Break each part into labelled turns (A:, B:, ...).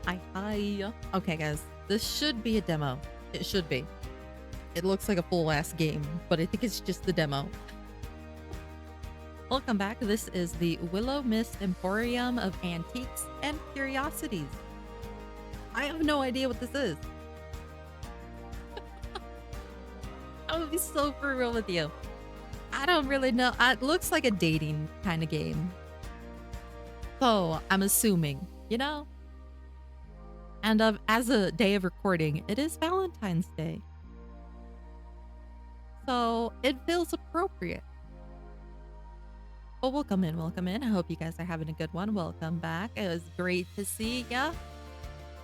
A: Hi. Okay, guys. This should be a demo. It should be. It looks like a full-ass game, but I think it's just the demo. Welcome back. This is the Willowmist Emporium of Antiques and Curiosities. I have no idea what this is. I would be so for real with you. I don't really know. It looks like a dating kind of game. So I'm assuming, you know? And as a day of recording, it is Valentine's Day. So it feels appropriate. Well, welcome in, welcome in. I hope you guys are having a good one. Welcome back. It was great to see ya.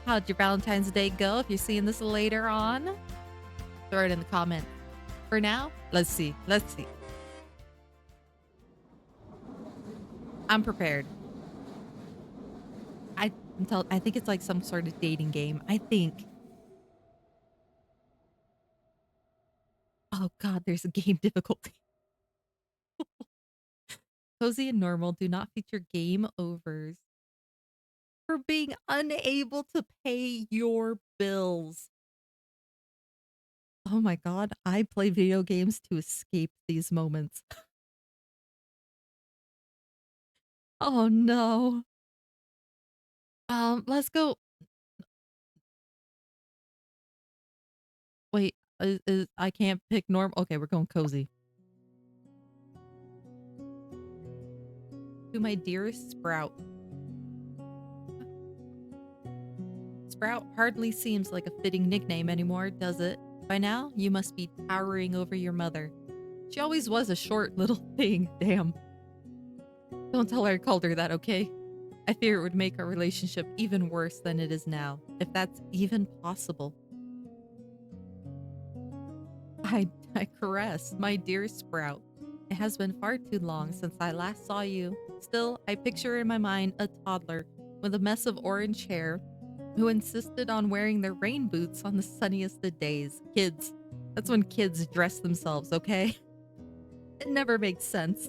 A: How'd your Valentine's Day go? If you're seeing this later on, throw it in the comments. For now, let's see. Let's see. I'm prepared. I think it's like some sort of dating game. I think. Oh God, there's a game difficulty. Cozy and normal do not feature game overs for being unable to pay your bills. Oh my God, I play video games to escape these moments. Oh no. Let's go. Wait, I can't pick norm. Okay, we're going cozy. To my dearest Sprout. Sprout hardly seems like a fitting nickname anymore, does it? By now, you must be towering over your mother. She always was a short little thing, damn. Don't tell her I called her that, okay? I fear it would make our relationship even worse than it is now, if that's even possible. I caress, my dear Sprout. It has been far too long since I last saw you. Still, I picture in my mind a toddler with a mess of orange hair who insisted on wearing their rain boots on the sunniest of days. Kids. That's when kids dress themselves, okay? It never makes sense.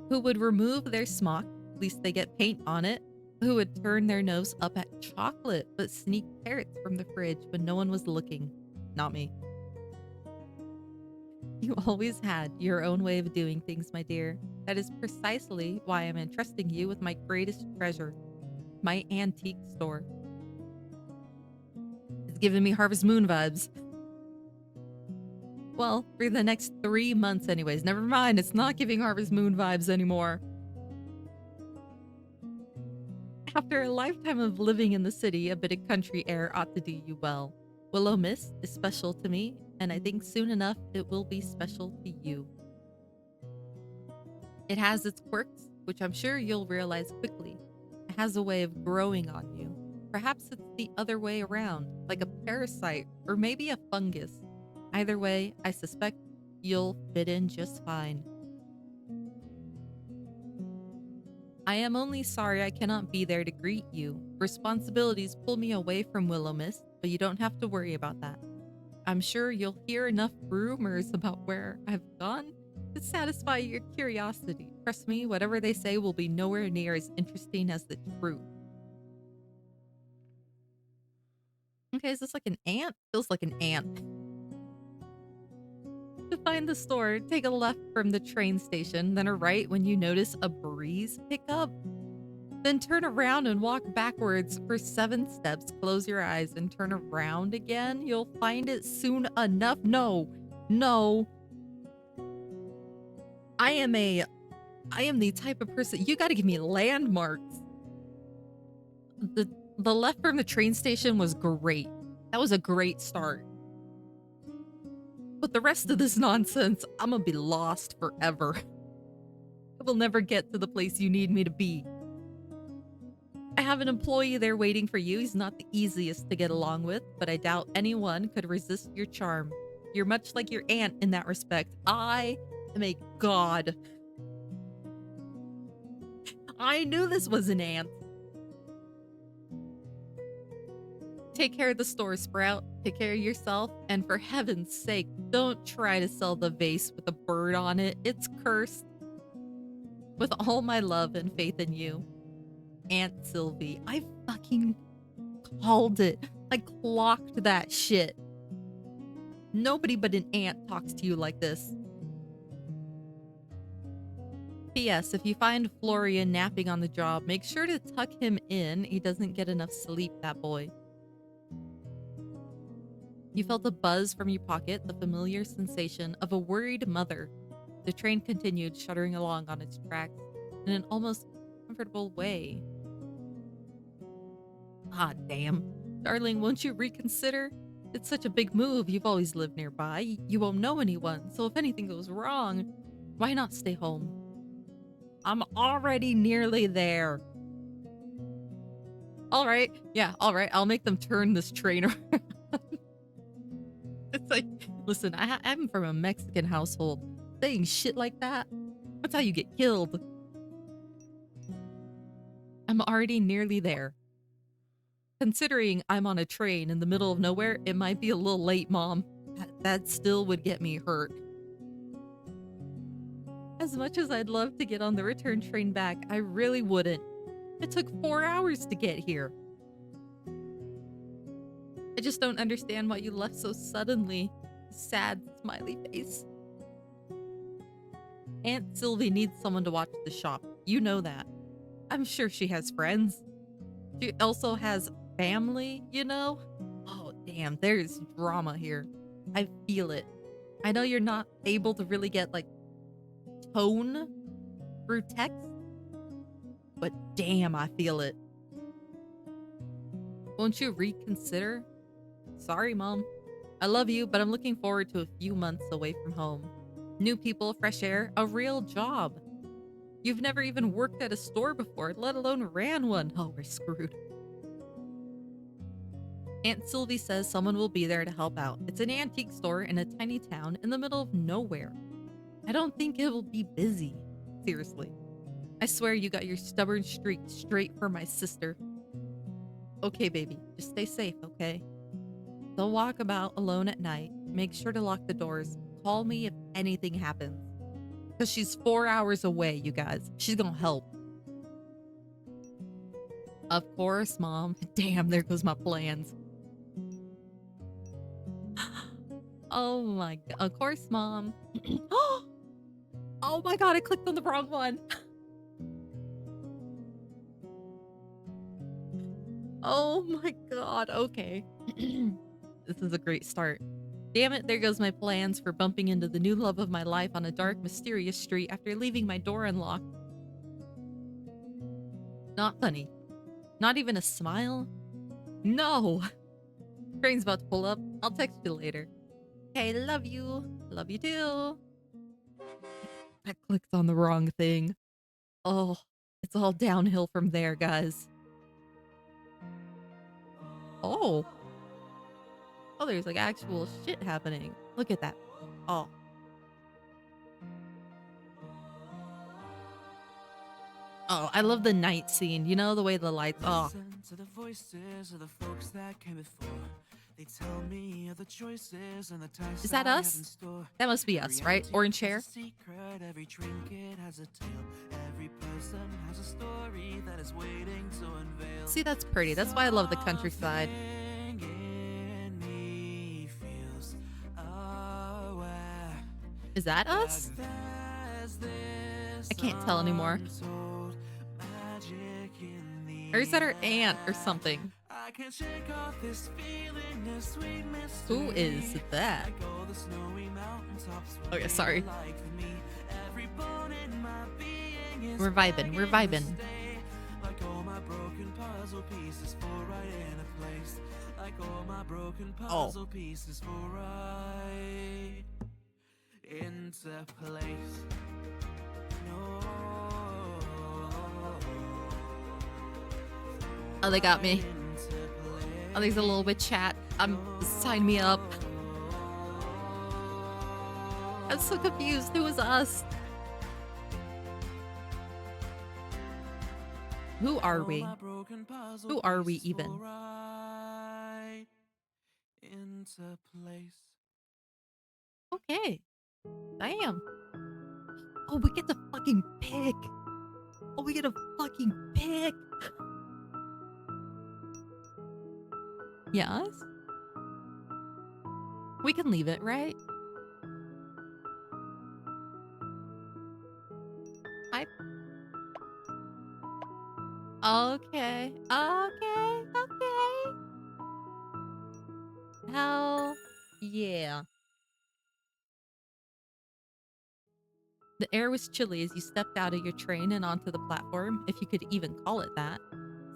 A: Who would remove their smock, at least they get paint on it, who would turn their nose up at chocolate but sneak carrots from the fridge when no one was looking. Not me. You always had your own way of doing things, my dear. That is precisely why I'm entrusting you with my greatest treasure, my antique store. It's giving me Harvest Moon vibes. Well, for the next 3 months anyways. Never mind, it's not giving Harvest Moon vibes anymore. After a lifetime of living in the city, a bit of country air ought to do you well. Willowmist is special to me, and I think soon enough it will be special to you. It has its quirks, which I'm sure you'll realize quickly. It has a way of growing on you. Perhaps it's the other way around, like a parasite or maybe a fungus. Either way, I suspect you'll fit in just fine. I am only sorry I cannot be there to greet you. Responsibilities pull me away from Willowmist, but you don't have to worry about that. I'm sure you'll hear enough rumors about where I've gone to satisfy your curiosity. Trust me, whatever they say will be nowhere near as interesting as the truth. Okay, is this like an ant? Feels like an ant. To find the store, take a left from the train station, then a right when you notice a breeze pick up. Then turn around and walk backwards for 7 steps. Close your eyes and turn around again. You'll find it soon enough. No, no. I am the type of person, you got to give me landmarks. The left from the train station was great. That was a great start. But the rest of this nonsense, I'm gonna be lost forever. I will never get to the place you need me to be. I have an employee there waiting for you. He's not the easiest to get along with, but I doubt anyone could resist your charm. You're much like your aunt in that respect. I am a god. I knew this was an ant. Take care of the store, Sprout. Take care of yourself. And for heaven's sake, don't try to sell the vase with a bird on it. It's cursed. With all my love and faith in you. Aunt Sylvie. I fucking called it. I clocked that shit. Nobody but an aunt talks to you like this. P.S. If you find Florian napping on the job, make sure to tuck him in. He doesn't get enough sleep, that boy. You felt a buzz from your pocket, the familiar sensation of a worried mother. The train continued, shuddering along on its tracks in an almost comfortable way. Ah, damn. Darling, won't you reconsider? It's such a big move. You've always lived nearby. You won't know anyone, so if anything goes wrong, why not stay home? I'm already nearly there. All right. Yeah, all right. I'll make them turn this train around. It's like, listen, I'm from a Mexican household. Saying shit like that, that's how you get killed. I'm already nearly there. Considering I'm on a train in the middle of nowhere, it might be a little late, Mom. That still would get me hurt. As much as I'd love to get on the return train back, I really wouldn't. It took 4 hours to get here. I just don't understand why you left so suddenly. Sad smiley face. Aunt Sylvie needs someone to watch the shop. You know that. I'm sure she has friends. She also has family, you know? Oh, damn, there's drama here. I feel it. I know you're not able to really get, like, tone through text, but damn, I feel it. Won't you reconsider? Sorry, Mom. I love you, but I'm looking forward to a few months away from home. New people, fresh air, a real job. You've never even worked at a store before, let alone ran one. Oh, we're screwed. Aunt Sylvie says someone will be there to help out. It's an antique store in a tiny town in the middle of nowhere. I don't think it will be busy. Seriously. I swear you got your stubborn streak straight for my sister. Okay, baby. Just stay safe, okay? Don't walk about alone at night. Make sure to lock the doors. Call me if anything happens. Because she's 4 hours away, you guys. She's gonna help. Of course, Mom. Damn, there goes my plans. Oh my god. Of course, Mom. Oh my god, I clicked on the wrong one. Oh my god, okay. This is a great start. Damn it, there goes my plans for bumping into the new love of my life on a dark, mysterious street after leaving my door unlocked. Not funny. Not even a smile? No! Train's about to pull up. I'll text you later. Okay, love you. Love you too. I clicked on the wrong thing. Oh, it's all downhill from there, guys. Oh. Oh, there's like actual shit happening. Look at that. Oh. Oh, I love the night scene. You know, the way the lights. Oh.
B: To the voices of the folks that came before. They tell me of the choices and the ties
A: Is that
B: I have
A: us?
B: in store.
A: That must be us, right? Orange hair.
B: Secret, every trinket has a tale. Every person has a story that is waiting to unveil.
A: See, that's pretty. That's why I love the countryside.
B: In me feels aware.
A: Is that us? I can't tell anymore. Or is that her aunt or something?
B: I can't shake off this feeling, this sweet mystery.
A: Who is that?
B: Like all the snowy mountaintops will
A: Okay, sorry.
B: be like for me. Every bone in my being is
A: We're vibing. We're vibing.
B: like all my broken puzzle pieces fall right in a place. Like all my broken puzzle pieces fall right into place. No.
A: Oh, they got me. Oh, there's a little bit chat. Sign me up. I'm so confused. Who is us? Who are we? Who are we even? Okay. Damn. Oh, we get to fucking pick. Oh, we get to fucking pick. Yes? We can leave it, right? I Okay. Okay. Okay. Hell yeah. The air was chilly as you stepped out of your train and onto the platform, if you could even call it that.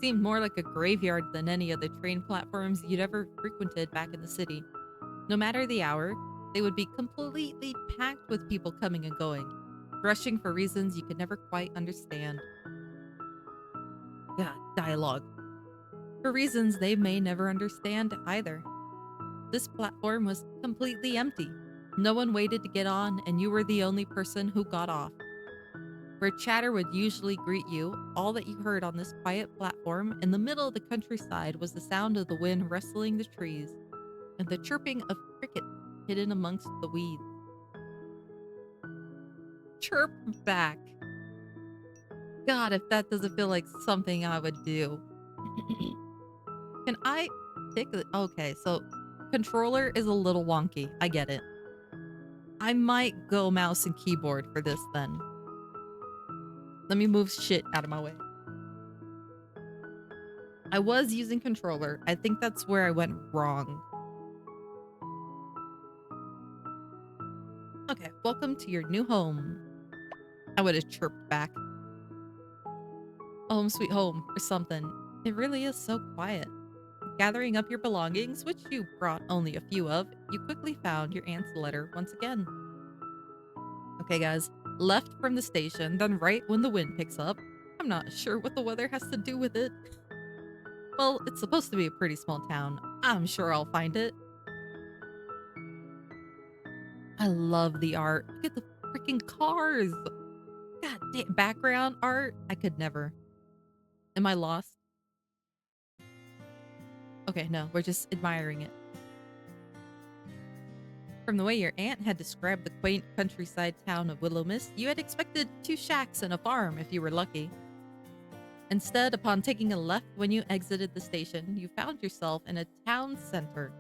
A: Seemed more like a graveyard than any of the train platforms you'd ever frequented back in the city. No matter the hour, they would be completely packed with people coming and going, rushing for reasons you could never quite understand. God, dialogue. For reasons they may never understand either. This platform was completely empty. No one waited to get on, and you were the only person who got off. Where chatter would usually greet you, all that you heard on this quiet platform in the middle of the countryside was the sound of the wind rustling the trees and the chirping of crickets hidden amongst the weeds. Chirp back. God, if that doesn't feel like something I would do. Can I pick the. Okay, so controller is a little wonky. I get it. I might go mouse and keyboard for this then. Let me move shit out of my way. I was using controller. I think that's where I went wrong. Okay, welcome to your new home. I would have chirped back. Home sweet home or something. It really is so quiet. Gathering up your belongings, which you brought only a few of, you quickly found your aunt's letter once again. Okay, guys, left from the station, then right when the wind picks up. I'm not sure what the weather has to do with it. Well, it's supposed to be a pretty small town. I'm sure I'll find it. I love the art. Look at the freaking cars. God damn, background art? I could never. Am I lost? Okay, no, we're just admiring it. From the way your aunt had described the quaint countryside town of Willowmist, you had expected 2 shacks and a farm if you were lucky. Instead, upon taking a left when you exited the station, you found yourself in a town center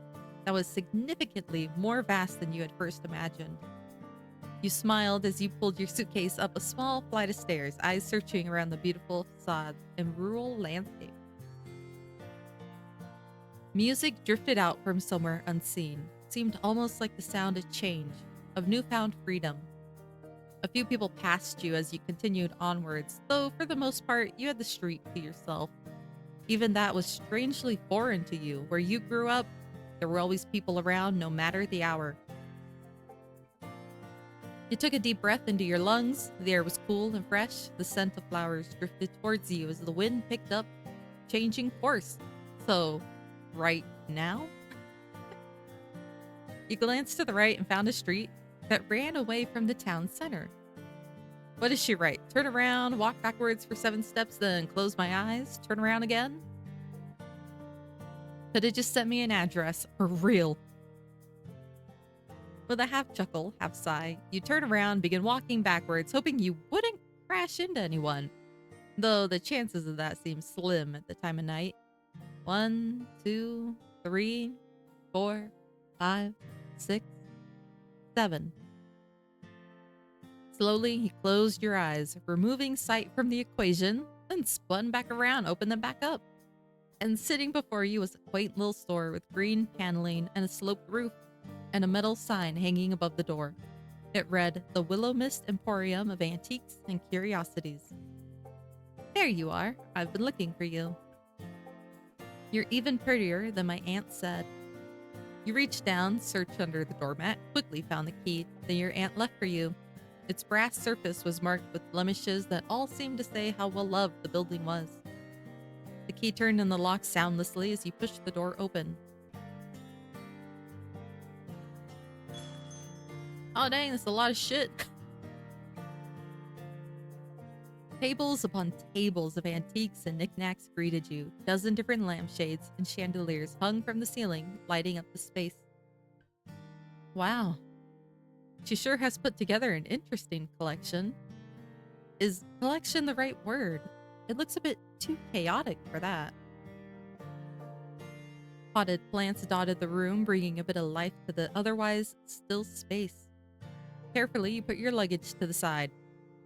A: that was significantly more vast than you had first imagined. You smiled as you pulled your suitcase up a small flight of stairs, eyes searching around the beautiful facade and rural landscape. Music drifted out from somewhere unseen. It seemed almost like the sound of change, of newfound freedom. A few people passed you as you continued onwards, though for the most part you had the street to yourself. Even that was strangely foreign to you. Where you grew up, there were always people around no matter the hour. You took a deep breath into your lungs. The air was cool and fresh. The scent of flowers drifted towards you as the wind picked up, changing course. So, right now? You glanced to the right and found a street that ran away from the town center. What does she write? Turn around, walk backwards for 7 steps, then close my eyes, turn around again? Could have just sent me an address, for real. With a half chuckle, half sigh, you turn around, begin walking backwards, hoping you wouldn't crash into anyone, though the chances of that seem slim at the time of night. 1, 2, 3, 4, 5, 6, 7. Slowly, you closed your eyes, removing sight from the equation, then spun back around, opened them back up. And sitting before you was a quaint little store with green paneling and a sloped roof, and a metal sign hanging above the door. It read, "The Willowmist Emporium of Antiques and Curiosities." There you are. I've been looking for you. You're even prettier than my aunt said. You reached down, searched under the doormat, quickly found the key that your aunt left for you. Its brass surface was marked with blemishes that all seemed to say how well loved the building was. The key turned in the lock soundlessly as you pushed the door open. Oh dang, that's a lot of shit. Tables upon tables of antiques and knickknacks greeted you. A dozen different lampshades and chandeliers hung from the ceiling, lighting up the space. Wow. She sure has put together an interesting collection. Is collection the right word? It looks a bit too chaotic for that. Potted plants dotted the room, bringing a bit of life to the otherwise still space. Carefully, you put your luggage to the side,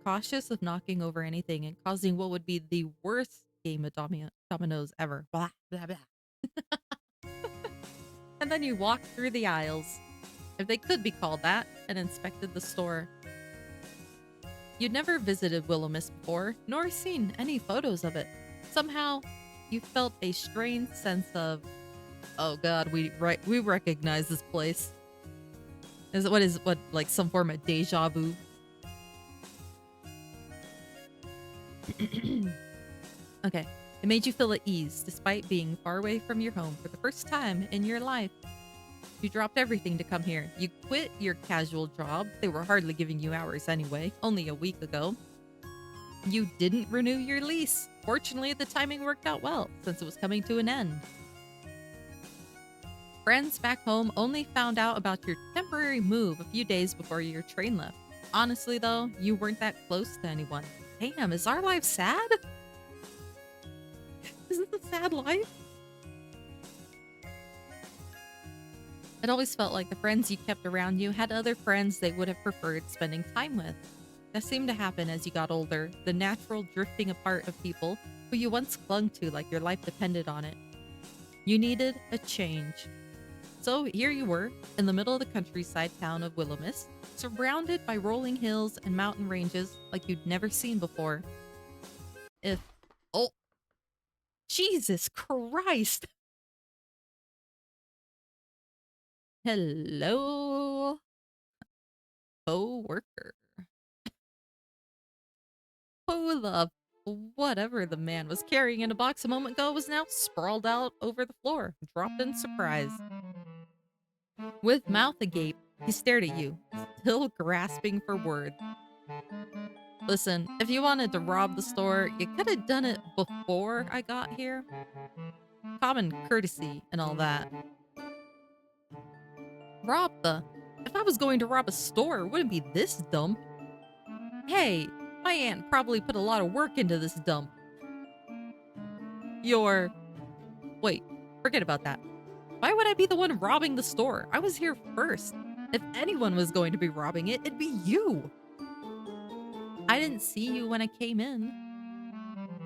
A: cautious of knocking over anything and causing what would be the worst game of dominoes ever. Blah, blah, blah. And then you walked through the aisles, if they could be called that, and inspected the store. You'd never visited Willowmist before, nor seen any photos of it. Somehow, you felt a strange sense of, oh god, we recognize this place. Is what like some form of deja vu? Okay. It made you feel at ease despite being far away from your home for the first time in your life. You dropped everything to come here. You quit your casual job. They were hardly giving you hours anyway, only a week ago. You didn't renew your lease. Fortunately, the timing worked out well since it was coming to an end. Friends back home only found out about your temporary move a few days before your train left. Honestly, though, you weren't that close to anyone. Damn, is our life sad? Isn't this a sad life? It always felt like the friends you kept around you had other friends they would have preferred spending time with. That seemed to happen as you got older, the natural drifting apart of people who you once clung to like your life depended on it. You needed a change. So here you were, in the middle of the countryside town of Willowmist, surrounded by rolling hills and mountain ranges like you'd never seen before. Oh, Jesus Christ! Hello, co-worker. Oh, the whatever the man was carrying in a box a moment ago was now sprawled out over the floor, dropped in surprise. With mouth agape, he stared at you, still grasping for words. Listen, if you wanted to rob the store, you could have done it before I got here. Common courtesy and all that. If I was going to rob a store, it wouldn't be this dump. Hey, my aunt probably put a lot of work into this dump. Wait, forget about that. Why would I be the one robbing the store? I was here first. If anyone was going to be robbing it, it'd be you. I didn't see you when I came in.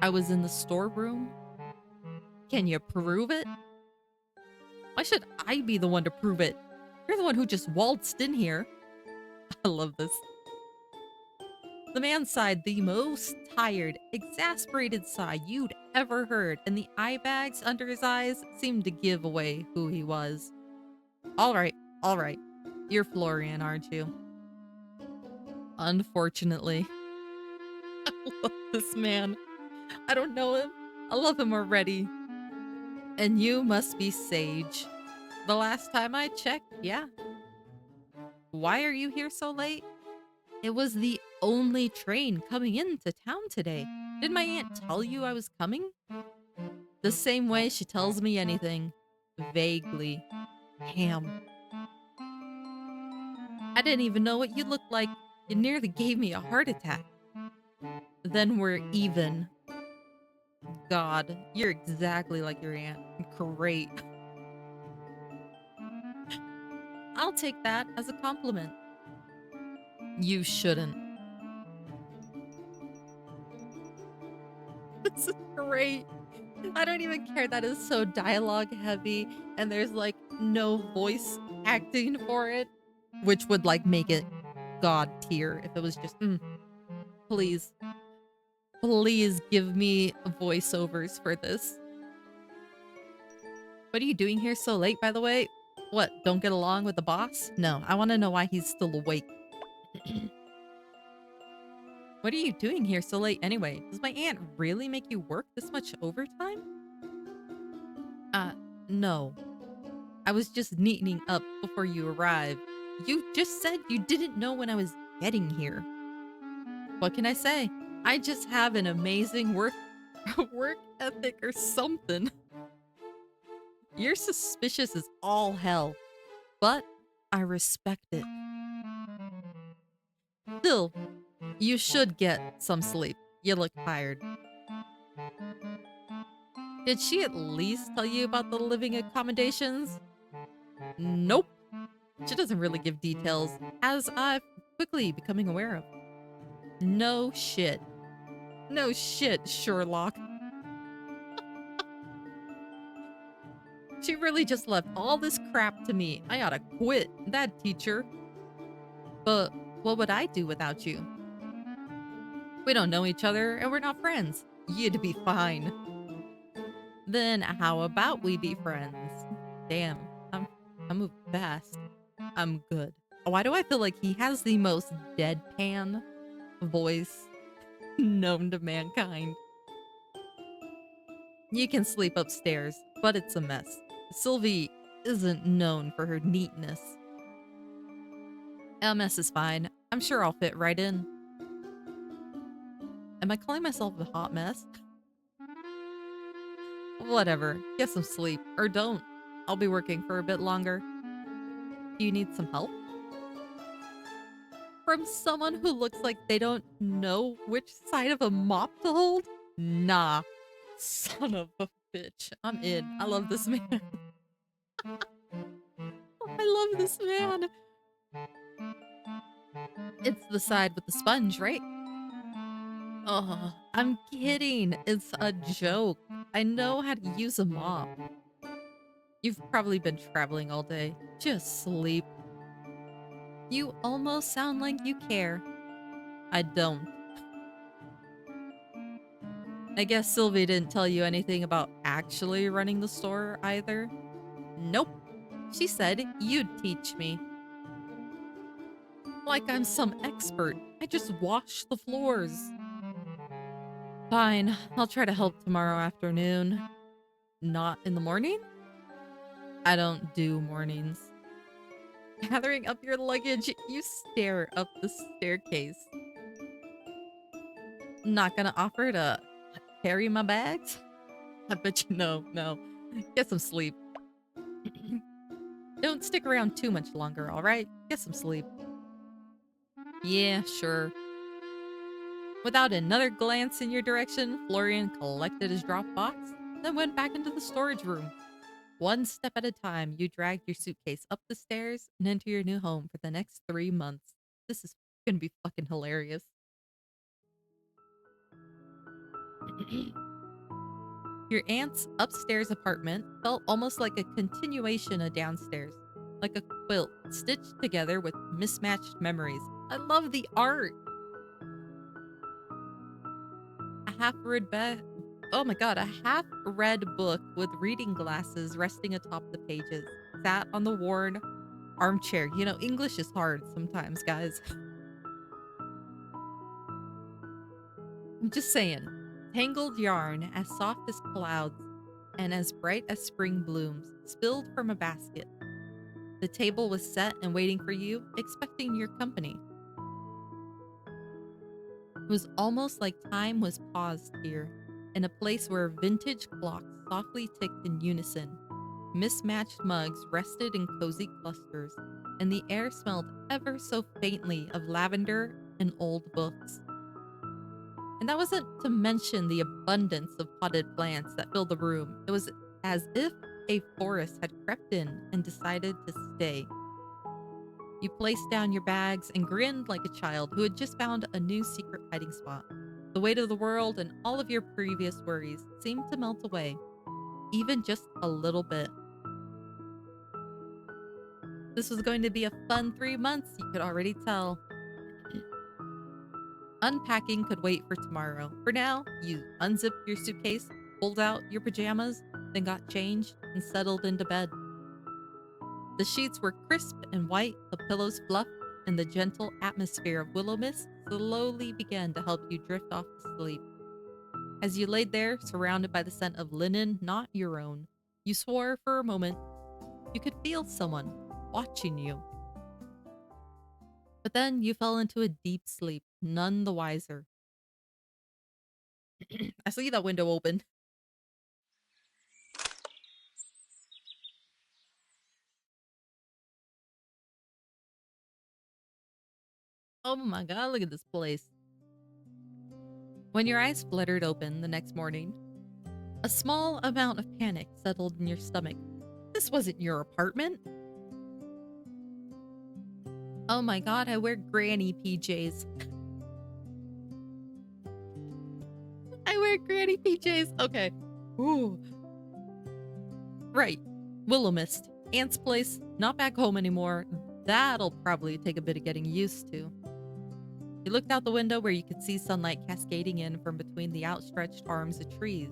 A: I was in the storeroom. Can you prove it? Why should I be the one to prove it? You're the one who just waltzed in here. I love this. The man sighed the most tired, exasperated sigh you'd ever heard, and the eye bags under his eyes seemed to give away who he was. All right. You're Florian, aren't you? Unfortunately. I love this man. I don't know him. I love him already. And you must be Sage. The last time I checked, yeah. Why are you here so late? It was the only train coming into town today. Did my aunt tell you I was coming? The same way she tells me anything. Vaguely. Damn. I didn't even know what you looked like. You nearly gave me a heart attack. Then we're even. God, you're exactly like your aunt. Great. I'll take that as a compliment. You shouldn't. This is great. I don't even care that is so dialogue heavy and there's like no voice acting for it, which would like make it god tier if it was just please give me voiceovers for this. What are you doing here so late, by the way? What, don't get along with the boss? No, I want to know why he's still awake. What are you doing here so late anyway? Does my aunt really make you work this much overtime? No. I was just neatening up before you arrived. You just said you didn't know when I was getting here. What can I say? I just have an amazing work ethic or something. You're suspicious as all hell, but I respect it. Still, you should get some sleep. You look tired. Did she at least tell you about the living accommodations? Nope. She doesn't really give details, as I've quickly becoming aware of. No shit. No shit, Sherlock. She really just left all this crap to me. I oughta quit, that teacher. But what would I do without you? We don't know each other and we're not friends. You'd be fine. Then how about we be friends? Damn, I'm moving fast. I'm good. Why do I feel like he has the most deadpan voice known to mankind? You can sleep upstairs, but it's a mess. Sylvie isn't known for her neatness. A mess is fine. I'm sure I'll fit right in. Am I calling myself a hot mess? Whatever. Get some sleep. Or don't. I'll be working for a bit longer. Do you need some help? From someone who looks like they don't know which side of a mop to hold? Nah. Son of a bitch. I'm in. I love this man. I love this man. It's the side with the sponge, right? Oh, I'm kidding. It's a joke. I know how to use a mop. You've probably been traveling all day. Just sleep. You almost sound like you care. I don't. I guess Sylvie didn't tell you anything about actually running the store either. Nope. She said you'd teach me. Like I'm some expert. I just wash the floors. Fine, I'll try to help tomorrow afternoon. Not in the morning? I don't do mornings. Gathering up your luggage, you stare up the staircase. Not gonna offer to carry my bags? I bet you no. Get some sleep. Don't stick around too much longer, alright? Get some sleep. Yeah, sure. Without another glance in your direction, Florian collected his drop box, then went back into the storage room. One step at a time, you dragged your suitcase up the stairs and into your new home for the next 3 months. This is gonna be fucking hilarious. Your aunt's upstairs apartment felt almost like a continuation of downstairs, like a quilt stitched together with mismatched memories. I love the art. A half-read Oh my god, a half-read book with reading glasses resting atop the pages sat on the worn armchair. You know, English is hard sometimes, guys. I'm just saying. Tangled yarn as soft as clouds and as bright as spring blooms spilled from a basket. The table was set and waiting for you, expecting your company. It was almost like time was paused here, in a place where vintage clocks softly ticked in unison. Mismatched mugs rested in cozy clusters, and the air smelled ever so faintly of lavender and old books. And that wasn't to mention the abundance of potted plants that filled the room. It was as if a forest had crept in and decided to stay. You placed down your bags and grinned like a child who had just found a new secret hiding spot. The weight of the world and all of your previous worries seemed to melt away, even just a little bit. This was going to be a fun 3 months, you could already tell. Unpacking could wait for tomorrow. For now, you unzipped your suitcase, pulled out your pajamas, then got changed and settled into bed. The sheets were crisp and white, the pillows fluffed, and the gentle atmosphere of Willowmist slowly began to help you drift off to sleep. As you laid there, surrounded by the scent of linen not your own, you swore for a moment you could feel someone watching you. But then you fell into a deep sleep, none the wiser. I see that window open. Oh my god, look at this place. When your eyes fluttered open the next morning, A small amount of panic settled in your stomach. This wasn't your apartment. Oh my god, I wear granny PJs. I wear granny PJs. Okay. Ooh. Right. Willowmist. Aunt's place. Not back home anymore. That'll probably take a bit of getting used to. You looked out the window where you could see sunlight cascading in from between the outstretched arms of trees.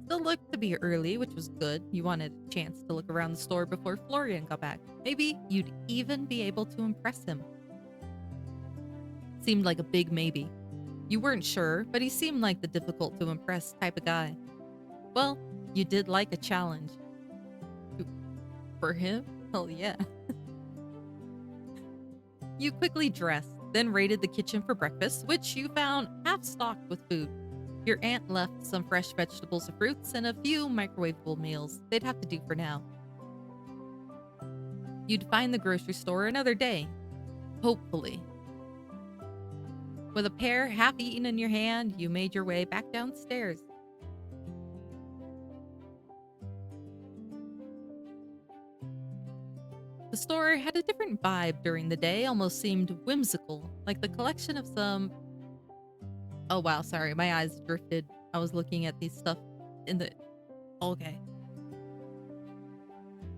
A: Still looked to be early, which was good. You wanted a chance to look around the store before Florian got back. Maybe you'd even be able to impress him. Seemed like a big maybe. You weren't sure, but he seemed like the difficult to impress type of guy. Well, you did like a challenge. For him? Hell yeah. You quickly dressed, then raided the kitchen for breakfast, which you found half-stocked with food. Your aunt left some fresh vegetables and fruits and a few microwavable meals. They'd have to do for now. You'd find the grocery store another day. Hopefully. With a pear half-eaten in your hand, you made your way back downstairs. The store had a different vibe during the day, almost seemed whimsical, like the collection of some... Oh wow, sorry, my eyes drifted. I was looking at these stuff in the... Okay.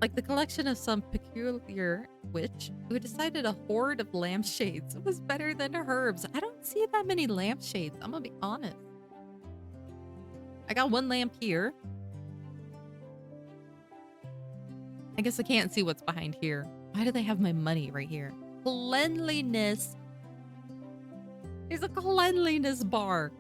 A: Like the collection of some peculiar witch who decided a horde of lampshades was better than herbs. I don't see that many lampshades, I'm gonna be honest. I got one lamp here. I guess I can't see what's behind here. Why do they have my money right here? Cleanliness. There's a cleanliness bar.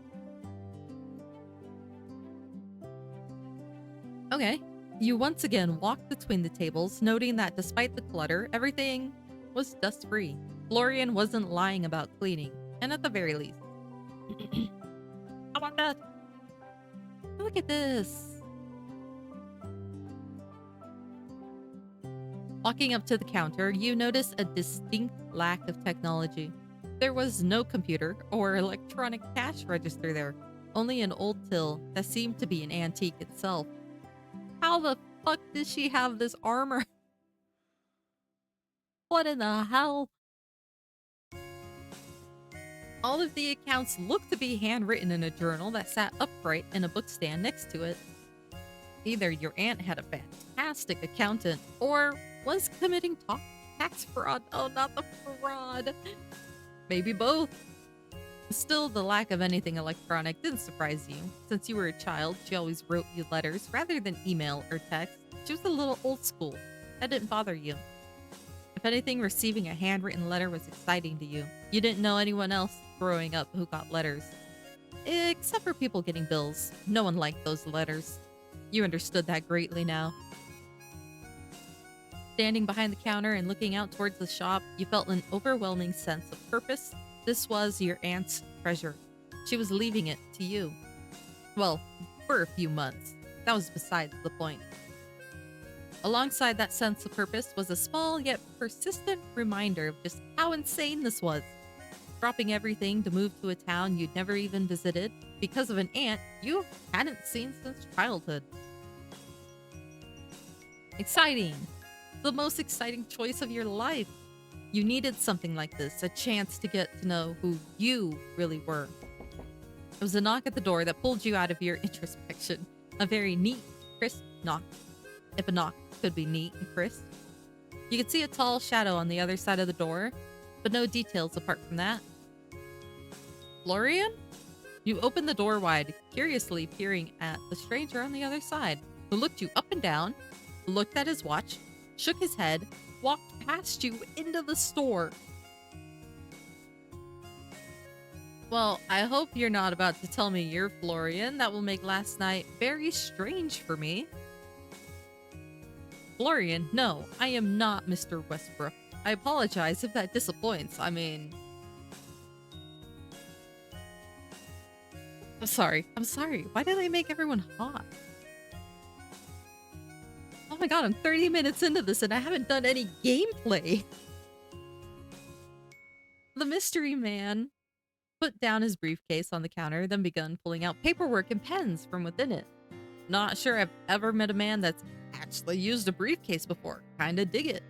A: Okay. You once again walked between the tables, noting that despite the clutter, everything was dust-free. Florian wasn't lying about cleaning, and at the very least. How about that? Look at this. Walking up to the counter, you notice a distinct lack of technology. There was no computer or electronic cash register there, only an old till that seemed to be an antique itself. How the fuck does she have this armor? What in the hell? All of the accounts looked to be handwritten in a journal that sat upright in a bookstand next to it. Either your aunt had a fantastic accountant or was committing tax fraud. Oh, not the fraud. Maybe both. Still, the lack of anything electronic didn't surprise you. Since you were a child, she always wrote you letters rather than email or text. She was a little old school. That didn't bother you. If anything, receiving a handwritten letter was exciting to you. You didn't know anyone else growing up who got letters. Except for people getting bills. No one liked those letters. You understood that greatly now. Standing behind the counter and looking out towards the shop, you felt an overwhelming sense of purpose. This was your aunt's treasure. She was leaving it to you. Well, for a few months. That was besides the point. Alongside that sense of purpose was a small yet persistent reminder of just how insane this was. Dropping everything to move to a town you'd never even visited because of an aunt you hadn't seen since childhood. Exciting! The most exciting choice of your life. You needed something like this, a chance to get to know who you really were. It was a knock at the door that pulled you out of your introspection. A very neat, crisp knock. If a knock could be neat and crisp. You could see a tall shadow on the other side of the door, but no details apart from that. Florian? You opened the door wide, curiously peering at the stranger on the other side, who looked you up and down, looked at his watch, shook his head, walked past you into the store. Well, I hope you're not about to tell me you're Florian. That will make last night very strange for me. Florian, no, I am not Mr. Westbrook. I apologize if that disappoints. I mean... I'm sorry. Why do they make everyone hot? Oh my god, I'm 30 minutes into this and I haven't done any gameplay. The mystery man put down his briefcase on the counter, then began pulling out paperwork and pens from within it. Not sure I've ever met a man that's actually used a briefcase before. Kinda dig it.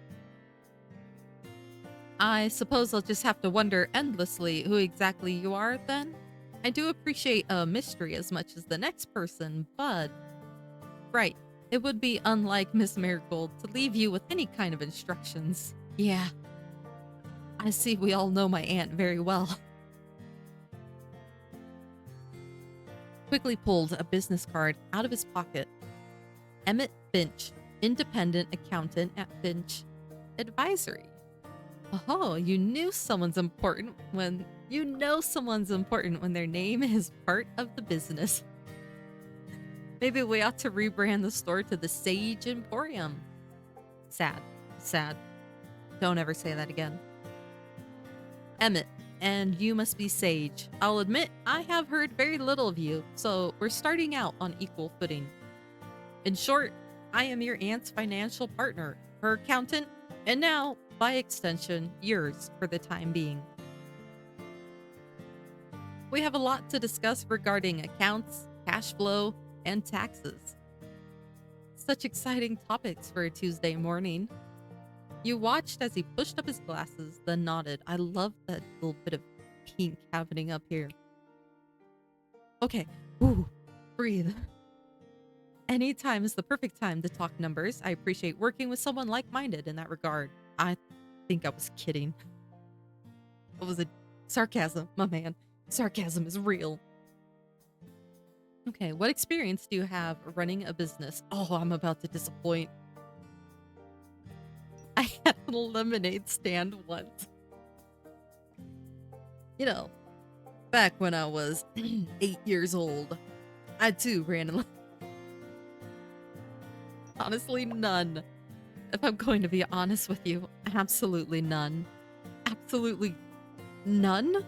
A: I suppose I'll just have to wonder endlessly who exactly you are then. I do appreciate a mystery as much as the next person, but right, it would be unlike Miss Marigold to leave you with any kind of instructions. Yeah, I see we all know my aunt very well. Quickly pulled a business card out of his pocket. Emmett Finch, independent accountant at Finch Advisory. Oh, you know someone's important when their name is part of the business. Maybe we ought to rebrand the store to the Sage Emporium. Sad. Sad. Don't ever say that again. Emmett, and you must be Sage. I'll admit, I have heard very little of you, so we're starting out on equal footing. In short, I am your aunt's financial partner, her accountant, and now, by extension, yours for the time being. We have a lot to discuss regarding accounts, cash flow, and taxes. Such exciting topics for a Tuesday morning. You watched as he pushed up his glasses, then nodded. I love that little bit of pink happening up here. Okay, ooh, breathe. Anytime is the perfect time to talk numbers. I appreciate working with someone like-minded in that regard. I think I was kidding. What was it? Sarcasm, my man. Sarcasm is real. Okay, what experience do you have running a business? Oh, I'm about to disappoint. I had a lemonade stand once. You know, back when I was 8 years old, I too ran a Honestly, none. If I'm going to be honest with you, absolutely none. Absolutely none?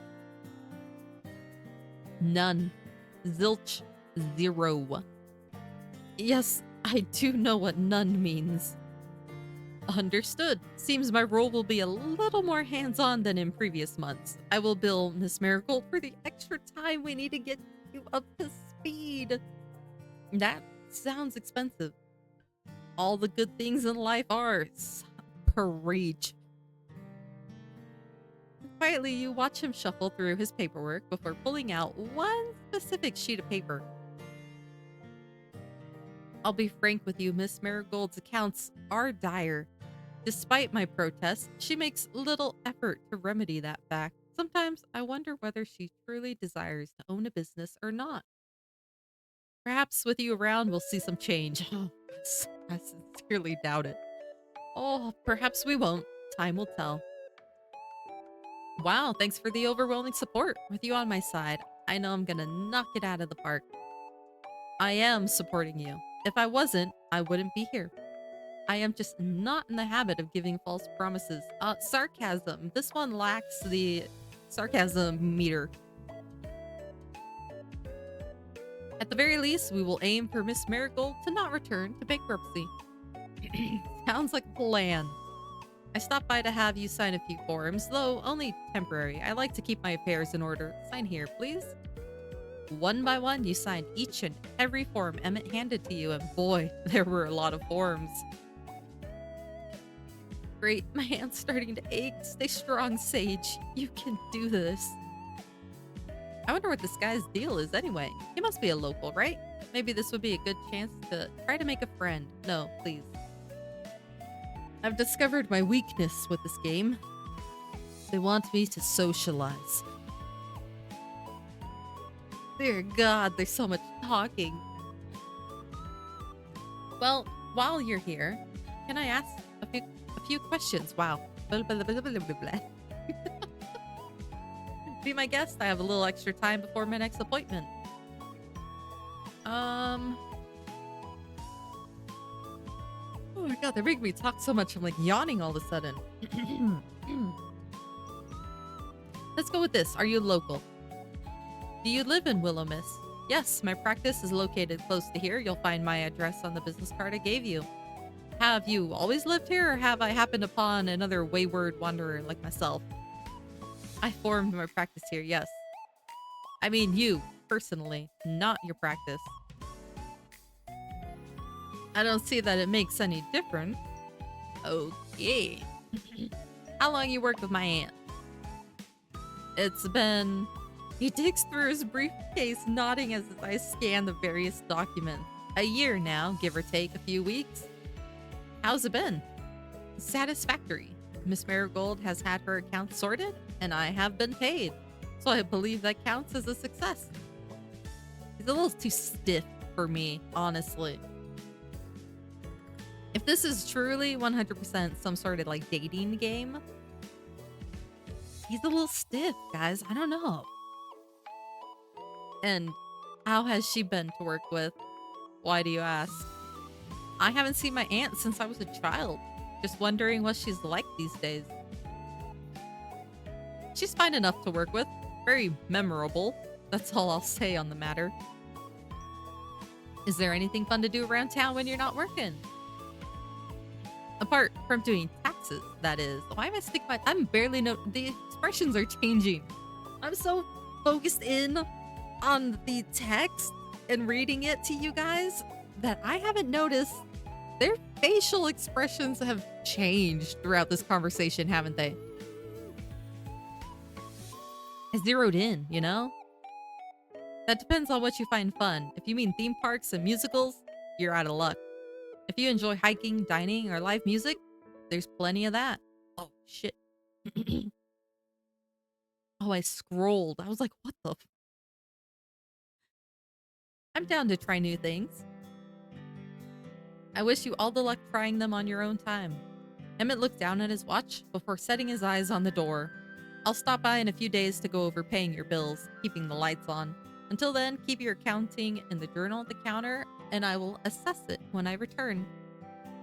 A: None. Zilch. Zero. Yes, I do know what none means. Understood. Seems my role will be a little more hands-on than in previous months. I will bill Miss Marigold for the extra time we need to get you up to speed. That sounds expensive. All the good things in life are. Preach. Quietly, you watch him shuffle through his paperwork before pulling out one specific sheet of paper. I'll be frank with you, Miss Marigold's accounts are dire. Despite my protests, she makes little effort to remedy that fact. Sometimes I wonder whether she truly desires to own a business or not. Perhaps with you around, we'll see some change. Oh, I sincerely doubt it. Oh, perhaps we won't. Time will tell. Wow, thanks for the overwhelming support. With you on my side, I know I'm gonna knock it out of the park. I am supporting you. If I wasn't, I wouldn't be here. I am just not in the habit of giving false promises. Sarcasm. This one lacks the sarcasm meter. At the very least, we will aim for Miss Marigold to not return to bankruptcy. Sounds like a plan. I stopped by to have you sign a few forms, though only temporary. I like to keep my affairs in order. Sign here, please. One by one, you signed each and every form Emmett handed to you, and boy, there were a lot of forms. Great, my hand's starting to ache. Stay strong, Sage. You can do this. I wonder what this guy's deal is anyway. He must be a local, right? Maybe this would be a good chance to try to make a friend. No, please. I've discovered my weakness with this game. They want me to socialize. Dear God, there's so much talking. Well, while you're here, can I ask a few questions? Wow. Blah, blah, blah, blah, blah, blah. Be my guest. I have a little extra time before my next appointment. Oh my God, they're making me talk so much. I'm like yawning all of a sudden. Let's go with this. Are you local? Do you live in Willowmist? Yes, my practice is located close to here. You'll find my address on the business card I gave you. Have you always lived here, or have I happened upon another wayward wanderer like myself? I formed my practice here, yes. I mean you, personally, not your practice. I don't see that it makes any difference. Okay. How long you worked with my aunt? It's been... He digs through his briefcase, nodding as I scan the various documents. A year now, give or take a few weeks. How's it been? Satisfactory. Miss Marigold has had her accounts sorted, and I have been paid. So I believe that counts as a success. He's a little too stiff for me, honestly. If this is truly 100% some sort of like dating game, he's a little stiff, guys. I don't know. And how has she been to work with? Why do you ask? I haven't seen my aunt since I was a child. Just wondering what she's like these days. She's fine enough to work with. Very memorable. That's all I'll say on the matter. Is there anything fun to do around town when you're not working? Apart from doing taxes, that is. Why am I sticking my... I'm barely the expressions are changing. I'm so focused in on the text and reading it to you guys that I haven't noticed their facial expressions have changed throughout this conversation, haven't they? I zeroed in, you know? That depends on what you find fun. If you mean theme parks and musicals, you're out of luck. If you enjoy hiking, dining, or live music, there's plenty of that. Oh, shit. Oh, I scrolled. I was like, what the... I'm down to try new things. I wish you all the luck trying them on your own time. Emmett looked down at his watch before setting his eyes on the door. I'll stop by in a few days to go over paying your bills, keeping the lights on. Until then, keep your accounting in the journal at the counter, and I will assess it when I return.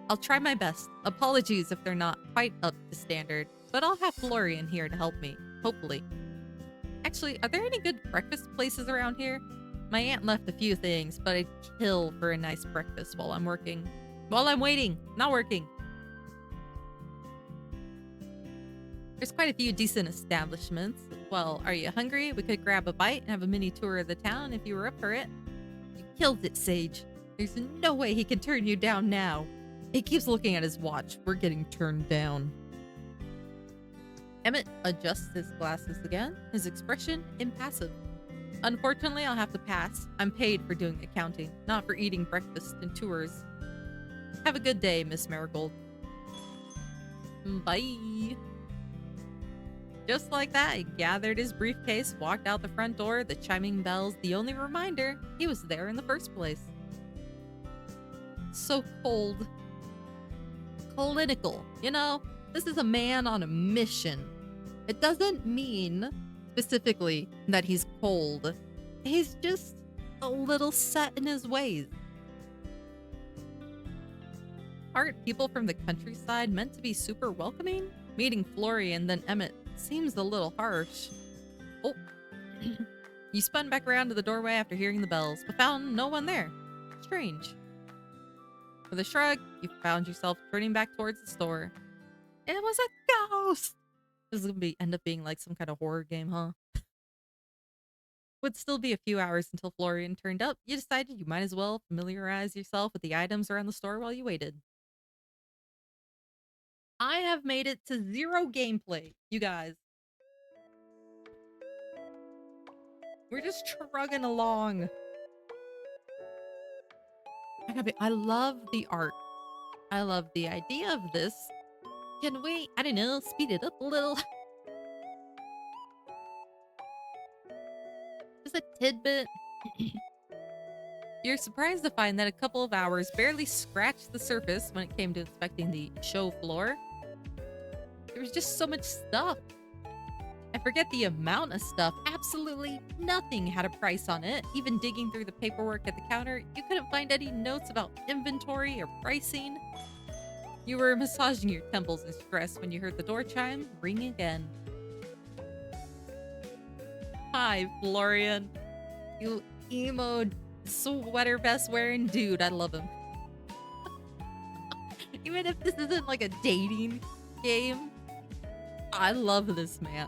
A: I'll try my best. Apologies if they're not quite up to standard, but I'll have Florian here to help me, hopefully. Actually, are there any good breakfast places around here? My aunt left a few things, but I'd kill for a nice breakfast while I'm working. While I'm waiting, not working. There's quite a few decent establishments. Well, are you hungry? We could grab a bite and have a mini tour of the town if you were up for it. You killed it, Sage. There's no way he can turn you down now. He keeps looking at his watch. We're getting turned down. Emmett adjusts his glasses again, his expression impassive. Unfortunately, I'll have to pass. I'm paid for doing accounting, not for eating breakfast and tours. Have a good day, Miss Marigold. Bye. Just like that, he gathered his briefcase, walked out the front door, the chiming bells, the only reminder he was there in the first place. So cold. Clinical. You know, this is a man on a mission. It doesn't mean specifically that he's cold. He's just a little set in his ways. Aren't people from the countryside meant to be super welcoming? Meeting Florian, then Emmett seems a little harsh. Oh. You spun back around to the doorway after hearing the bells, but found no one there. Strange. With a shrug, you found yourself turning back towards the store. It was a ghost! This is gonna end up being like some kind of horror game, huh? Would still be a few hours until Florian turned up. You decided you might as well familiarize yourself with the items around the store while you waited. I have made it to 0 gameplay, you guys. We're just trugging along. I love the art. I love the idea of this. Can we, I don't know, speed it up a little? Just a tidbit. You're surprised to find that a couple of hours barely scratched the surface when it came to inspecting the show floor. There was just so much stuff. I forget the amount of stuff. Absolutely nothing had a price on it. Even digging through the paperwork at the counter, you couldn't find any notes about inventory or pricing. You were massaging your temples in stress when you heard the door chime ring again. Hi, Florian. You emo sweater vest wearing dude. I love him. Even if this isn't like a dating game, I love this man.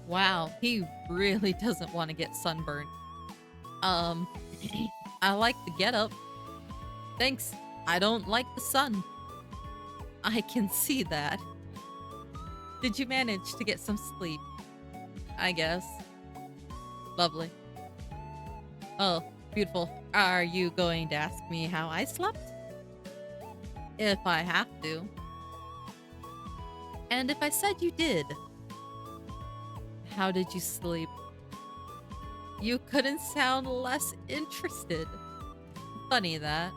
A: Wow, he really doesn't want to get sunburned. I I like the getup. Thanks. I don't like the sun. I can see that. Did you manage to get some sleep? I guess. Lovely. Oh, beautiful. Are you going to ask me how I slept? If I have to. And if I said you did, how did you sleep? You couldn't sound less interested. Funny that.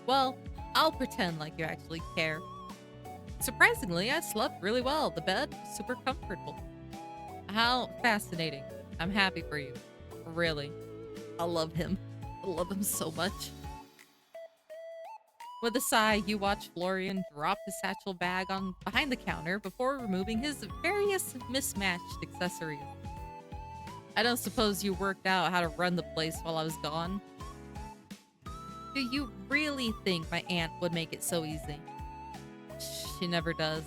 A: Well, I'll pretend like you actually care. Surprisingly, I slept really well. The bed was super comfortable. How fascinating. I'm happy for you. Really. I love him. I love him so much. With a sigh, you watch Florian drop his satchel bag on behind the counter before removing his various mismatched accessories. I don't suppose you worked out how to run the place while I was gone. Do you really think my aunt would make it so easy? She never does.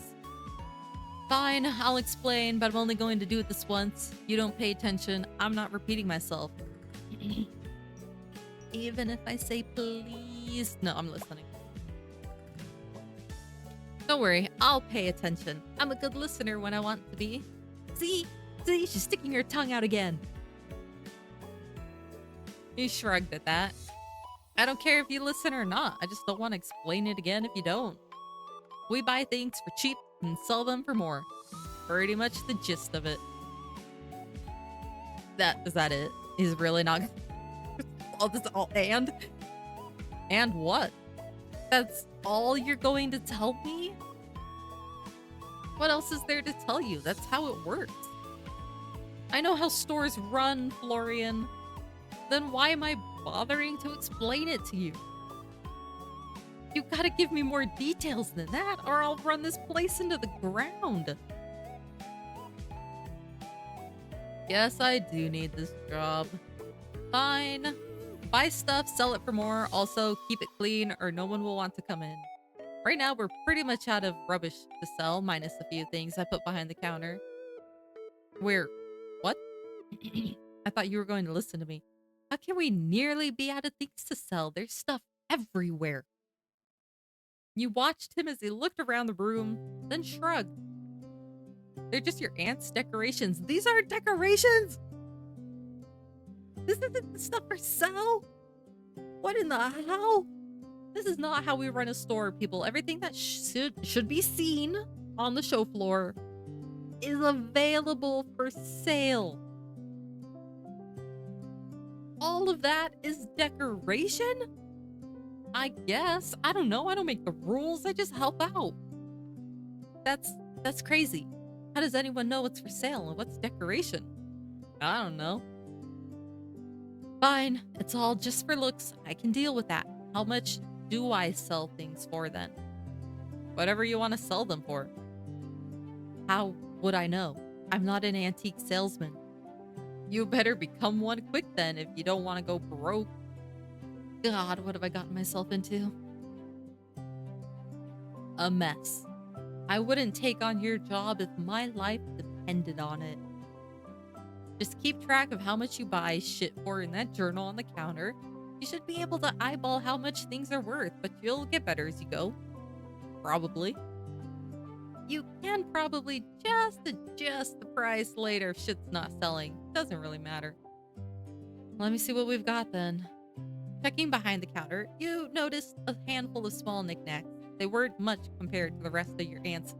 A: Fine, I'll explain, but I'm only going to do it this once. You don't pay attention. I'm not repeating myself. Even if I say please. No, I'm listening. Don't worry, I'll pay attention. I'm a good listener when I want to be. See, she's sticking her tongue out again. He shrugged at that. I don't care if you listen or not. I just don't want to explain it again if you don't. We buy things for cheap and sell them for more. Pretty much the gist of it. Is that it? He's really not all this all and what? That's all you're going to tell me? What else is there to tell you? That's how it works. I know how stores run, Florian. Then why am I bothering to explain it to you? You gotta give me more details than that, or I'll run this place into the ground. Yes, I do need this job. Fine. Buy stuff, sell it for more. Also, keep it clean or no one will want to come in. Right now, we're pretty much out of rubbish to sell, minus a few things I put behind the counter. What? I thought you were going to listen to me. How can we nearly be out of things to sell? There's stuff everywhere. You watched him as he looked around the room, then shrugged. They're just your aunt's decorations. These aren't decorations! This isn't the stuff for sale? What in the hell? This is not how we run a store, people. Everything that should be seen on the show floor is available for sale. All of that is decoration? I guess. I don't know. I don't make the rules. I just help out. That's crazy. How does anyone know what's for sale and what's decoration? I don't know. Fine. It's all just for looks. I can deal with that. How much do I sell things for then? Whatever you want to sell them for. How would I know? I'm not an antique salesman. You better become one quick then if you don't want to go broke. God, what have I gotten myself into? A mess. I wouldn't take on your job if my life depended on it. Just keep track of how much you buy shit for in that journal on the counter. You should be able to eyeball how much things are worth, but you'll get better as you go. Probably. You can probably just adjust the price later if shit's not selling. Doesn't really matter. Let me see what we've got then. Checking behind the counter, you noticed a handful of small knickknacks. They weren't much compared to the rest of your aunt's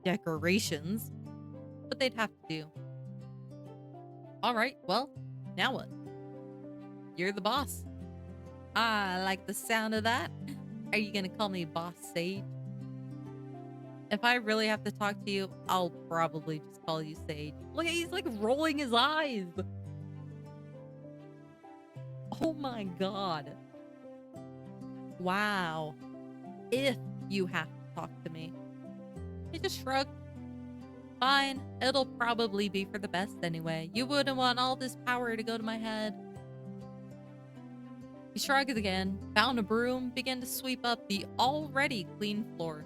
A: decorations, but they'd have to do. Alright, well, now what? You're the boss. I like the sound of that. Are you gonna call me Boss Sage? If I really have to talk to you, I'll probably just call you Sage. Look, he's like rolling his eyes. Oh my god. Wow. If you have to talk to me. He just shrugged. Fine, it'll probably be for the best anyway. You wouldn't want all this power to go to my head. He shrugged again, found a broom, began to sweep up the already clean floor.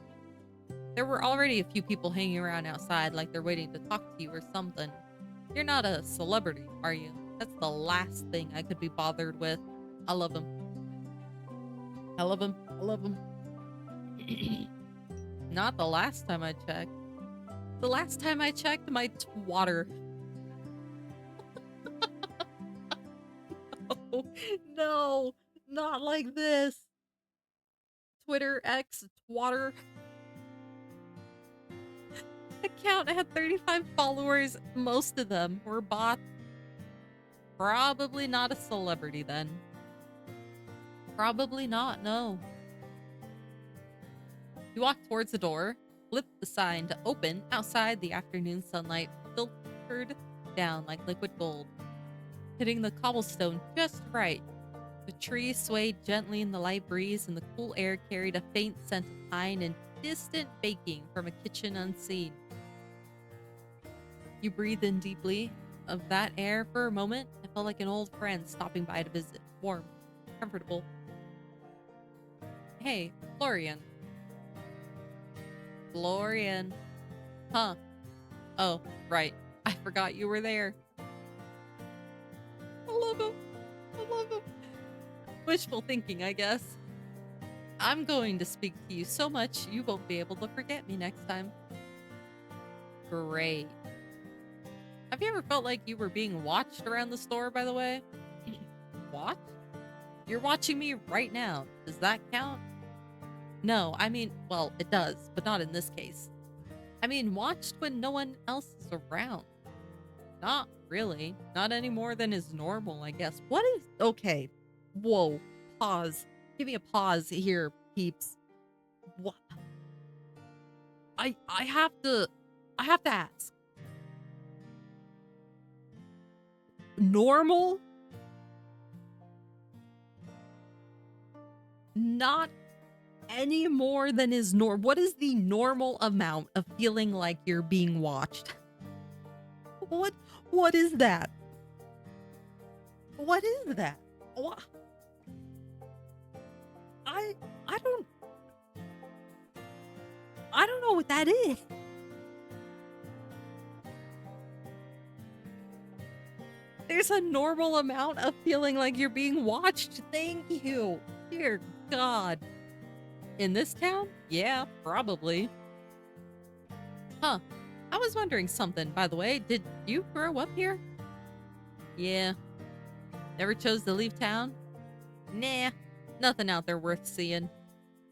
A: There were already a few people hanging around outside like they're waiting to talk to you or something. You're not a celebrity, are you? That's the last thing I could be bothered with. I love him. I love him. I love him. Not the last time I checked. The last time I checked, my twatter. Oh, no, not like this. Twitter X twatter account had 35 followers. Most of them were bots. Probably not a celebrity then. Probably not, no. You walk towards the door, flip the sign to open. Outside, the afternoon sunlight filtered down like liquid gold, hitting the cobblestone just right. The trees swayed gently in the light breeze, and the cool air carried a faint scent of pine and distant baking from a kitchen unseen. You breathed in deeply of that air for a moment. It felt like an old friend stopping by to visit. Warm, comfortable. Hey, Florian. Florian. Huh. Oh, right. I forgot you were there. I love him. I love him. Wishful thinking, I guess. I'm going to speak to you so much you won't be able to forget me next time. Great. Have you ever felt like you were being watched around the store, by the way? Watched? You're watching me right now. Does that count? No, I mean, well, it does, but not in this case. I mean, watched when no one else is around. Not really. Not any more than is normal, I guess. What is... Okay. Whoa. Pause. Give me a pause here, peeps. What? I have to ask. Normal? Not any more than is normal. What is the normal amount of feeling like you're being watched? What is that? What is that? What? I don't know what that is. There's a normal amount of feeling like you're being watched. Thank you. Dear God. In this town? Yeah, probably. Huh. I was wondering something, by the way. Did you grow up here? Yeah. Never chose to leave town? Nah. Nothing out there worth seeing.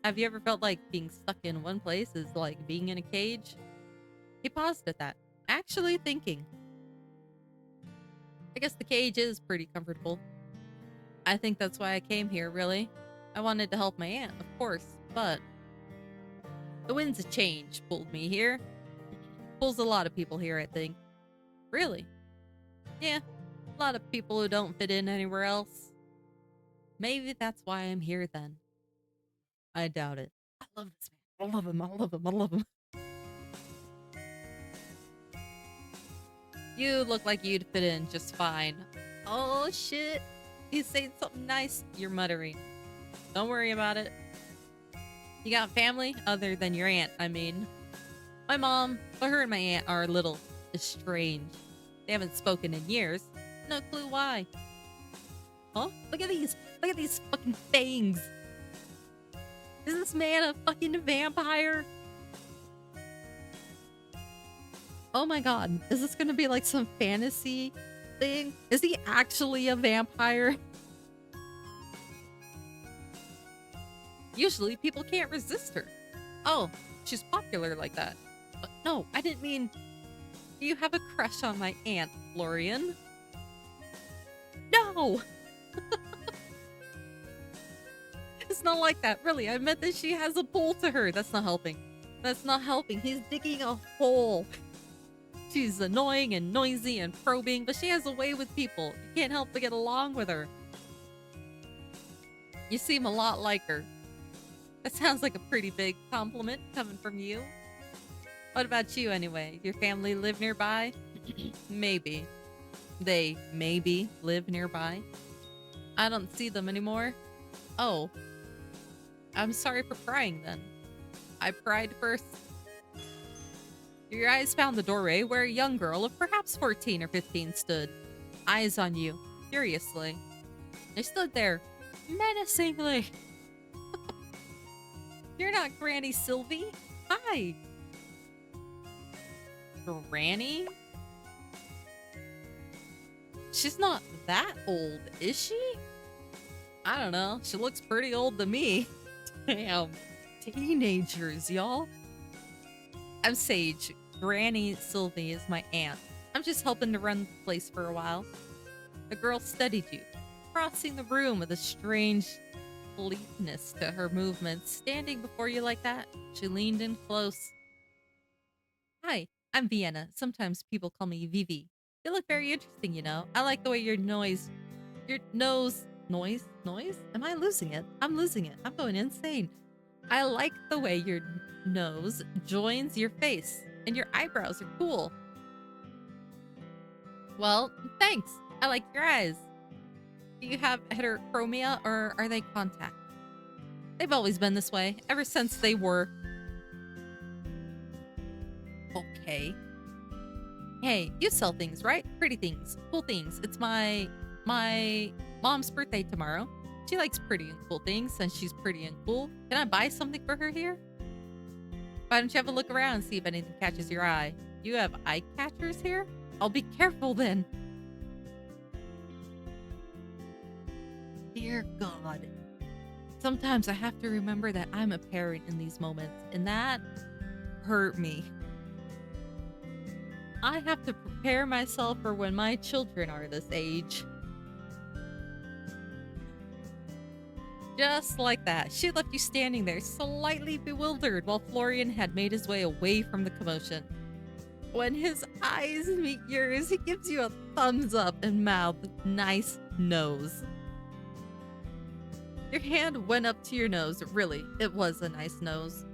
A: Have you ever felt like being stuck in one place is like being in a cage? He paused at that, actually thinking. I guess the cage is pretty comfortable. I think that's why I came here, really. I wanted to help my aunt, of course, but the winds of change pulled me here. Pulls a lot of people here, I think. Really? Yeah, a lot of people who don't fit in anywhere else. Maybe that's why I'm here then. I doubt it. I love this man. I love him. I love him. I love him. You look like you'd fit in just fine. Oh shit. He's saying something nice. You're muttering. Don't worry about it. You got family? Other than your aunt, I mean. My mom, but her and my aunt are a little estranged. They haven't spoken in years. No clue why. Huh? Look at these. Look at these fucking fangs. Is this man a fucking vampire? Oh my god. Is this gonna be like some fantasy thing? Is he actually a vampire? Usually people can't resist her. Oh, she's popular like that. But no, I didn't mean... Do you have a crush on my aunt, Florian? No! It's not like that, really. I meant that she has a pull to her. That's not helping. That's not helping. He's digging a hole. She's annoying and noisy and probing, but she has a way with people. You can't help but get along with her. You seem a lot like her. That sounds like a pretty big compliment coming from you. What about you, anyway? Your family live nearby? Maybe. They maybe live nearby. I don't see them anymore. Oh. I'm sorry for prying, then. I pried first. Your eyes found the doorway where a young girl of perhaps 14 or 15 stood. Eyes on you, curiously. They stood there, menacingly. You're not Granny Sylvie. Hi. Granny? She's not that old, is she? I don't know. She looks pretty old to me. Damn. Teenagers, y'all. I'm Sage. Granny Sylvie is my aunt. I'm just helping to run the place for a while. The girl studied you, crossing the room with a strange sleekness to her movements. Standing before you like that, she leaned in close. Hi, I'm Vienna. Sometimes people call me Vivi. You look very interesting, you know. I like the way your nose... Noise? Am I losing it? I'm losing it. I'm going insane. I like the way your nose joins your face, and your eyebrows are cool. Well, thanks. I like your eyes. Do you have heterochromia, or are they contact? They've always been this way, ever since they were... Okay. Hey, you sell things, right? Pretty things, cool things. It's my mom's birthday tomorrow. She likes pretty and cool things, and she's pretty and cool. Can I buy something for her here? Why don't you have a look around and see if anything catches your eye? You have eye catchers here? I'll be careful then. Dear God. Sometimes I have to remember that I'm a parent in these moments, and that hurt me. I have to prepare myself for when my children are this age. Just like that, she left you standing there, slightly bewildered, while Florian had made his way away from the commotion. When his eyes meet yours, he gives you a thumbs up and mouthed, "Nice nose." Your hand went up to your nose. Really, it was a nice nose.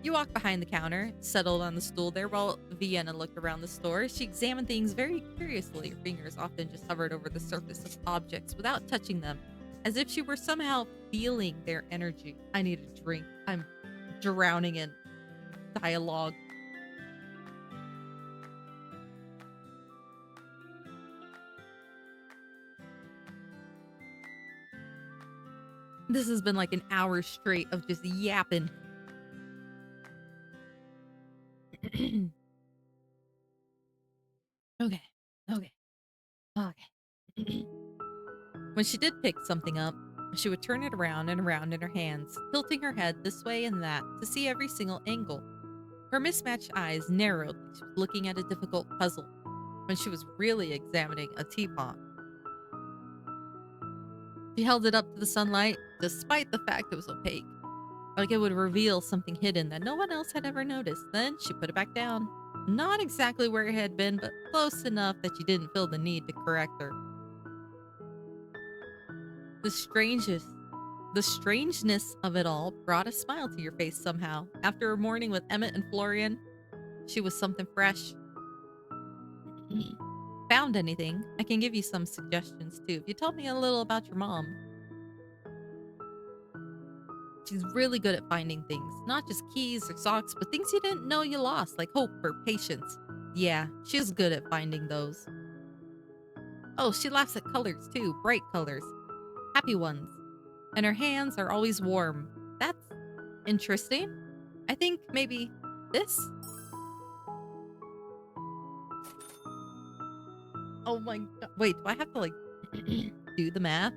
A: You walked behind the counter, settled on the stool there while Vienna looked around the store. She examined things very curiously. Her fingers often just hovered over the surface of objects without touching them, as if she were somehow feeling their energy. I need a drink. I'm drowning in dialogue. This has been like an hour straight of just yapping. Okay. When she did pick something up, she would turn it around and around in her hands, tilting her head this way and that to see every single angle. Her mismatched eyes narrowed like she was looking at a difficult puzzle when she was really examining a teapot. She held it up to the sunlight, despite the fact it was opaque, like it would reveal something hidden that no one else had ever noticed. Then she put it back down. Not exactly where it had been, but close enough that you didn't feel the need to correct her. The strangeness of it all brought a smile to your face somehow. After a morning with Emmett and Florian, she was something fresh. Found anything? I can give you some suggestions too. If you tell me a little about your mom. She's really good at finding things. Not just keys or socks, but things you didn't know you lost, like hope or patience. Yeah, she's good at finding those. Oh, she laughs at colors too. Bright colors. Happy ones. And her hands are always warm. That's interesting. I think maybe this? Oh my god. Wait, do I have to like do the math?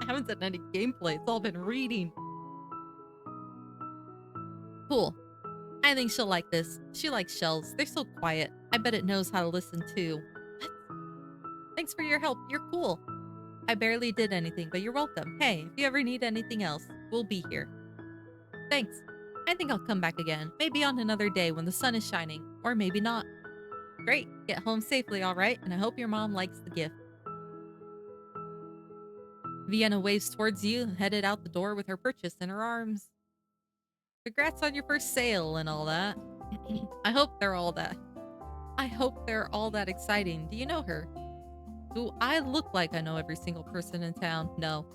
A: I haven't done any gameplay. It's all been reading. Cool. I think she'll like this. She likes shells. They're so quiet. I bet it knows how to listen too. What? Thanks for your help. You're cool. I barely did anything, but you're welcome. Hey, if you ever need anything else, we'll be here. Thanks. I think I'll come back again. Maybe on another day when the sun is shining. Or maybe not. Great. Get home safely, alright? And I hope your mom likes the gift. Vienna waves towards you, headed out the door with her purchase in her arms. Congrats on your first sale and all that. I hope they're all that exciting. Do you know her? Do I look like I know every single person in town? No.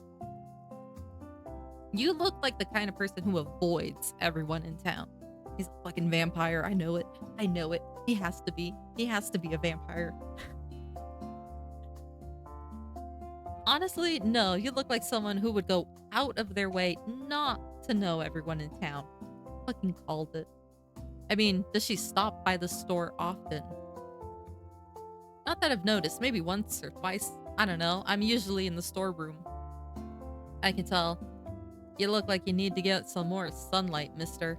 A: You look like the kind of person who avoids everyone in town. He's a fucking vampire. I know it. I know it. He has to be. He has to be a vampire. Honestly, no. You look like someone who would go out of their way not to know everyone in town. Fucking called it. I mean, does she stop by the store often? Not that I've noticed. Maybe once or twice. I don't know. I'm usually in the storeroom. I can tell. You look like you need to get some more sunlight, mister.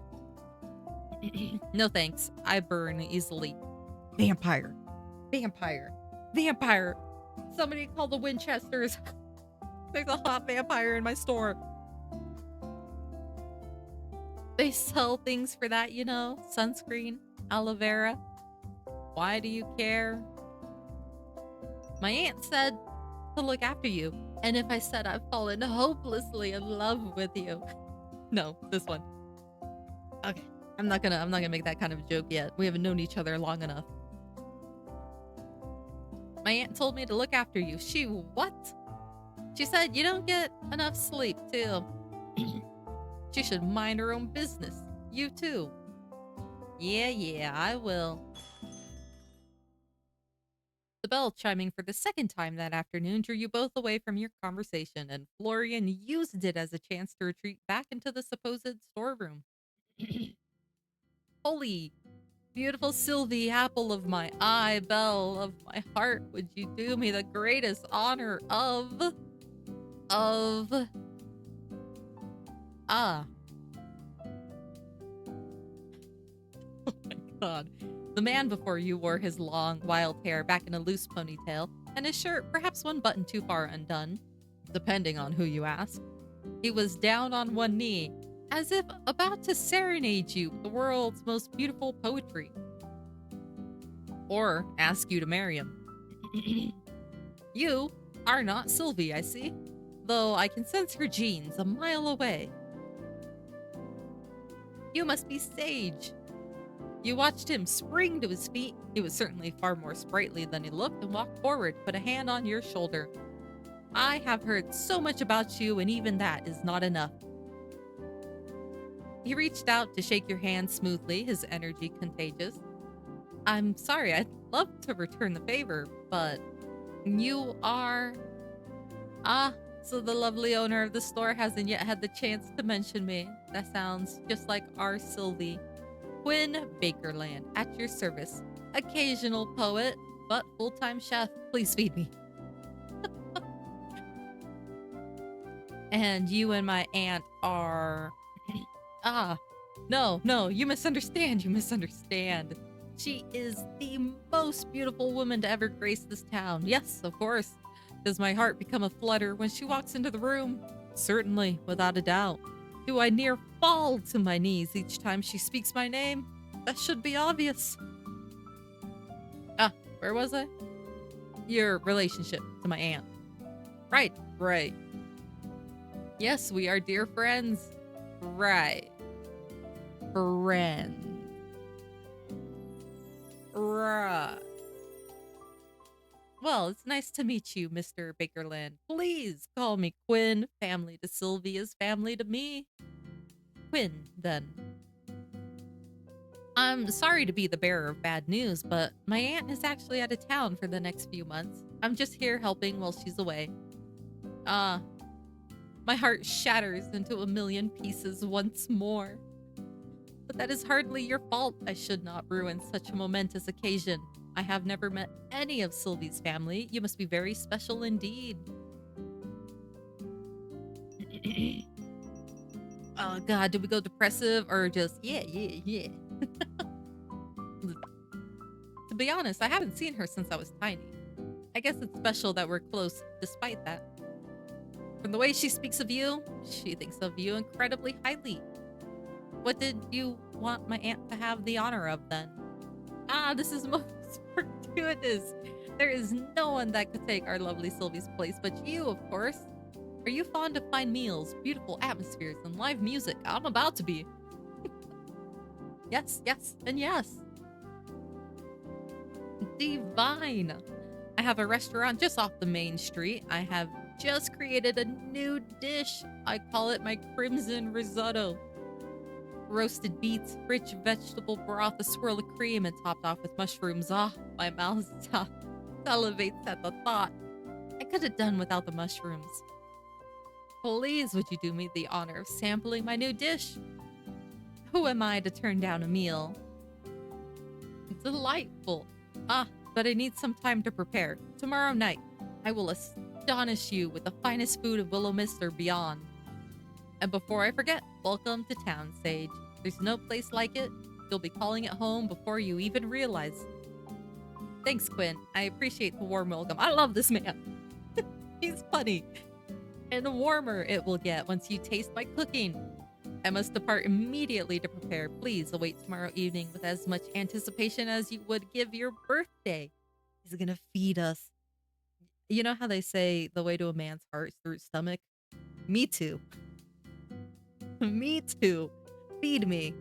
A: No thanks. I burn easily. Vampire. Vampire. Vampire. Somebody call the Winchesters. There's a hot vampire in my store. They sell things for that, you know? Sunscreen, aloe vera. Why do you care? My aunt said to look after you. And if I said I've fallen hopelessly in love with you. No, this one. Okay. I'm not gonna make that kind of joke yet. We haven't known each other long enough. My aunt told me to look after you. She what? She said you don't get enough sleep, too. She should mind her own business. You too. Yeah, I will. The bell chiming for the second time that afternoon drew you both away from your conversation, and Florian used it as a chance to retreat back into the supposed storeroom. Holy, beautiful Sylvie, apple of my eye, belle of my heart, would you do me the greatest honor of... Ah. Oh my god. The man before you wore his long, wild hair back in a loose ponytail, and his shirt perhaps one button too far undone, depending on who you ask. He was down on one knee, as if about to serenade you with the world's most beautiful poetry. Or ask you to marry him. You are not Sylvie, I see, though I can sense her genes a mile away. You must be Sage. You watched him spring to his feet. He was certainly far more sprightly than he looked, and walked forward, put a hand on your shoulder. I have heard so much about you, and even that is not enough. He reached out to shake your hand smoothly, his energy contagious. I'm sorry, I'd love to return the favor, but you are... Ah, so the lovely owner of the store hasn't yet had the chance to mention me. That sounds just like our Sylvie. Quinn Bakerland, at your service. Occasional poet, but full-time chef. Please feed me. And you and my aunt are... No, you misunderstand, She is the most beautiful woman to ever grace this town. Yes, of course. Does my heart become a flutter when she walks into the room? Certainly, without a doubt. Do I near fall to my knees each time she speaks my name? That should be obvious. Where was I? Your relationship to my aunt. Right. Yes, we are dear friends. Right. Friends. Right. Well, it's nice to meet you, Mr. Bakerland. Please call me Quinn. Family to Sylvie is family to me. Quinn, then. I'm sorry to be the bearer of bad news, but my aunt is actually out of town for the next few months. I'm just here helping while she's away. My heart shatters into a million pieces once more. But that is hardly your fault. I should not ruin such a momentous occasion. I have never met any of Sylvie's family. You must be very special indeed. Oh god, did we go depressive or just yeah. To be honest, I haven't seen her since I was tiny. I guess it's special that we're close despite that. From the way she speaks of you, she thinks of you incredibly highly. What did you want my aunt to have the honor of then? This is most fortuitous. There is no one that could take our lovely Sylvie's place but you, of course. Are you fond of fine meals, beautiful atmospheres, and live music? I'm about to be. Yes, and yes. Divine. I have a restaurant just off the main street. I have just created a new dish. I call it my crimson risotto. Roasted beets, rich vegetable broth, a swirl of cream, and topped off with mushrooms. My mouth salivates at the thought. I could have done without the mushrooms. Please, would you do me the honor of sampling my new dish? Who am I to turn down a meal? Delightful. Ah, but I need some time to prepare. Tomorrow night, I will astonish you with the finest food of Willowmist or beyond. And before I forget, welcome to town, Sage. There's no place like it. You'll be calling it home before you even realize. Thanks, Quinn. I appreciate the warm welcome. I love this man. He's funny. And the warmer it will get once you taste my cooking. I must depart immediately to prepare. Please await tomorrow evening with as much anticipation as you would give your birthday. He's gonna feed us. You know how they say the way to a man's heart is through his stomach? Me too. Me too. Feed me.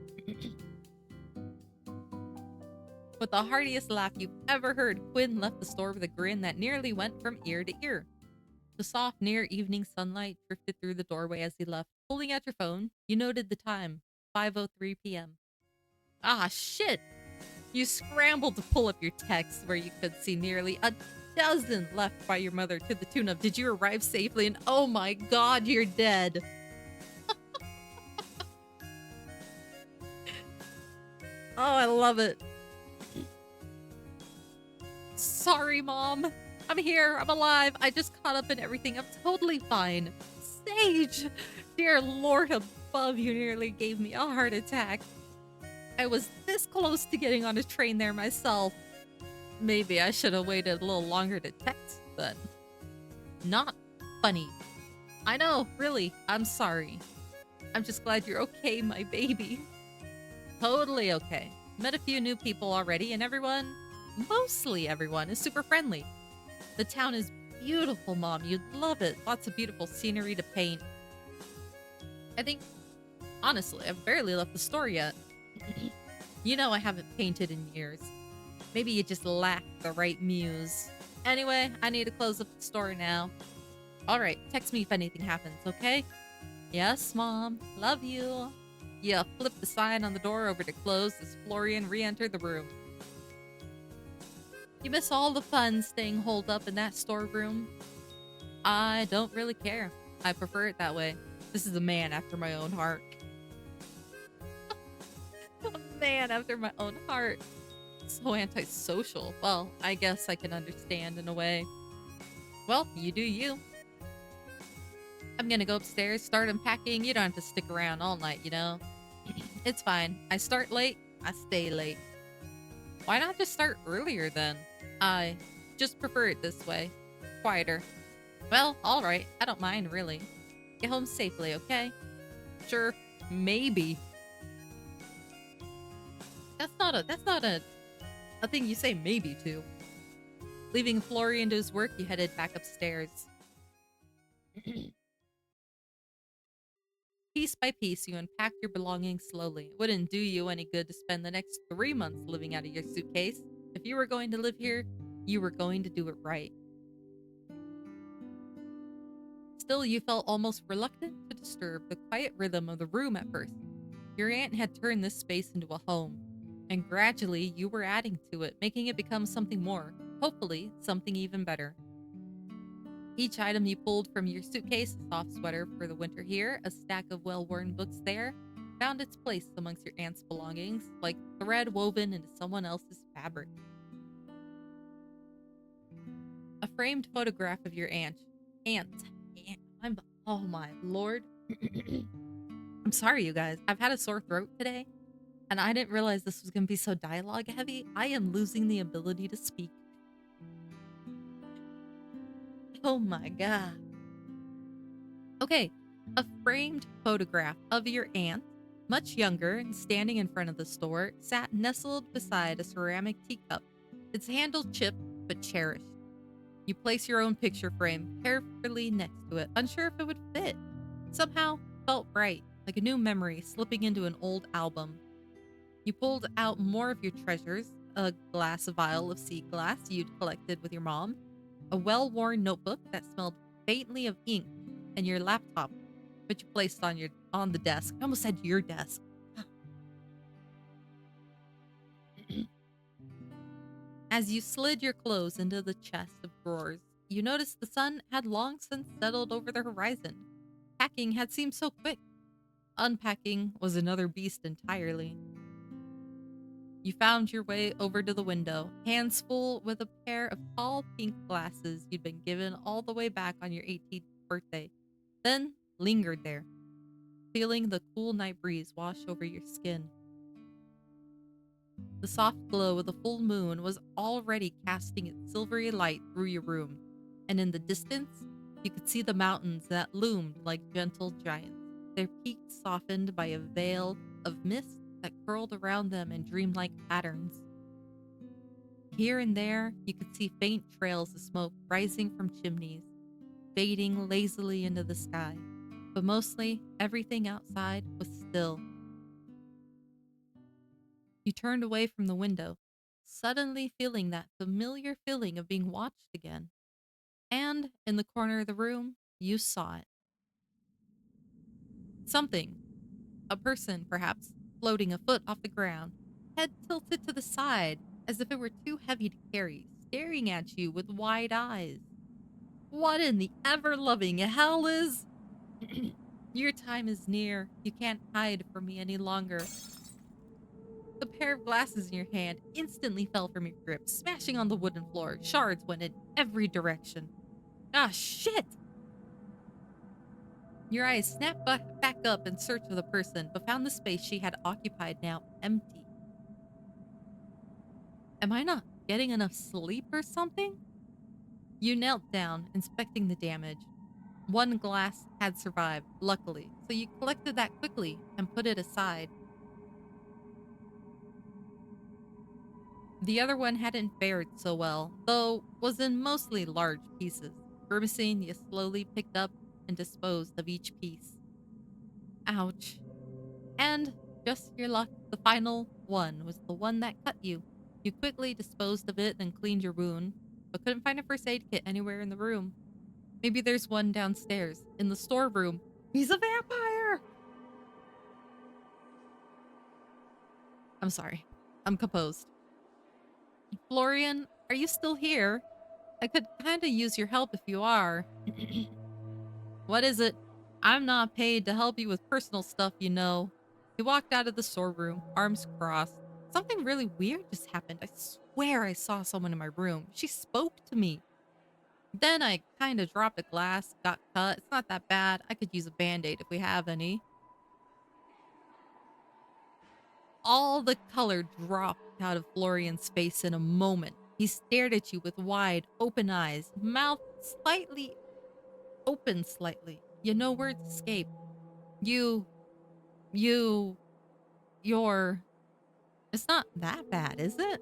A: With the heartiest laugh you've ever heard, Quinn left the store with a grin that nearly went from ear to ear. The soft, near evening sunlight drifted through the doorway as he left. Pulling out your phone, you noted the time, 5:03 p.m. Ah, shit! You scrambled to pull up your text where you could see nearly a dozen left by your mother to the tune of, "Did you arrive safely?" and "Oh my god, you're dead." Oh, I love it. Sorry, Mom. I'm here. I'm alive. I just caught up in everything. I'm totally fine. Sage! Dear Lord above, you nearly gave me a heart attack. I was this close to getting on a train there myself. Maybe I should have waited a little longer to text then. Not funny. I know, really. I'm sorry. I'm just glad you're okay, my baby. Totally okay. Met a few new people already, and everyone, mostly everyone, is super friendly. The town is beautiful, Mom. You'd love it. Lots of beautiful scenery to paint. I think, honestly, I've barely left the store yet. You know I haven't painted in years. Maybe you just lack the right muse. Anyway, I need to close up the store now. Alright, text me if anything happens, okay? Yes, Mom. Love you. Yeah, flip the sign on the door over to close as Florian re-entered the room. You miss all the fun staying holed up in that storeroom? I don't really care. I prefer it that way. This is a man after my own heart. A man after my own heart. So antisocial. Well, I guess I can understand in a way. Well, you do you. I'm gonna go upstairs, start unpacking. You don't have to stick around all night, you know? It's fine. I start late, I stay late. Why not just start earlier then? I just prefer it this way. Quieter. Well, alright. I don't mind, really. Get home safely, okay? Sure. Maybe. That's not a thing you say maybe to. Leaving Florian to his work, you headed back upstairs. Piece by piece, you unpacked your belongings slowly. It wouldn't do you any good to spend the next 3 months living out of your suitcase. If you were going to live here, you were going to do it right. Still, you felt almost reluctant to disturb the quiet rhythm of the room at first. Your aunt had turned this space into a home, and gradually you were adding to it, making it become something more, hopefully something even better. Each item you pulled from your suitcase, a soft sweater for the winter here, a stack of well-worn books there, found its place amongst your aunt's belongings, like thread woven into someone else's fabric. A framed photograph of your aunt. Oh my lord. I'm sorry, you guys. I've had a sore throat today, and I didn't realize this was going to be so dialogue heavy. I am losing the ability to speak. Oh my god. Okay, a framed photograph of your aunt, much younger and standing in front of the store, sat nestled beside a ceramic teacup, its handle chipped but cherished. You place your own picture frame carefully next to it, unsure if it would fit. Somehow, felt right, like a new memory slipping into an old album. You pulled out more of your treasures, a glass vial of sea glass you'd collected with your mom, a well-worn notebook that smelled faintly of ink, and your laptop, which you placed on the desk. I almost said your desk. As you slid your clothes into the chest of drawers, you noticed the sun had long since settled over the horizon. Packing had seemed so quick. Unpacking was another beast entirely. You found your way over to the window, hands full with a pair of tall pink glasses you'd been given all the way back on your 18th birthday, then lingered there, feeling the cool night breeze wash over your skin. The soft glow of the full moon was already casting its silvery light through your room, and in the distance, you could see the mountains that loomed like gentle giants, their peaks softened by a veil of mist that curled around them in dreamlike patterns. Here and there, you could see faint trails of smoke rising from chimneys, fading lazily into the sky, but mostly everything outside was still. You turned away from the window, suddenly feeling that familiar feeling of being watched again. And in the corner of the room, you saw it. Something, a person perhaps, floating a foot off the ground, head tilted to the side as if it were too heavy to carry, staring at you with wide eyes. What in the ever loving hell is. Your time is near. You can't hide from me any longer. The pair of glasses in your hand instantly fell from your grip, smashing on the wooden floor. Shards went in every direction. Ah, shit! Your eyes snapped back up in search of the person, but found the space she had occupied now empty. Am I not getting enough sleep or something? You knelt down, inspecting the damage. One glass had survived, luckily, so you collected that quickly and put it aside. The other one hadn't fared so well, though was in mostly large pieces. Grimacing, you slowly picked up and disposed of each piece. Ouch. And, just your luck, the final one was the one that cut you. You quickly disposed of it and cleaned your wound, but couldn't find a first aid kit anywhere in the room. Maybe there's one downstairs, in the storeroom. He's a vampire! I'm sorry. I'm composed. Florian, are you still here? I could kinda use your help if you are. What is it? I'm not paid to help you with personal stuff, you know. He walked out of the storeroom, arms crossed. Something really weird just happened. I swear I saw someone in my room. She spoke to me. Then I kinda dropped a glass, got cut. It's not that bad. I could use a band-aid if we have any. All the color dropped out of Florian's face in a moment. He stared at you with wide, open eyes, mouth slightly open slightly. Yet no words escaped. You, you, you're... It's not that bad, is it?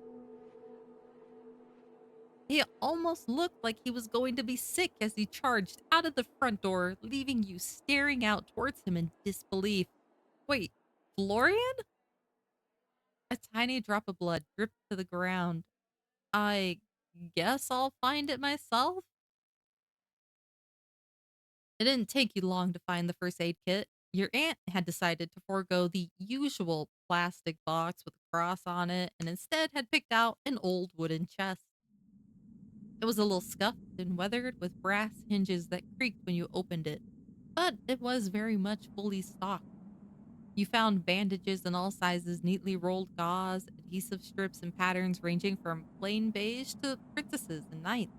A: He almost looked like he was going to be sick as he charged out of the front door, leaving you staring out towards him in disbelief. Wait, Florian? A tiny drop of blood dripped to the ground. I guess I'll find it myself? It didn't take you long to find the first aid kit. Your aunt had decided to forego the usual plastic box with a cross on it and instead had picked out an old wooden chest. It was a little scuffed and weathered with brass hinges that creaked when you opened it, but it was very much fully stocked. You found bandages in all sizes, neatly rolled gauze, adhesive strips in patterns ranging from plain beige to princesses and knights.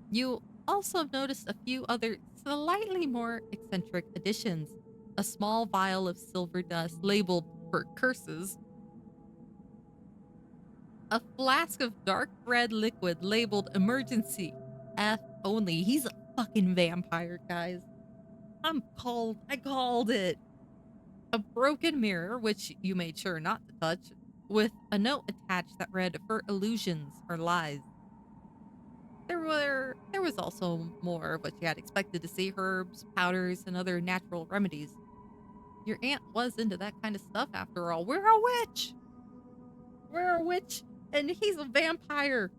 A: You also noticed a few other slightly more eccentric additions. A small vial of silver dust labeled for curses. A flask of dark red liquid labeled emergency. F only. He's a fucking vampire, guys. I called it. A broken mirror, which you made sure not to touch, with a note attached that read, "For illusions or lies." There was also more of what you had expected to see: herbs, powders, and other natural remedies. Your aunt was into that kind of stuff after all. We're a witch! We're a witch, and he's a vampire!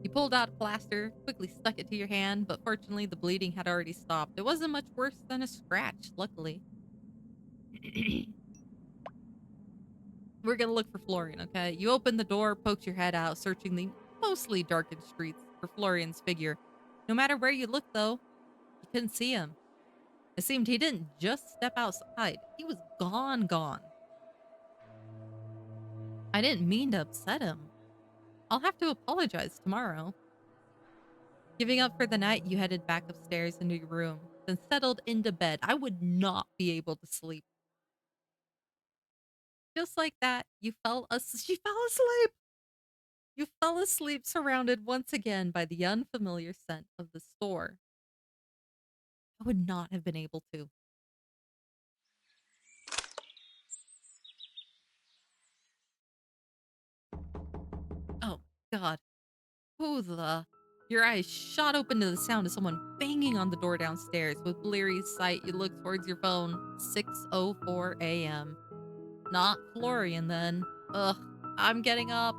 A: You pulled out a plaster, quickly stuck it to your hand, but fortunately the bleeding had already stopped. It wasn't much worse than a scratch, luckily. We're gonna look for Florian, okay? You opened the door, poked your head out, searching the mostly darkened streets for Florian's figure. No matter where you looked, though, you couldn't see him. It seemed he didn't just step outside. He was gone. I didn't mean to upset him. I'll have to apologize tomorrow. Giving up for the night, you headed back upstairs into your room, then settled into bed. I would not be able to sleep. Just like that, she fell asleep. You fell asleep surrounded once again by the unfamiliar scent of the store. I would not have been able to. Oh, God. Who the? Your eyes shot open to the sound of someone banging on the door downstairs. With bleary sight, you look towards your phone. 6:04 a.m. Not Florian, then. Ugh, I'm getting up.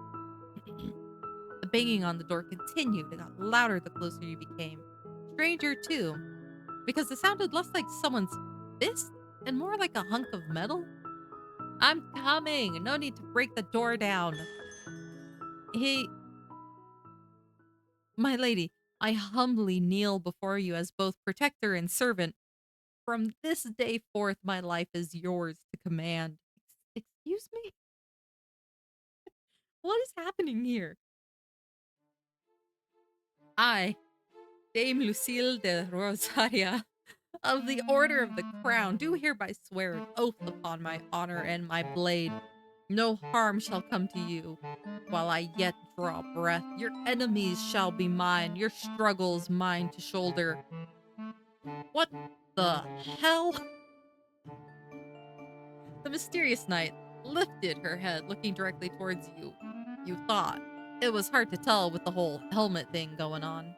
A: The banging on the door continued. It got louder the closer you became. Stranger, too, because it sounded less like someone's fist and more like a hunk of metal. I'm coming. No need to break the door down. He My lady, I humbly kneel before you as both protector and servant. From this day forth, my life is yours to command. Excuse me? What is happening here? I, Dame Lucille de Rosaria, of the Order of the Crown, do hereby swear an oath upon my honor and my blade. No harm shall come to you while I yet draw breath. Your enemies shall be mine, your struggles mine to shoulder. What the hell? The mysterious knight lifted her head, looking directly towards you. You thought. It was hard to tell with the whole helmet thing going on.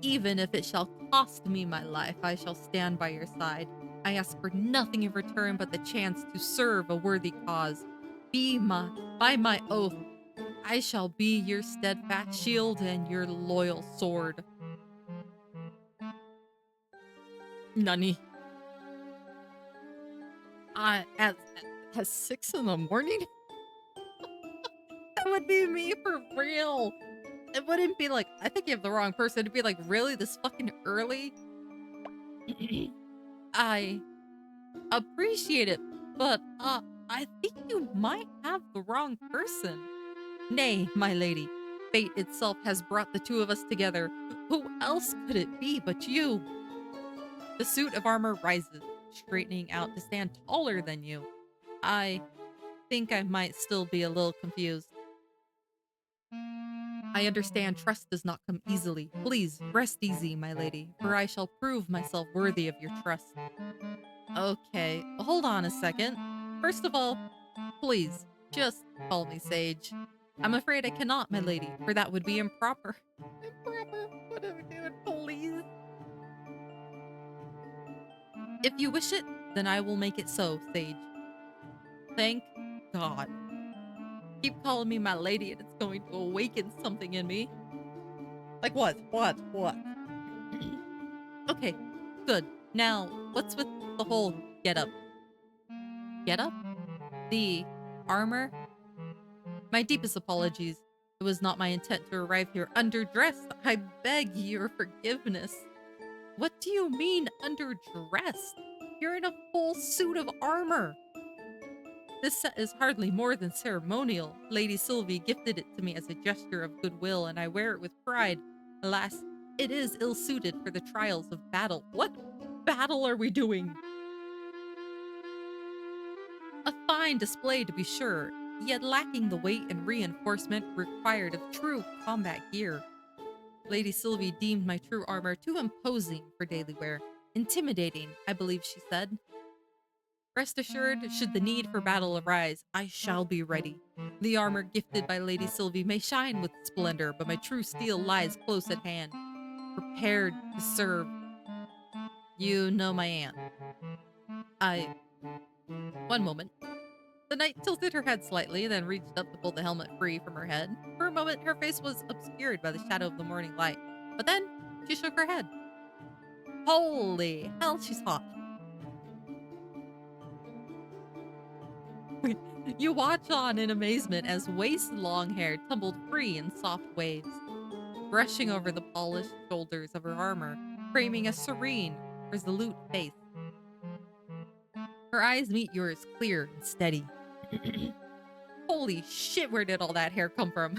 A: Even if it shall cost me my life, I shall stand by your side. I ask for nothing in return but the chance to serve a worthy cause. By my oath, I shall be your steadfast shield and your loyal sword. Nani. At 6 in the morning? That would be me for real. It wouldn't be like, I think you have the wrong person. It'd be like, really? This fucking early? I appreciate it, but, I think you might have the wrong person. Nay, my lady, fate itself has brought the two of us together. Who else could it be but you? The suit of armor rises, straightening out to stand taller than you. I think I might still be a little confused. I understand trust does not come easily. Please, rest easy, my lady, for I shall prove myself worthy of your trust. Okay, hold on a second. First of all, please, just call me Sage. I'm afraid I cannot, my lady, for that would be improper. Improper? What are we doing, please? If you wish it, then I will make it so, Sage. Thank God. Keep calling me my lady and it's going to awaken something in me. Like what? What? Okay, good. Now, what's with the whole get up? Get up? The armor? My deepest apologies. It was not my intent to arrive here underdressed. I beg your forgiveness. What do you mean underdressed? You're in a full suit of armor. This set is hardly more than ceremonial. Lady Sylvie gifted it to me as a gesture of goodwill, and I wear it with pride. Alas, it is ill-suited for the trials of battle. What battle are we doing? A fine display, to be sure, yet lacking the weight and reinforcement required of true combat gear. Lady Sylvie deemed my true armor too imposing for daily wear. Intimidating, I believe she said. Rest assured, should the need for battle arise, I shall be ready. The armor gifted by Lady Sylvie may shine with splendor, but my true steel lies close at hand, prepared to serve. You know my aunt. One moment. The knight tilted her head slightly, then reached up to pull the helmet free from her head. For a moment, her face was obscured by the shadow of the morning light. But then, she shook her head. Holy hell, she's hot. You watch on in amazement as waist-long hair tumbled free in soft waves, brushing over the polished shoulders of her armor, framing a serene, resolute face. Her eyes meet yours, clear and steady. Holy shit, where did all that hair come from?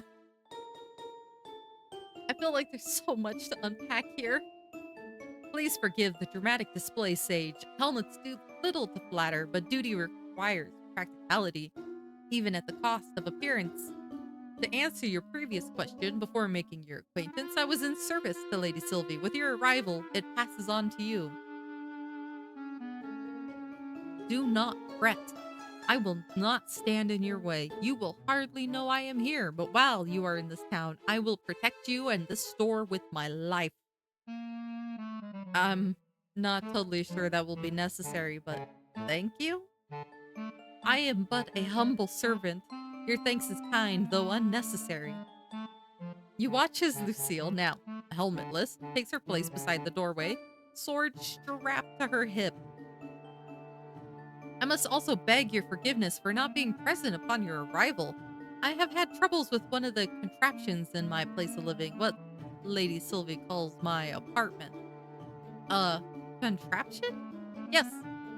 A: I feel like there's so much to unpack here. Please forgive the dramatic display, Sage. Helmets do little to flatter, but duty requires practicality, even at the cost of appearance. To answer your previous question before making your acquaintance, I was in service to Lady Sylvie. With your arrival, it passes on to you. Do not fret. I will not stand in your way. You will hardly know I am here, but while you are in this town, I will protect you and this store with my life. I'm not totally sure that will be necessary, but thank you? I am but a humble servant. Your thanks is kind, though unnecessary. You watch as Lucille, now helmetless, takes her place beside the doorway, sword strapped to her hip. I must also beg your forgiveness for not being present upon your arrival. I have had troubles with one of the contraptions in my place of living, what Lady Sylvie calls my apartment. Contraption? Yes,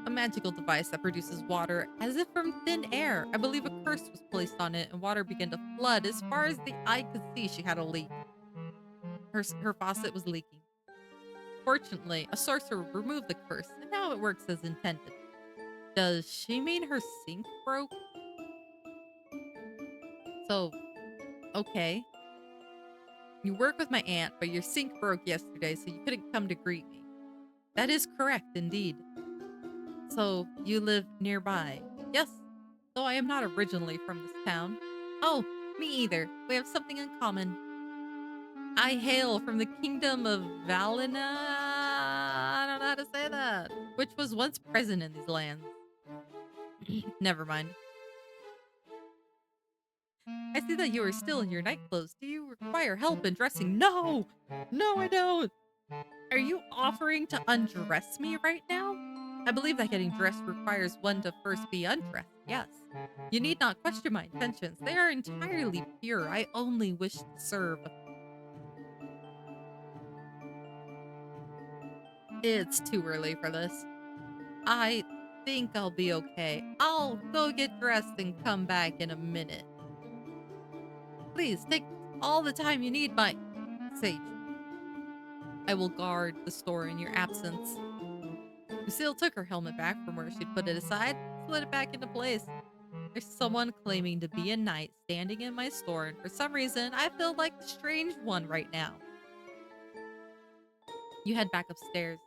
A: a magical device that produces water as if from thin air. I believe a curse was placed on it and water began to flood. As far as the eye could see, she had a leak. Her faucet was leaking. Fortunately, a sorcerer removed the curse, and now it works as intended. Does she mean her sink broke? So, okay. You work with my aunt, but your sink broke yesterday, so you couldn't come to greet me. That is correct, indeed. So, you live nearby? Yes, though I am not originally from this town. Oh, me either. We have something in common. I hail from the kingdom of Valina. I don't know how to say that. Which was once present in these lands. Never mind. I see that you are still in your night clothes. Do you require help in dressing? No! No, I don't! Are you offering to undress me right now? I believe that getting dressed requires one to first be undressed, yes. You need not question my intentions. They are entirely pure. I only wish to serve. It's too early for this. I think I'll be okay. I'll go get dressed and come back in a minute. Please, take all the time you need, my Sage. I will guard the store in your absence. Lucille took her helmet back from where she'd put it aside, slid it back into place. There's someone claiming to be a knight standing in my store, and for some reason, I feel like the strange one right now. You head back upstairs.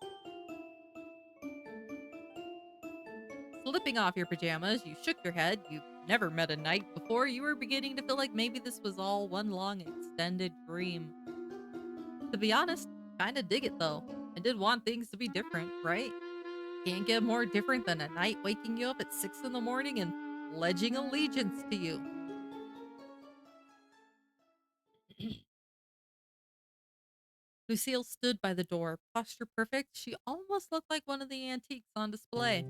A: Slipping off your pajamas, you shook your head. You've never met a knight before. You were beginning to feel like maybe this was all one long extended dream. To be honest, kinda dig it though. I did want things to be different, right? Can't get more different than a knight waking you up at 6 in the morning and pledging allegiance to you. Lucille stood by the door, posture perfect. She almost looked like one of the antiques on display.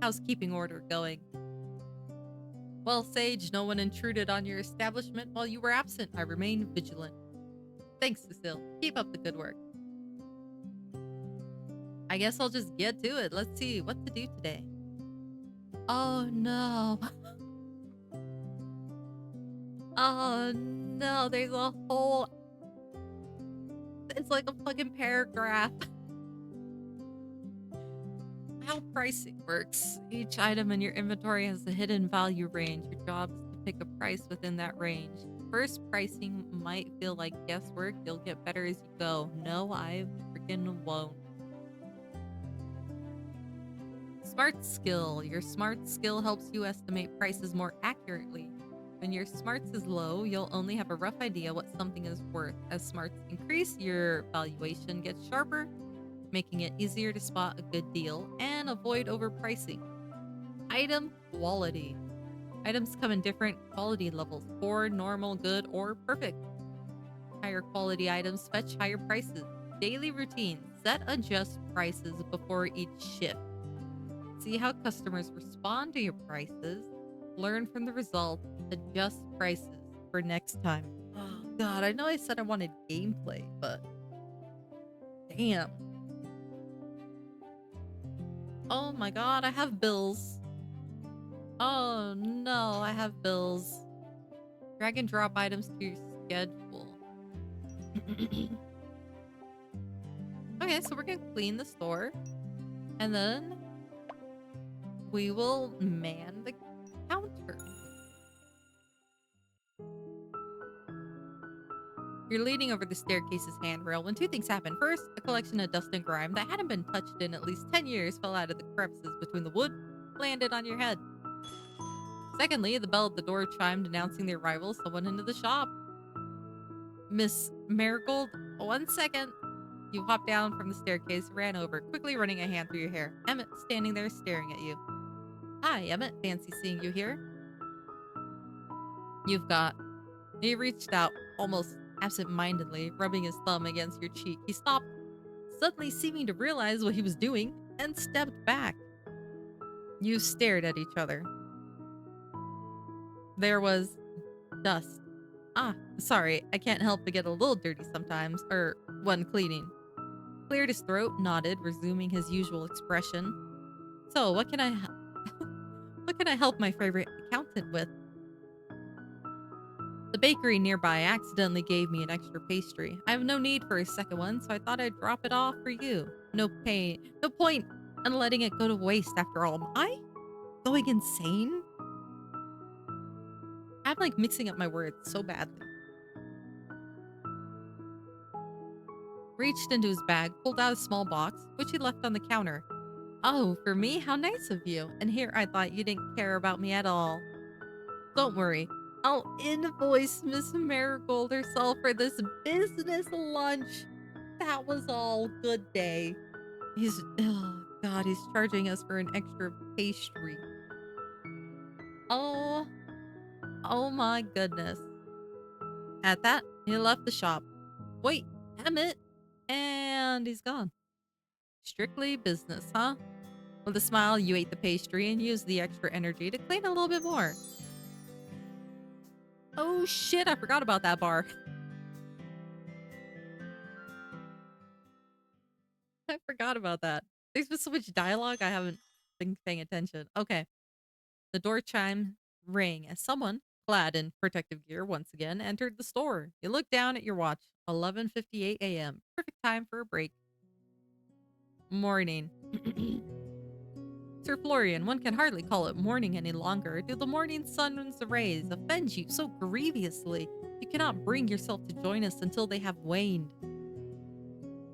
A: Housekeeping order going. Well, Sage, no one intruded on your establishment while you were absent. I remain vigilant. Thanks, Lucille. Keep up the good work. I guess I'll just get to it. Let's see what to do today. Oh no. Oh no, there's a whole... It's like a fucking paragraph. How pricing works. Each item in your inventory has a hidden value range. Your job is to pick a price within that range. First pricing might feel like guesswork. You'll get better as you go. No, I freaking won't. Smart skill. Your smart skill helps you estimate prices more accurately. When your smarts is low, you'll only have a rough idea what something is worth. As smarts increase, your valuation gets sharper, making it easier to spot a good deal and avoid overpricing. Item quality. Items come in different quality levels: poor, normal, good, or perfect. Higher quality items fetch higher prices. Daily routine. Set adjust prices before each shift. See how customers respond to your prices. Learn from the results. Adjust prices for next time. Oh god, I know I said I wanted gameplay, but damn. Oh my god, I have bills. Oh no, I have bills. Drag and drop items to your schedule. Okay, so we're gonna clean the store. And then we will man the counter. You're leaning over the staircase's handrail when two things happen. First, a collection of dust and grime that hadn't been touched in at least 10 years fell out of the crevices between the wood, landed on your head. Secondly, the bell at the door chimed announcing the arrival of someone into the shop. Miss Marigold, 1 second. You hopped down from the staircase, ran over, quickly running a hand through your hair. Emmett standing there staring at you. Hi, Emmett. Fancy seeing you here. You've got... He reached out, almost absent-mindedly, rubbing his thumb against your cheek. He stopped, suddenly seeming to realize what he was doing, and stepped back. You stared at each other. There was dust. Ah, sorry, I can't help but get a little dirty sometimes, when cleaning. Cleared his throat, nodded, resuming his usual expression. So, what can I help my favorite accountant with? The bakery nearby accidentally gave me an extra pastry. I have no need for a second one, so I thought I'd drop it off for you. No point in letting it go to waste after all. Am I going insane? I'm like mixing up my words so badly. Reached into his bag, pulled out a small box, which he left on the counter. Oh, for me? How nice of you. And here I thought you didn't care about me at all. Don't worry. I'll invoice Miss Marigold herself for this business lunch. That was all. Good day. Oh god, he's charging us for an extra pastry. Oh my goodness. At that, he left the shop. Wait, Emmett. And he's gone. Strictly business, huh? With a smile, you ate the pastry and used the extra energy to clean a little bit more. Oh shit, I forgot about that bar. I forgot about that. There's been so much dialogue, I haven't been paying attention. Okay. The door chime rang as someone, clad in protective gear once again, entered the store. You looked down at your watch. 11:58 a.m. Perfect time for a break. Morning. Sir Florian, one can hardly call it morning any longer. Do the morning sun's rays offend you so grievously you cannot bring yourself to join us until they have waned?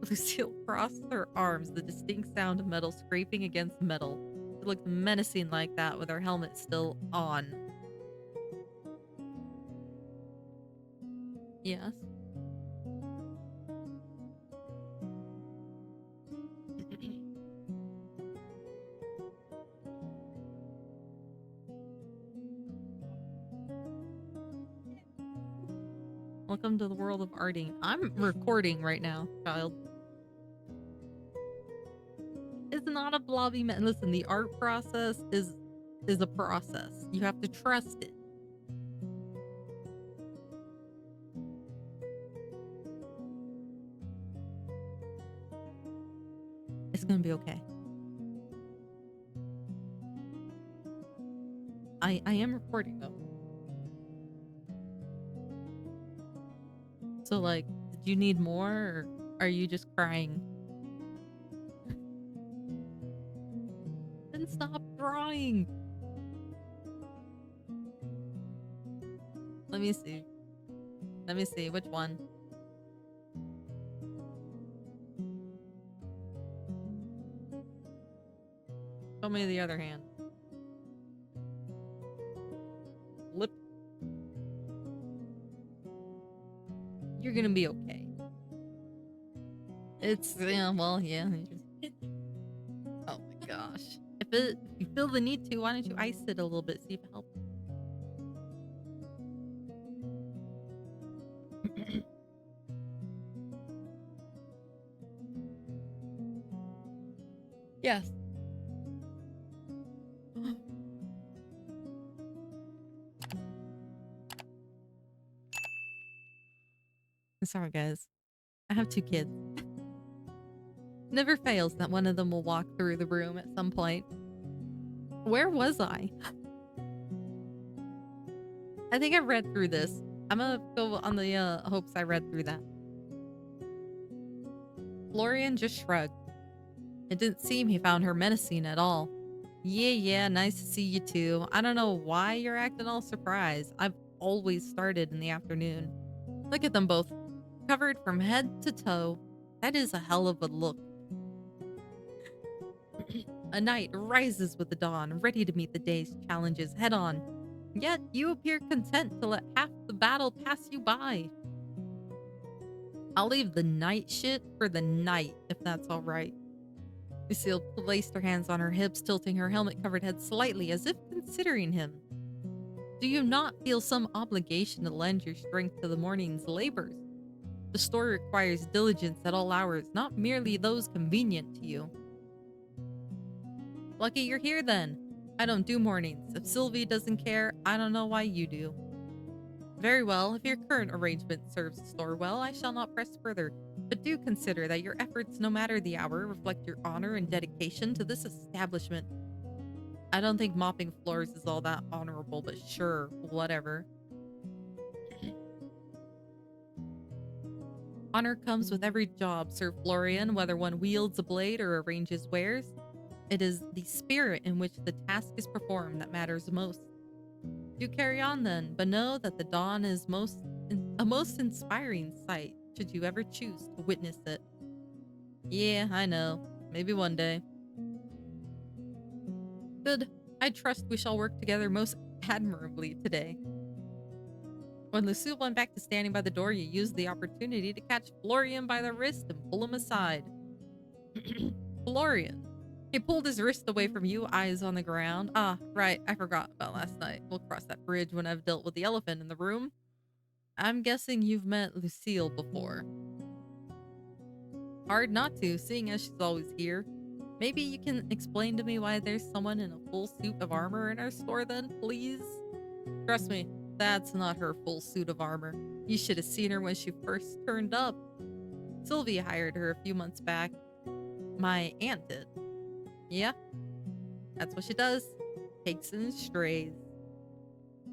A: Lucille crossed her arms, the distinct sound of metal scraping against metal. She looked menacing like that with her helmet still on. Yes. Welcome to the world of arting. I'm recording right now, child. It's not a blobby man. Listen, the art process is a process. You have to trust it. It's gonna be okay. I am recording though. So like, did you need more or are you just crying? Then stop drawing. Let me see. Let me see which one. Show me the other hand. Lip. You're gonna be okay. It's, yeah, well, yeah. Oh my gosh. If you feel the need to, why don't you ice it a little bit, see if it helps. Yes. Sorry, guys. I have 2 kids. Never fails that one of them will walk through the room at some point. Where was I? I think I read through this. I'm gonna go on the hopes I read through that. Florian just shrugged. It didn't seem he found her menacing at all. Yeah, nice to see you too. I don't know why you're acting all surprised. I've always started in the afternoon. Look at them both, covered from head to toe. That is a hell of a look. A knight rises with the dawn, ready to meet the day's challenges head on. Yet you appear content to let half the battle pass you by. I'll leave the night shit for the night, if that's alright. Lucille placed her hands on her hips, tilting her helmet-covered head slightly as if considering him. Do you not feel some obligation to lend your strength to the morning's labors? The store requires diligence at all hours, not merely those convenient to you. Lucky you're here then. I don't do mornings. If Sylvie doesn't care, I don't know why you do. Very well, if your current arrangement serves the store well, I shall not press further. But do consider that your efforts, no matter the hour, reflect your honor and dedication to this establishment. I don't think mopping floors is all that honorable, but sure, whatever. Honor comes with every job, Sir Florian, whether one wields a blade or arranges wares. It is the spirit in which the task is performed that matters most. Do carry on then, but know that the dawn is a most inspiring sight, should you ever choose to witness it. Yeah, I know. Maybe one day. Good. I trust we shall work together most admirably today. When Lucille went back to standing by the door, you used the opportunity to catch Florian by the wrist and pull him aside. Florian. He pulled his wrist away from you, eyes on the ground. Ah, right, I forgot about last night. We'll cross that bridge when I've dealt with the elephant in the room. I'm guessing you've met Lucille before. Hard not to, seeing as she's always here. Maybe you can explain to me why there's someone in a full suit of armor in our store then, please? Trust me, that's not her full suit of armor. You should have seen her when she first turned up. Sylvie hired her a few months back. My aunt did. Yeah, that's what she does. Takes and strays.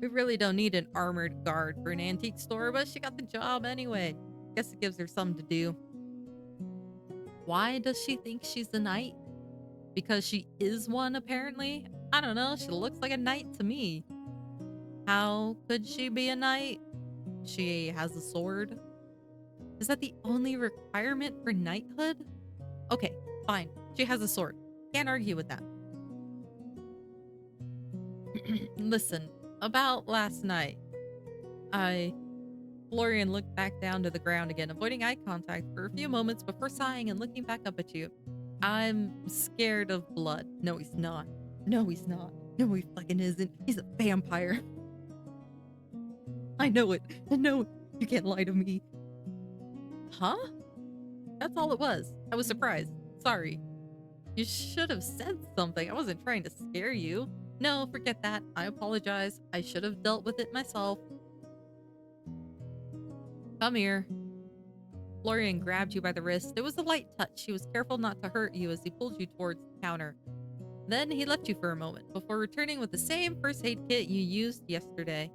A: We really don't need an armored guard for an antique store, but she got the job anyway. Guess it gives her something to do. Why does she think she's a knight? Because she is one, apparently? I don't know, she looks like a knight to me. How could she be a knight? She has a sword. Is that the only requirement for knighthood? Okay, fine. She has a sword. Can't argue with that. Listen, about last night, Florian looked back down to the ground again, avoiding eye contact for a few moments before sighing and looking back up at you. I'm scared of blood. No, he's not. No, he's not. No, he fucking isn't. He's a vampire. I know it. I know it. You can't lie to me. Huh? That's all it was. I was surprised. Sorry. You should have said something. I wasn't trying to scare you. No, forget that. I apologize. I should have dealt with it myself. Come here. Florian grabbed you by the wrist. It was a light touch. He was careful not to hurt you as he pulled you towards the counter. Then he left you for a moment, before returning with the same first aid kit you used yesterday.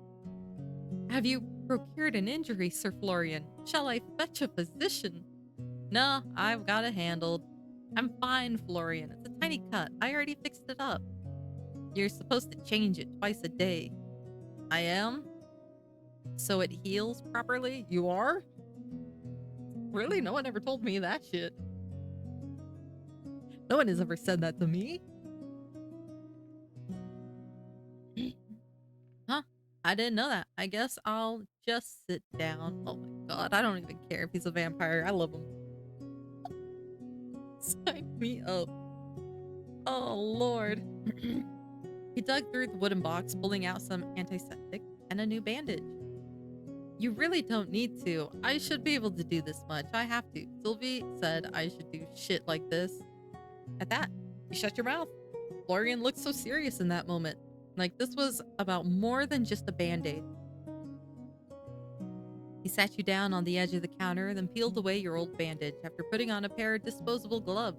A: Have you procured an injury, Sir Florian? Shall I fetch a physician? No, I've got it handled. I'm fine, Florian. It's a tiny cut. I already fixed it up. You're supposed to change it twice a day. I am? So it heals properly? You are? Really? No one ever told me that shit. No one has ever said that to me. Huh? I didn't know that. I guess I'll just sit down. Oh my god, I don't even care if he's a vampire. I love him. Sign me up. Oh lord. He dug through the wooden box, pulling out some antiseptic and a new bandage. You really don't need to. I should be able to do this much. I have to. Sylvie said I should do shit like this. At that, you shut your mouth. Florian looked so serious in that moment. Like this was about more than just a band-aid. He sat you down on the edge of the counter, then peeled away your old bandage after putting on a pair of disposable gloves.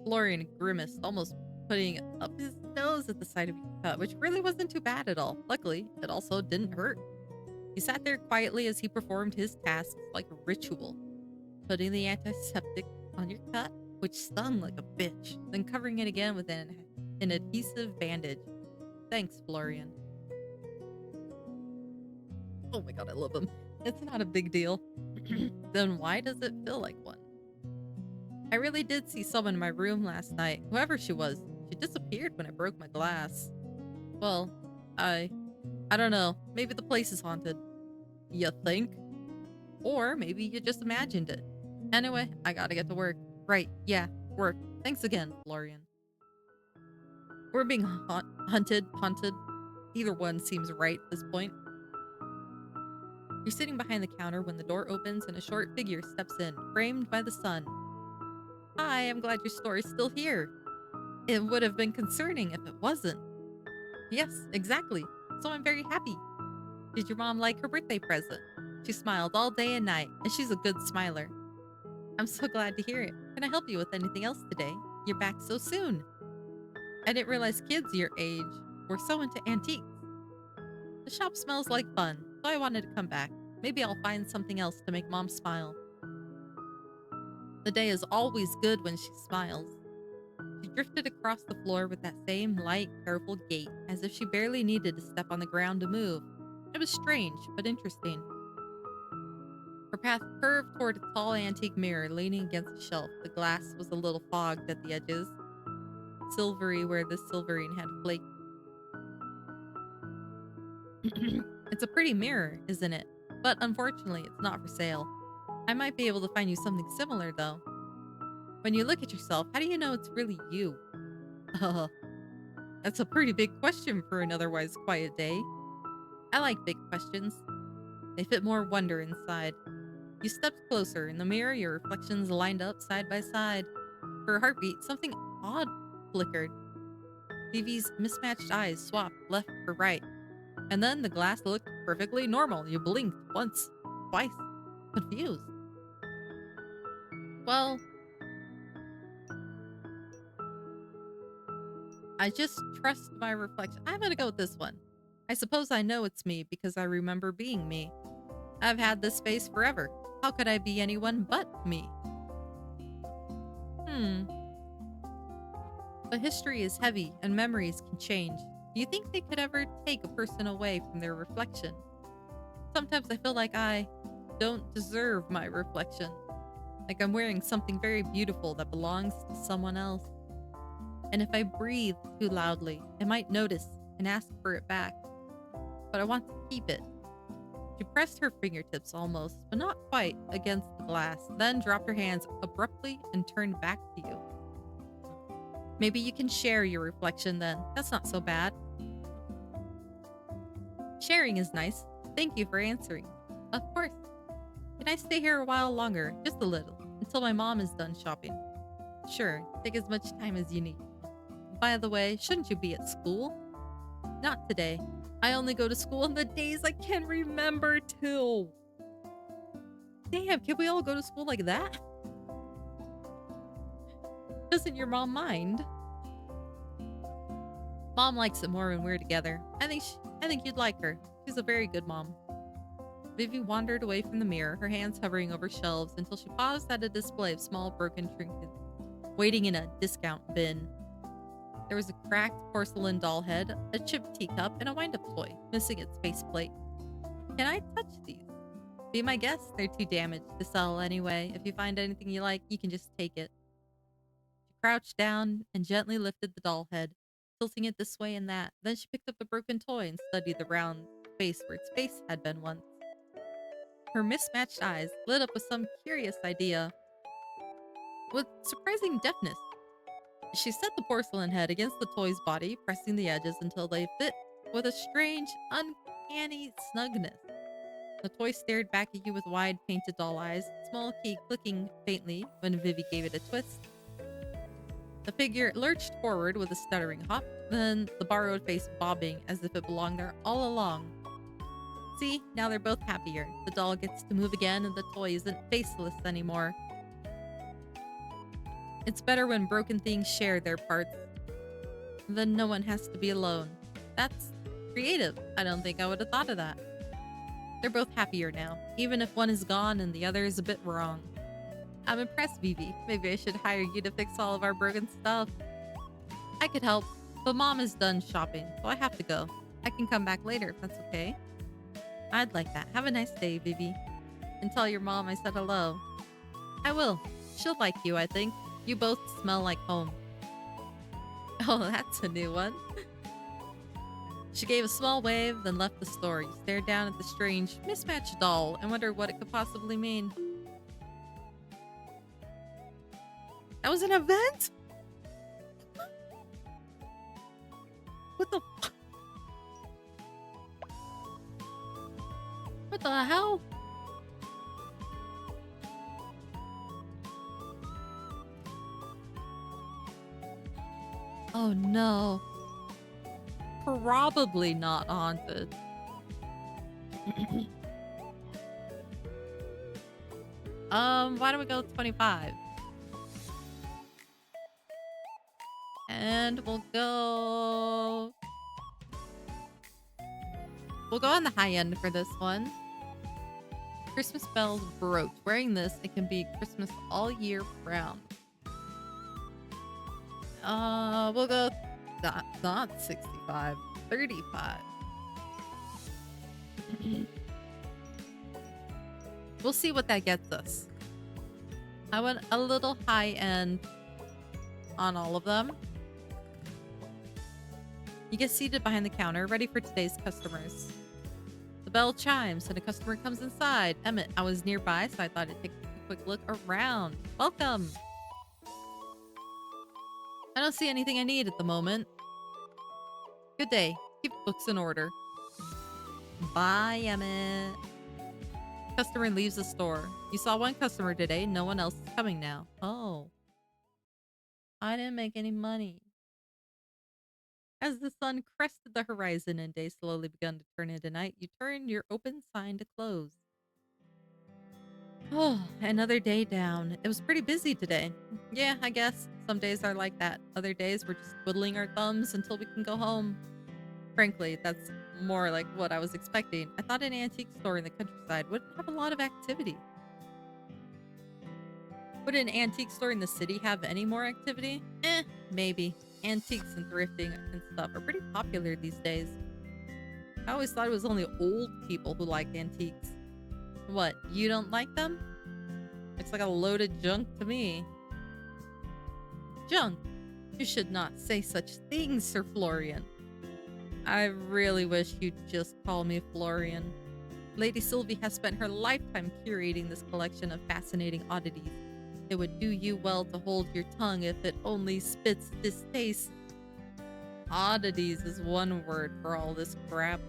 A: Florian grimaced, almost putting up his nose at the sight of your cut, which really wasn't too bad at all. Luckily, it also didn't hurt. He sat there quietly as he performed his tasks like a ritual, putting the antiseptic on your cut, which stung like a bitch, then covering it again with an adhesive bandage. Thanks, Florian. Oh my god, I love him. It's not a big deal. Then why does it feel like one? I really did see someone in my room last night. Whoever she was, she disappeared when I broke my glass. Well, I don't know. Maybe the place is haunted. You think? Or maybe you just imagined it. Anyway, I gotta get to work. Right, yeah, work. Thanks again, Florian. We're being hunted. Either one seems right at this point. You're sitting behind the counter when the door opens and a short figure steps in, framed by the sun. Hi, I'm glad your store is still here. It would have been concerning if it wasn't. Yes, exactly. So I'm very happy. Did your mom like her birthday present? She smiled all day and night, and she's a good smiler. I'm so glad to hear it. Can I help you with anything else today? You're back so soon. I didn't realize kids your age were so into antiques. The shop smells like fun, so I wanted to come back. Maybe I'll find something else to make Mom smile. The day is always good when she smiles. She drifted across the floor with that same light, careful gait, as if she barely needed to step on the ground to move. It was strange, but interesting. Her path curved toward a tall antique mirror leaning against a shelf. The glass was a little fogged at the edges, silvery where the silvering had flaked. It's a pretty mirror, isn't it? But unfortunately, it's not for sale. I might be able to find you something similar, though. When you look at yourself, how do you know it's really you? That's a pretty big question for an otherwise quiet day. I like big questions. They fit more wonder inside. You stepped closer. In the mirror, your reflections lined up side by side. For a heartbeat, something odd flickered. Vivi's mismatched eyes swapped left for right. And then the glass looked perfectly normal. You blinked once, twice, confused. Well, I just trust my reflection. I'm gonna go with this one. I suppose I know it's me because I remember being me. I've had this face forever. How could I be anyone but me? But history is heavy and memories can change. Do you think they could ever take a person away from their reflection? Sometimes I feel like I don't deserve my reflection. Like I'm wearing something very beautiful that belongs to someone else. And if I breathe too loudly, it might notice and ask for it back. But I want to keep it. She pressed her fingertips almost, but not quite, against the glass, then dropped her hands abruptly and turned back to you. Maybe you can share your reflection then. That's not so bad. Sharing is nice. Thank you for answering. Of course. Can I stay here a while longer? Just a little, until my mom is done shopping. Sure, take as much time as you need. By the way, shouldn't you be at school? Not today. I only go to school on the days I can remember to. Damn, can we all go to school like that? Doesn't your mom mind? Mom likes it more when we're together. I think you'd like her. She's a very good mom. Vivi wandered away from the mirror, her hands hovering over shelves until she paused at a display of small broken trinkets, waiting in a discount bin. There was a cracked porcelain doll head, a chipped teacup, and a wind-up toy, missing its faceplate. Can I touch these? Be my guest, they're too damaged to sell anyway. If you find anything you like, you can just take it. She crouched down and gently lifted the doll head, tilting it this way and that. Then she picked up the broken toy and studied the round space where its face had been once. Her mismatched eyes lit up with some curious idea. With surprising deftness, she set the porcelain head against the toy's body, pressing the edges until they fit with a strange, uncanny snugness. The toy stared back at you with wide, painted doll eyes, small key clicking faintly when Vivi gave it a twist. The figure lurched forward with a stuttering hop, then the borrowed face bobbing as if it belonged there all along. See, now they're both happier. The doll gets to move again and the toy isn't faceless anymore. It's better when broken things share their parts. Then no one has to be alone. That's creative. I don't think I would have thought of that. They're both happier now, even if one is gone and the other is a bit wrong. I'm impressed, Vivi. Maybe I should hire you to fix all of our broken stuff. I could help, but Mom is done shopping, so I have to go. I can come back later if that's okay. I'd like that. Have a nice day, Vivi. And tell your mom I said hello. I will. She'll like you, I think. You both smell like home. Oh, that's a new one. She gave a small wave, then left the store. You stared down at the strange, mismatched doll and wondered what it could possibly mean. That was an event? What the... What the hell? Oh no. Probably not haunted. Why don't we go 25? And we'll go on the high end for this one. Christmas bells brooch. Wearing this, it can be Christmas all year round. We'll go not 65, 35. We'll see what that gets us. I went a little high end on all of them. You get seated behind the counter, ready for today's customers. The bell chimes and a customer comes inside. Emmett, I was nearby, so I thought I'd take a quick look around. Welcome. I don't see anything I need at the moment. Good day. Keep books in order. Bye, Emmett. Customer leaves the store. You saw one customer today. No one else is coming now. Oh. I didn't make any money. As the sun crested the horizon and day slowly begun to turn into night, you turn your open sign to close. Oh, another day down. It was pretty busy today. Yeah, I guess. Some days are like that. Other days we're just twiddling our thumbs until we can go home. Frankly, that's more like what I was expecting. I thought an antique store in the countryside wouldn't have a lot of activity. Would an antique store in the city have any more activity? Maybe. Antiques and thrifting and stuff are pretty popular these days. I always thought it was only old people who like antiques. What, you don't like them? It's like a loaded junk to me. Junk? You should not say such things, Sir Florian. I really wish you'd just call me Florian. Lady Sylvie has spent her lifetime curating this collection of fascinating oddities. It would do you well to hold your tongue if it only spits distaste. Oddities is one word for all this crap.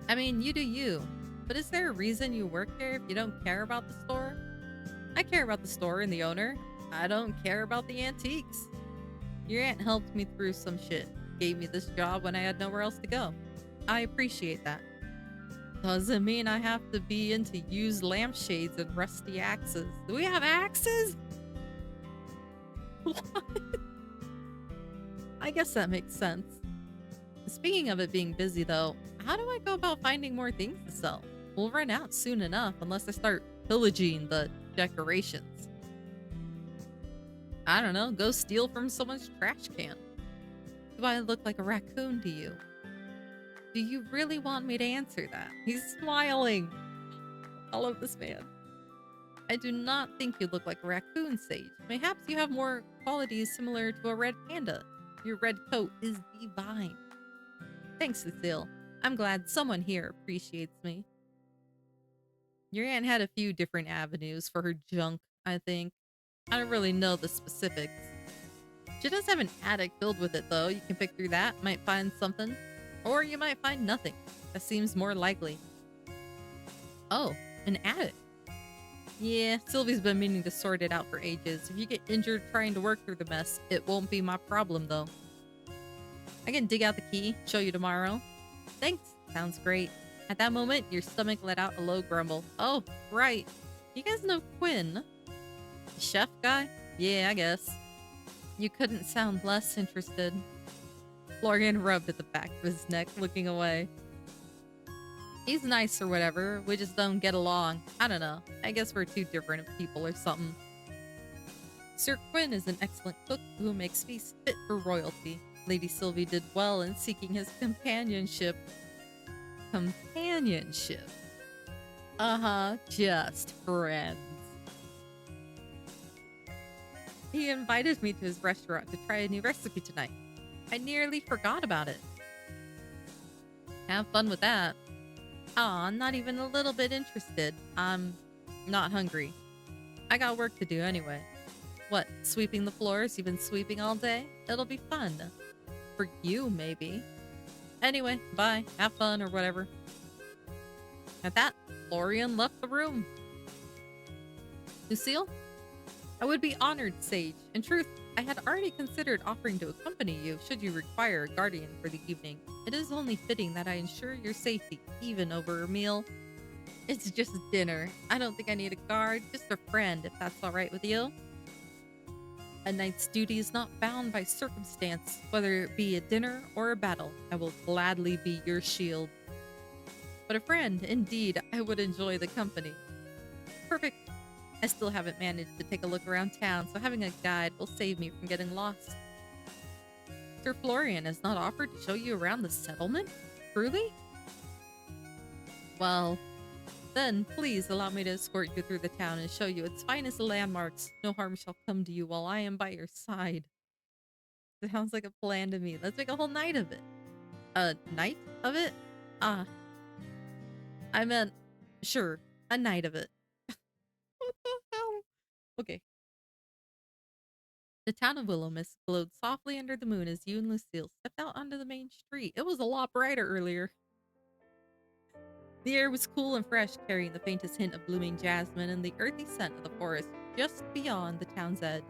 A: I mean, you do you. But is there a reason you work here if you don't care about the store? I care about the store and the owner. I don't care about the antiques. Your aunt helped me through some shit. Gave me this job when I had nowhere else to go. I appreciate that. Doesn't mean I have to be into used lampshades and rusty axes. Do we have axes? What? I guess that makes sense. Speaking of it being busy though, how do I go about finding more things to sell? We'll run out soon enough unless I start pillaging the decorations. I don't know, go steal from someone's trash can. Do I look like a raccoon to you? Do you really want me to answer that? He's smiling. I love this man. I do not think you look like a raccoon, Sage. Perhaps you have more qualities similar to a red panda. Your red coat is divine. Thanks, Cecile. I'm glad someone here appreciates me. Your aunt had a few different avenues for her junk, I think. I don't really know the specifics. She does have an attic filled with it, though. You can pick through that, might find something. Or you might find nothing. That seems more likely. Oh, an attic. Yeah, Sylvie's been meaning to sort it out for ages. If you get injured trying to work through the mess, it won't be my problem, though. I can dig out the key, show you tomorrow. Thanks. Sounds great. At that moment, your stomach let out a low grumble. Oh, right. You guys know Quinn? The chef guy? Yeah, I guess. You couldn't sound less interested. Florian rubbed at the back of his neck, looking away. He's nice or whatever, we just don't get along. I don't know. I guess we're too different people or something. Sir Quinn is an excellent cook who makes feasts fit for royalty. Lady Sylvie did well in seeking his companionship. Companionship? Uh-huh, just friends. He invited me to his restaurant to try a new recipe tonight. I nearly forgot about it. Have fun with that. Aw, not even a little bit interested. I'm not hungry. I got work to do anyway. What, sweeping the floors you've been sweeping all day? It'll be fun. For you, maybe. Anyway, bye. Have fun or whatever. At that, Florian left the room. Lucille? I would be honored, Sage. In truth, I had already considered offering to accompany you should you require a guardian for the evening. It is only fitting that I ensure your safety, even over a meal. It's just dinner. I don't think I need a guard, just a friend, if that's alright with you. A knight's duty is not bound by circumstance, whether it be a dinner or a battle. I will gladly be your shield. But a friend, indeed, I would enjoy the company. Perfect. I still haven't managed to take a look around town, so having a guide will save me from getting lost. Sir Florian has not offered to show you around the settlement? Truly? Well, then please allow me to escort you through the town and show you its finest landmarks. No harm shall come to you while I am by your side. Sounds like a plan to me. Let's make a whole night of it. A night of it? I meant, sure, a night of it. What the hell? Okay. The town of Willowmist glowed softly under the moon as you and Lucille stepped out onto the main street. It was a lot brighter earlier. The air was cool and fresh, carrying the faintest hint of blooming jasmine and the earthy scent of the forest just beyond the town's edge.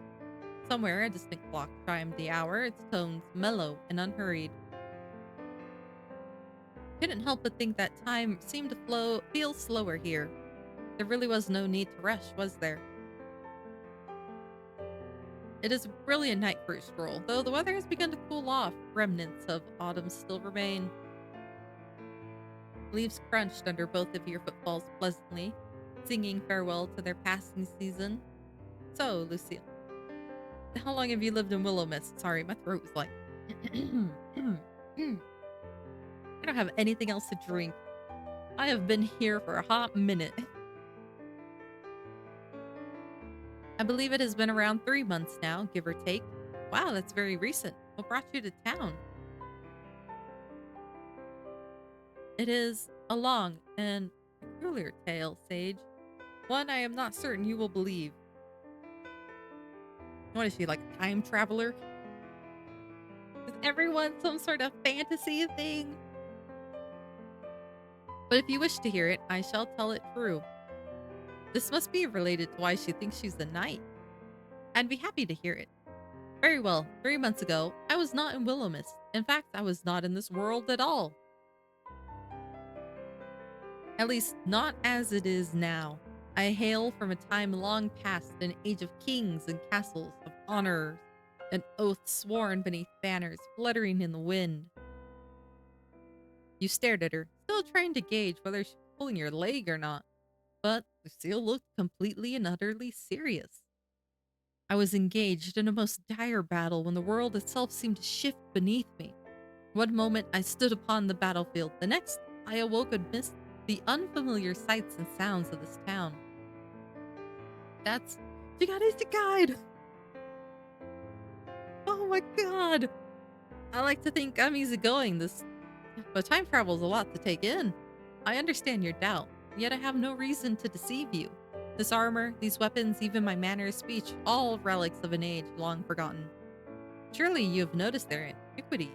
A: Somewhere, a distinct clock chimed the hour, its tones mellow and unhurried. Couldn't help but think that time seemed to feel slower here. There really was no need to rush, was there? It is a brilliant night for a stroll, though the weather has begun to cool off. Remnants of autumn still remain. Leaves crunched under both of your footfalls pleasantly, singing farewell to their passing season. So, Lucille, how long have you lived in Willowmist? Sorry, my throat was like... I don't have anything else to drink. I have been here for a hot minute. I believe it has been around 3 months now, give or take. Wow, that's very recent. What brought you to town? It is a long and peculiar tale, Sage. One I am not certain you will believe. What is she, like a time traveler? Is everyone some sort of fantasy thing? But if you wish to hear it, I shall tell it true. This must be related to why she thinks she's a knight. I'd be happy to hear it. Very well, 3 months ago, I was not in Willowmist. In fact, I was not in this world at all. At least, not as it is now. I hail from a time long past, an age of kings and castles, of honor, and oaths sworn beneath banners fluttering in the wind. You stared at her, still trying to gauge whether she was pulling your leg or not. But Lucille looked completely and utterly serious. I was engaged in a most dire battle when the world itself seemed to shift beneath me. One moment I stood upon the battlefield, the next I awoke amidst the unfamiliar sights and sounds of this town. She got his guide! Oh my god! I like to think I'm easygoing, but time travel is a lot to take in. I understand your doubt, yet I have no reason to deceive you. This armor, these weapons, even my manner of speech, all relics of an age long forgotten. Surely you have noticed their antiquity.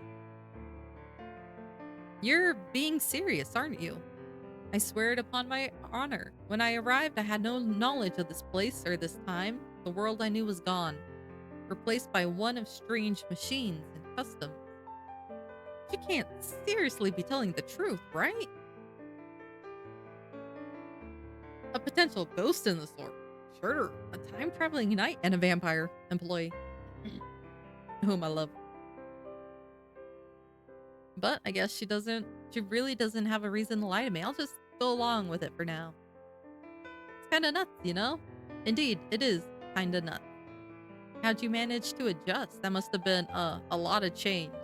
A: You're being serious, aren't you? I swear it upon my honor. When I arrived, I had no knowledge of this place or this time. The world I knew was gone, replaced by one of strange machines and customs. You can't seriously be telling the truth, right? A potential ghost in the store. Sure, a time-traveling knight and a vampire employee. Whom I love. But I guess she really doesn't have a reason to lie to me. I'll just go along with it for now. It's kinda nuts, you know? Indeed, it is kinda nuts. How'd you manage to adjust? That must have been a lot of change.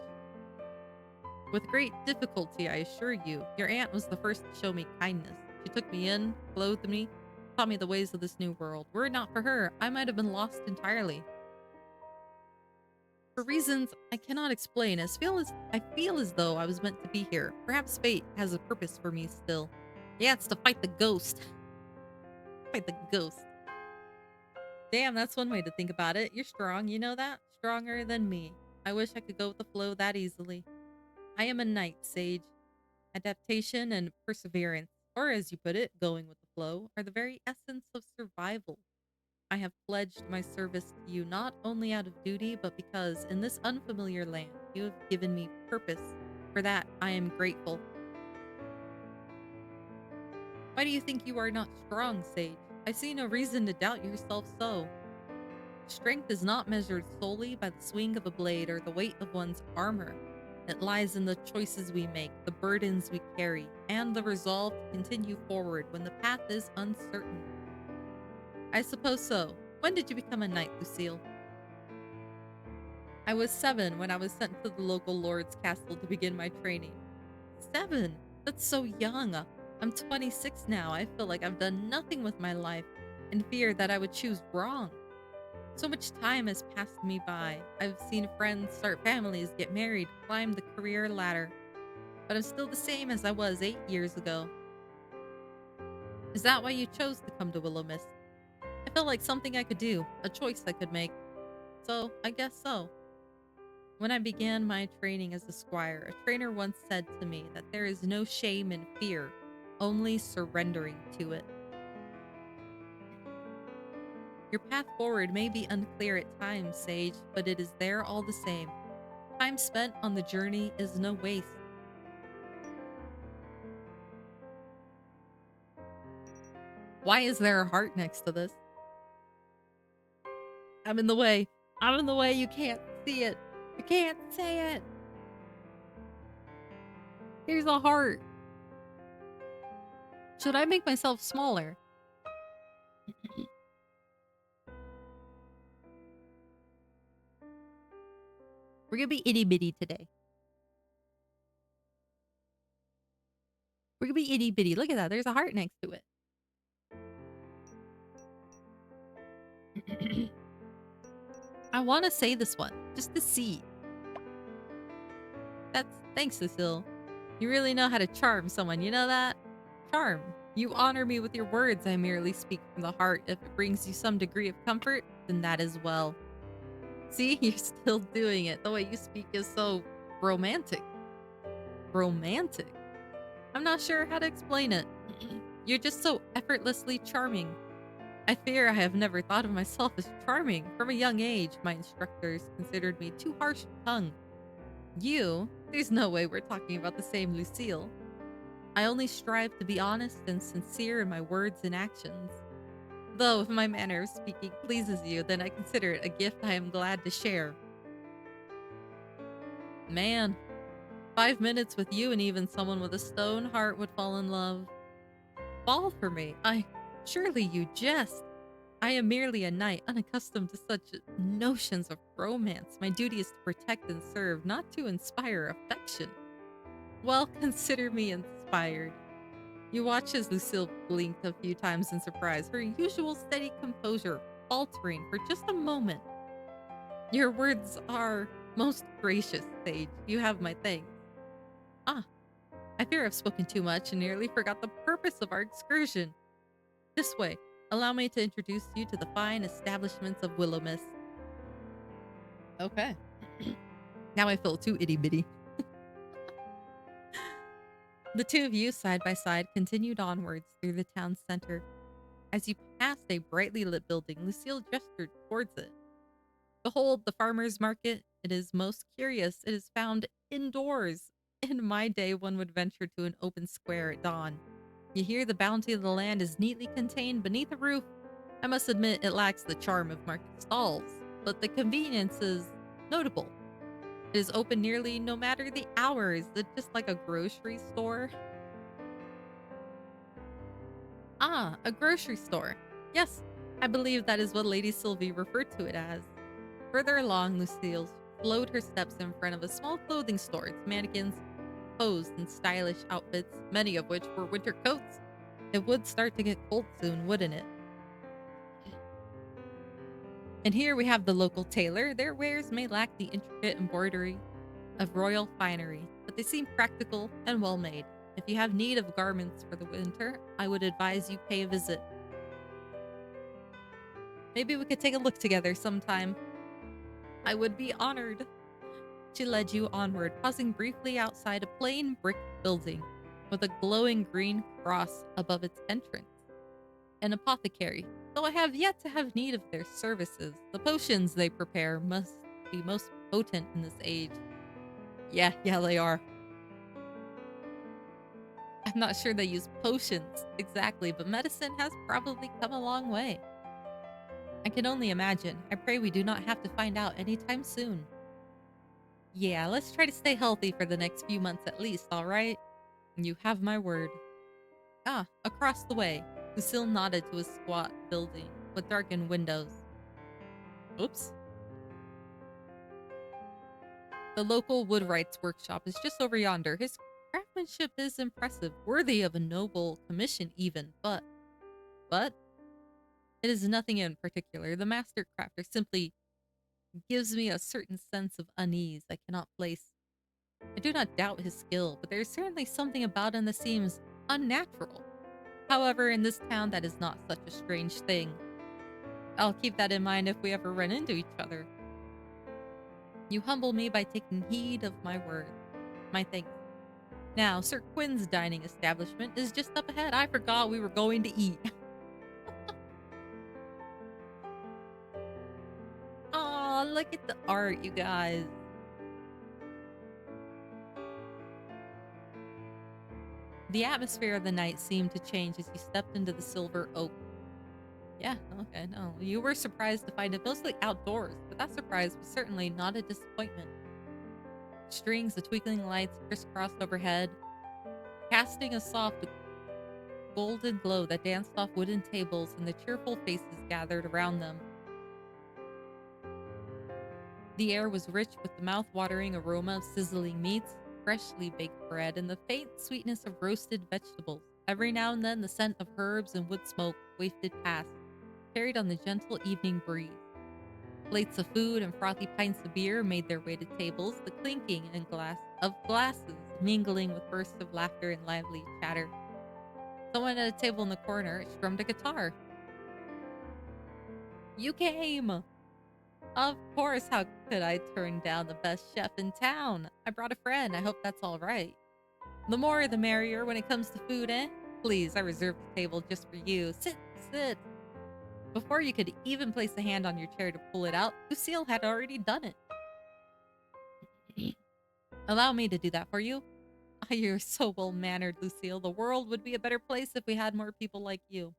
A: With great difficulty, I assure you. Your aunt was the first to show me kindness. She took me in, clothed me, taught me the ways of this new world. Were it not for her, I might have been lost entirely. For reasons I cannot explain, I feel as though I was meant to be here. Perhaps fate has a purpose for me still. Yeah, it's to fight the ghost. Fight the ghost. Damn, that's one way to think about it. You're strong, you know that? Stronger than me. I wish I could go with the flow that easily. I am a knight, Sage. Adaptation and perseverance, or as you put it, going with the flow, are the very essence of survival. I have pledged my service to you not only out of duty, but because in this unfamiliar land you have given me purpose. For that, I am grateful. Why do you think you are not strong, Sage? I see no reason to doubt yourself so. Strength is not measured solely by the swing of a blade or the weight of one's armor. It lies in the choices we make, the burdens we carry, and the resolve to continue forward when the path is uncertain. I suppose so. When did you become a knight, Lucille? I was 7 when I was sent to the local lord's castle to begin my training. 7? That's so young. I'm 26 now. I feel like I've done nothing with my life and fear that I would choose wrong. So much time has passed me by. I've seen friends start families, get married, climb the career ladder. But I'm still the same as I was 8 years ago. Is that why you chose to come to Willowmist? I felt like something I could do, a choice I could make. So, I guess so. When I began my training as a squire, a trainer once said to me that there is no shame in fear, only surrendering to it. Your path forward may be unclear at times, Sage, but it is there all the same. Time spent on the journey is no waste. Why is there a heart next to this? I'm in the way. I'm in the way. You can't see it. You can't say it. Here's a heart. Should I make myself smaller? We're gonna be itty bitty today. We're gonna be itty bitty. Look at that. There's a heart next to it. I want to say this one just to see. Thanks, Cecile. You really know how to charm someone. You know that? Charm. You honor me with your words. I merely speak from the heart. If it brings you some degree of comfort, then that as well. See, you're still doing it. The way you speak is so romantic. Romantic? I'm not sure how to explain it. You're just so effortlessly charming. I fear I have never thought of myself as charming. From a young age, my instructors considered me too harsh of tongue. There's no way we're talking about the same Lucille. I only strive to be honest and sincere in my words and actions. Though if my manner of speaking pleases you, then I consider it a gift I am glad to share. Man, 5 minutes with you and even someone with a stone heart would fall in love. Fall for me? Surely you jest. I am merely a knight, unaccustomed to such notions of romance. My duty is to protect and serve, not to inspire affection. Well, consider me inspired. You watch as Lucille blinked a few times in surprise, her usual steady composure faltering for just a moment. Your words are most gracious, Sage. You have my thanks. I fear I've spoken too much and nearly forgot the purpose of our excursion. This way, allow me to introduce you to the fine establishments of Willowmist. Okay. Now I feel too itty-bitty. The two of you, side by side, continued onwards through the town center. As you passed a brightly lit building, Lucille gestured towards it. Behold, the farmer's market. It is most curious. It is found indoors. In my day, one would venture to an open square at dawn. You hear the bounty of the land is neatly contained beneath a roof. I must admit it lacks the charm of market stalls, but the convenience is notable. It is open nearly no matter the hours. It's just like a grocery store. Ah, a grocery store. Yes, I believe that is what Lady Sylvie referred to it as. Further along, Lucille slowed her steps in front of a small clothing store. Its mannequins posed in stylish outfits, many of which were winter coats. It would start to get cold soon, wouldn't it? And here we have the local tailor. Their wares may lack the intricate embroidery of royal finery, but they seem practical and well made. If you have need of garments for the winter, I would advise you pay a visit. Maybe we could take a look together sometime. I would be honored. She led you onward, pausing briefly outside a plain brick building with a glowing green cross above its entrance. An apothecary, though I have yet to have need of their services. The potions they prepare must be most potent in this age. Yeah, they are. I'm not sure they use potions exactly, but medicine has probably come a long way. I can only imagine. I pray we do not have to find out anytime soon. Yeah, let's try to stay healthy for the next few months at least, alright? You have my word. Ah, across the way. Lucille nodded to a squat building with darkened windows. Oops. The local woodwright's workshop is just over yonder. His craftsmanship is impressive, worthy of a noble commission even, but it is nothing in particular. The master crafter simply gives me a certain sense of unease I cannot place. I do not doubt his skill, but there is certainly something about him that seems unnatural. However, in this town, that is not such a strange thing. I'll keep that in mind if we ever run into each other. You humble me by taking heed of my word. My thanks. Now, Sir Quinn's dining establishment is just up ahead. I forgot we were going to eat. Aw, look at the art, you guys. The atmosphere of the night seemed to change as you stepped into the silver oak. Yeah, okay, no. You were surprised to find it mostly outdoors, but that surprise was certainly not a disappointment. Strings of twinkling lights crisscrossed overhead, casting a soft golden glow that danced off wooden tables and the cheerful faces gathered around them. The air was rich with the mouth-watering aroma of sizzling meats, freshly baked bread, and the faint sweetness of roasted vegetables. Every now and then the scent of herbs and wood smoke wafted past, carried on the gentle evening breeze. Plates of food and frothy pints of beer made their way to tables, the clinking of glasses mingling with bursts of laughter and lively chatter. Someone at a table in the corner strummed a guitar. You came! Of course, how could I turn down the best chef in town? I brought a friend, I hope that's alright. The more the merrier when it comes to food, eh? Please, I reserved the table just for you. Sit. Before you could even place a hand on your chair to pull it out, Lucille had already done it. Allow me to do that for you? Ah, you're so well-mannered, Lucille. The world would be a better place if we had more people like you.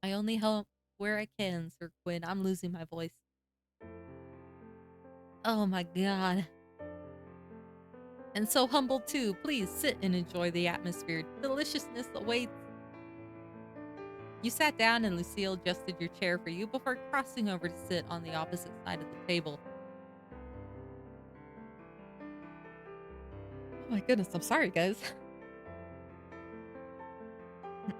A: I only help where I can, Sir Quinn. I'm losing my voice. Oh my god. And so humble too. Please sit and enjoy the atmosphere. Deliciousness awaits. You sat down and Lucille adjusted your chair for you before crossing over to sit on the opposite side of the table. Oh my goodness, I'm sorry, guys.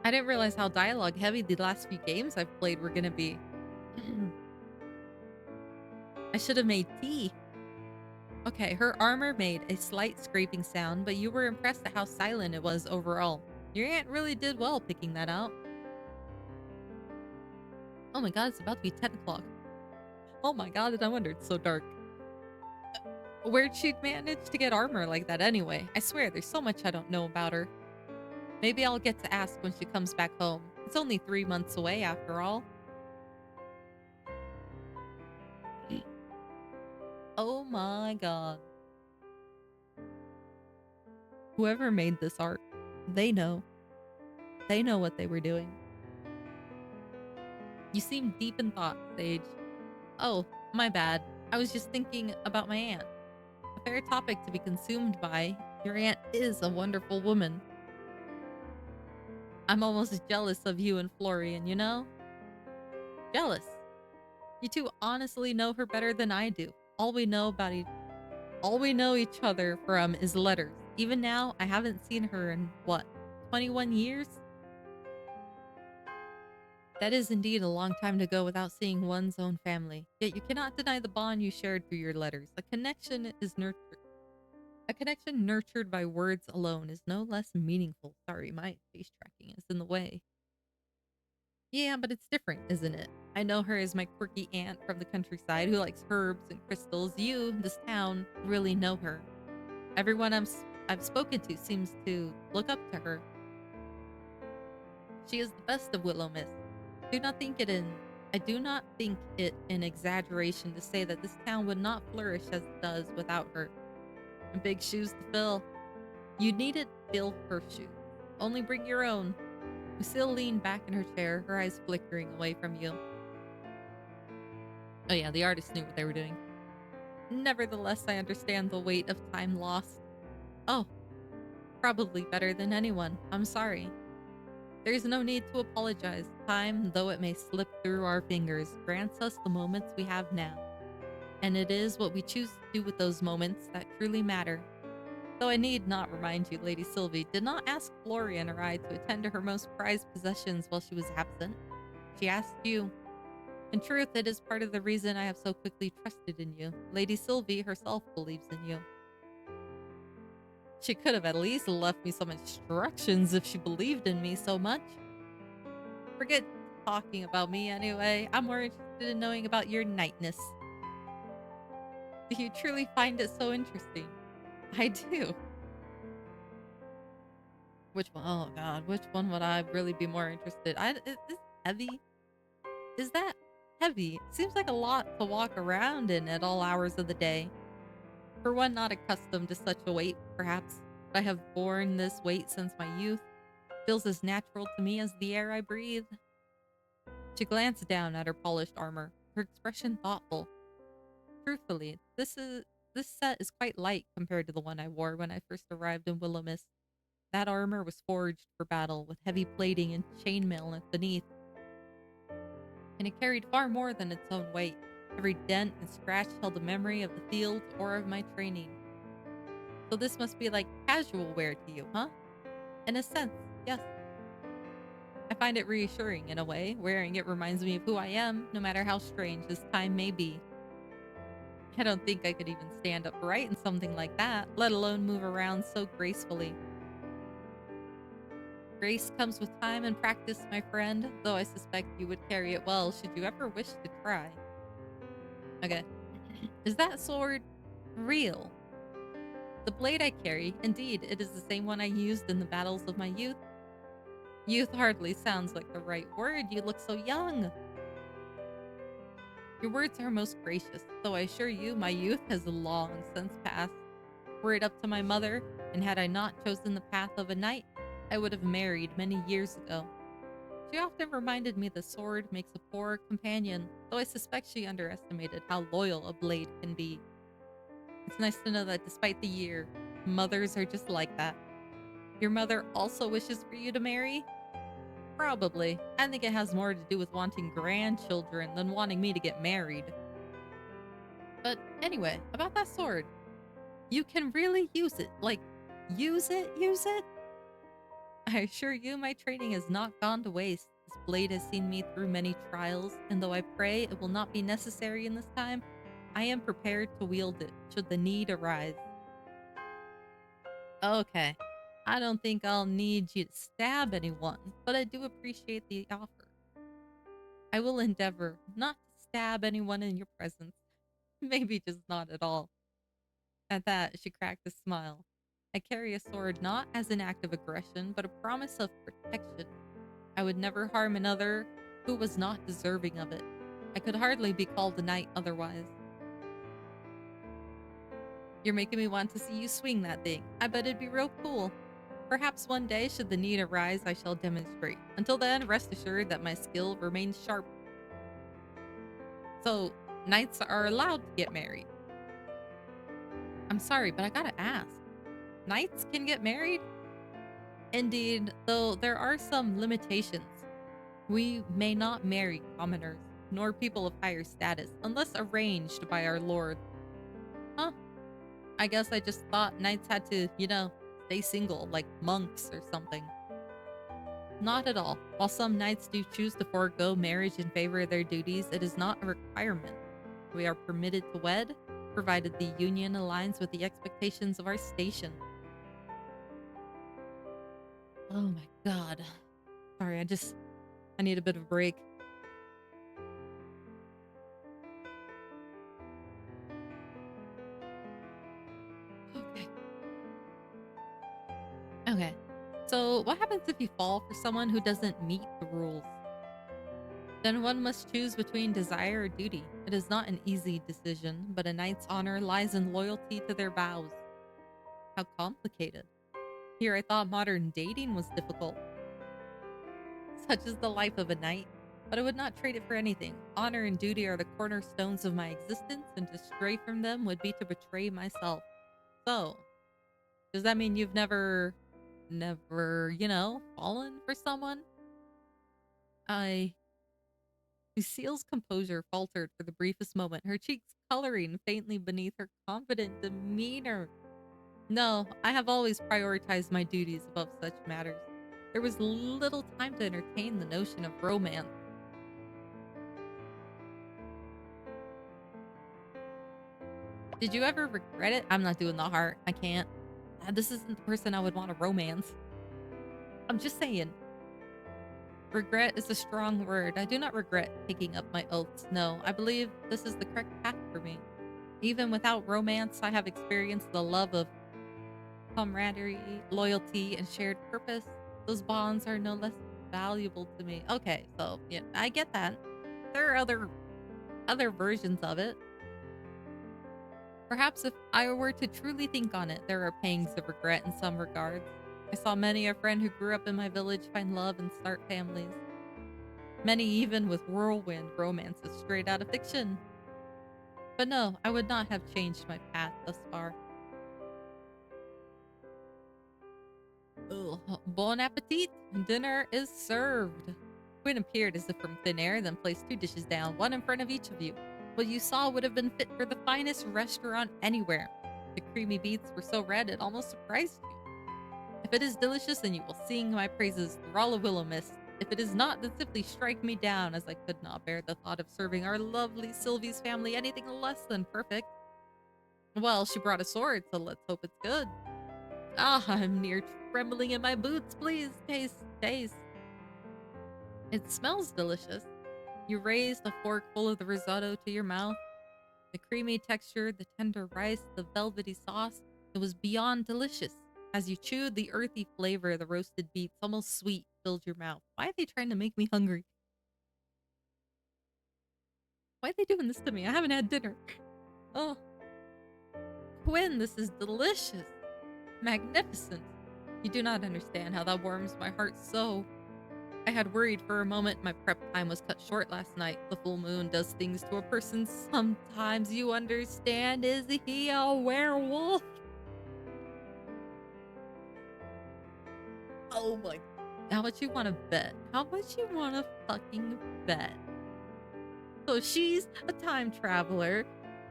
A: I didn't realize how dialogue heavy the last few games I've played were gonna be. I should have made tea. Okay, her armor made a slight scraping sound, but you were impressed at how silent it was overall. Your aunt really did well picking that out. Oh my god, it's about to be 10 o'clock. Oh my god, and I wonder, it's so dark. Where'd she manage to get armor like that anyway? I swear, there's so much I don't know about her. Maybe I'll get to ask when she comes back home. It's only 3 months away after all. Oh my god. Whoever made this art. They know. They know what they were doing. You seem deep in thought, Sage. Oh, my bad. I was just thinking about my aunt. A fair topic to be consumed by. Your aunt is a wonderful woman. I'm almost jealous of you and Florian, you know? Jealous. You two honestly know her better than I do. All we know each other from is letters. Even now, I haven't seen her in what, 21 years? That is indeed a long time to go without seeing one's own family. Yet you cannot deny the bond you shared through your letters. A connection nurtured by words alone is no less meaningful. Sorry, my face tracking is in the way. Yeah, but it's different, isn't it? I know her as my quirky aunt from the countryside who likes herbs and crystals. You, this town, really know her. Everyone I've spoken to seems to look up to her. She is the best of Willowmist. I do not think it an exaggeration to say that this town would not flourish as it does without her. Big shoes to fill. You needn't fill her shoes. Only bring your own. Lucille leaned back in her chair, her eyes flickering away from you. Oh yeah, the artists knew what they were doing. Nevertheless, I understand the weight of time lost. Oh, probably better than anyone. I'm sorry. There is no need to apologize. Time, though it may slip through our fingers, grants us the moments we have now. And it is what we choose to do with those moments that truly matter. Though I need not remind you, Lady Sylvie did not ask Florian or I to attend to her most prized possessions while she was absent. She asked you. In truth, it is part of the reason I have so quickly trusted in you. Lady Sylvie herself believes in you. She could have at least left me some instructions if she believed in me so much. Forget talking about me anyway. I'm more interested in knowing about your knightness. Do you truly find it so interesting? I do. Which one? Oh god, which one would I really be more interested? Is this heavy? Is that heavy? Seems like a lot to walk around in at all hours of the day. For one not accustomed to such a weight, perhaps, but I have borne this weight since my youth. Feels as natural to me as the air I breathe. She glanced down at her polished armor, her expression thoughtful. Truthfully, this set is quite light compared to the one I wore when I first arrived in Willowmist. That armor was forged for battle, with heavy plating and chainmail beneath. And it carried far more than its own weight. Every dent and scratch held a memory of the field or of my training. So this must be like casual wear to you, huh? In a sense, yes. I find it reassuring in a way. Wearing it reminds me of who I am, no matter how strange this time may be. I don't think I could even stand upright in something like that, let alone move around so gracefully. Grace comes with time and practice, my friend, though I suspect you would carry it well should you ever wish to try. Okay. Is that sword real? The blade I carry, indeed, it is the same one I used in the battles of my youth. Youth hardly sounds like the right word, you look so young. Your words are most gracious, though I assure you my youth has long since passed. Were it up to my mother, and had I not chosen the path of a knight, I would have married many years ago. She often reminded me the sword makes a poor companion, though I suspect she underestimated how loyal a blade can be. It's nice to know that despite the year, mothers are just like that. Your mother also wishes for you to marry? Probably. I think it has more to do with wanting grandchildren than wanting me to get married. But anyway, about that sword. You can really use it. Like, use it? I assure you my training has not gone to waste. This blade has seen me through many trials, and though I pray it will not be necessary in this time, I am prepared to wield it should the need arise. Okay. I don't think I'll need you to stab anyone, but I do appreciate the offer. I will endeavor not to stab anyone in your presence. Maybe just not at all. At that, she cracked a smile. I carry a sword not as an act of aggression, but a promise of protection. I would never harm another who was not deserving of it. I could hardly be called a knight otherwise. You're making me want to see you swing that thing. I bet it'd be real cool. Perhaps one day, should the need arise, I shall demonstrate. Until then, rest assured that my skill remains sharp. So, knights are allowed to get married. I'm sorry, but I gotta ask. Knights can get married? Indeed, though there are some limitations. We may not marry commoners, nor people of higher status, unless arranged by our lord. Huh? I guess I just thought knights had to, stay single, like monks or something. Not at all. While some knights do choose to forego marriage in favor of their duties, it is not a requirement. We are permitted to wed, provided the union aligns with the expectations of our station. Oh my god. Sorry, I need a bit of a break. Okay. Okay. So, what happens if you fall for someone who doesn't meet the rules? Then one must choose between desire or duty. It is not an easy decision, but a knight's honor lies in loyalty to their vows. How complicated. Here I thought modern dating was difficult. Such is the life of a knight, but I would not trade it for anything. Honor and duty are the cornerstones of my existence, and to stray from them would be to betray myself. So, does that mean you've never, fallen for someone? I Lucille's composure faltered for the briefest moment, her cheeks coloring faintly beneath her confident demeanor. No, I have always prioritized my duties above such matters. There was little time to entertain the notion of romance. Did you ever regret it? I'm not doing the heart. I can't. This isn't the person I would want to romance. I'm just saying. Regret is a strong word. I do not regret taking up my oaths. No, I believe this is the correct path for me. Even without romance, I have experienced the love of camaraderie, loyalty, and shared purpose. Those bonds are no less valuable to me. Okay, so yeah, I get that. There are other versions of it. Perhaps if I were to truly think on it, there are pangs of regret in some regards. I saw many a friend who grew up in my village find love and start families. Many even with whirlwind romances straight out of fiction. But no, I would not have changed my path thus far. Ugh. Bon appetit! Dinner is served. Quinn appeared as if from thin air, then placed two dishes down, one in front of each of you. What you saw would have been fit for the finest restaurant anywhere. The creamy beets were so red it almost surprised you. If it is delicious, then you will sing my praises through all of Willowmist. If it is not, then simply strike me down, as I could not bear the thought of serving our lovely Sylvie's family anything less than perfect. Well, she brought a sword, so let's hope it's good. Ah, I'm near trembling in my boots. Please, taste, taste. It smells delicious. You raised a fork full of the risotto to your mouth. The creamy texture, the tender rice, the velvety sauce. It was beyond delicious. As you chewed, the earthy flavor of the roasted beets, almost sweet, filled your mouth. Why are they trying to make me hungry? Why are they doing this to me? I haven't had dinner. Oh, Quinn, this is delicious. Magnificent. You do not understand how that warms my heart so. I had worried for a moment my prep time was cut short last night. The full moon does things to a person sometimes, you understand. Is he a werewolf? Oh my. How much you want to bet? How much you want to fucking bet? So she's a time traveler,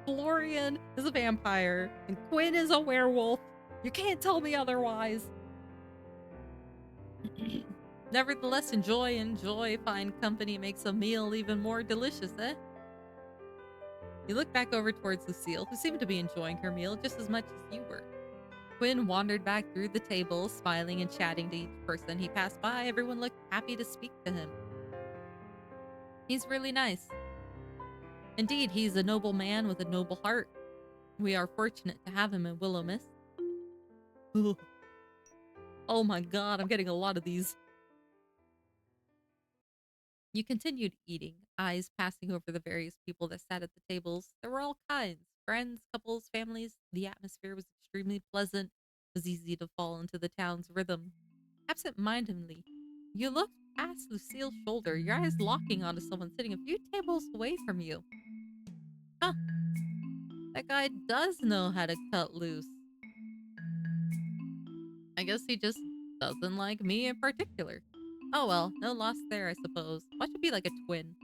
A: Florian is a vampire, and Quinn is a werewolf. You can't tell me otherwise. Nevertheless, enjoy. Fine company makes a meal even more delicious, eh? You look back over towards Lucille, who seemed to be enjoying her meal just as much as you were. Quinn wandered back through the table, smiling and chatting to each person he passed by. Everyone looked happy to speak to him. He's really nice. Indeed, he's a noble man with a noble heart. We are fortunate to have him in Willowmist. Ugh. Oh my god, I'm getting a lot of these. You continued eating, eyes passing over the various people that sat at the tables. There were all kinds friends, couples, families. The atmosphere was extremely pleasant. It was easy to fall into the town's rhythm. Absent-mindedly, you looked past Lucille's shoulder, your eyes locking onto someone sitting a few tables away from you. Huh, that guy does know how to cut loose. I guess he just doesn't like me in particular. Oh well, no loss there, I suppose. Watch it be like a twin.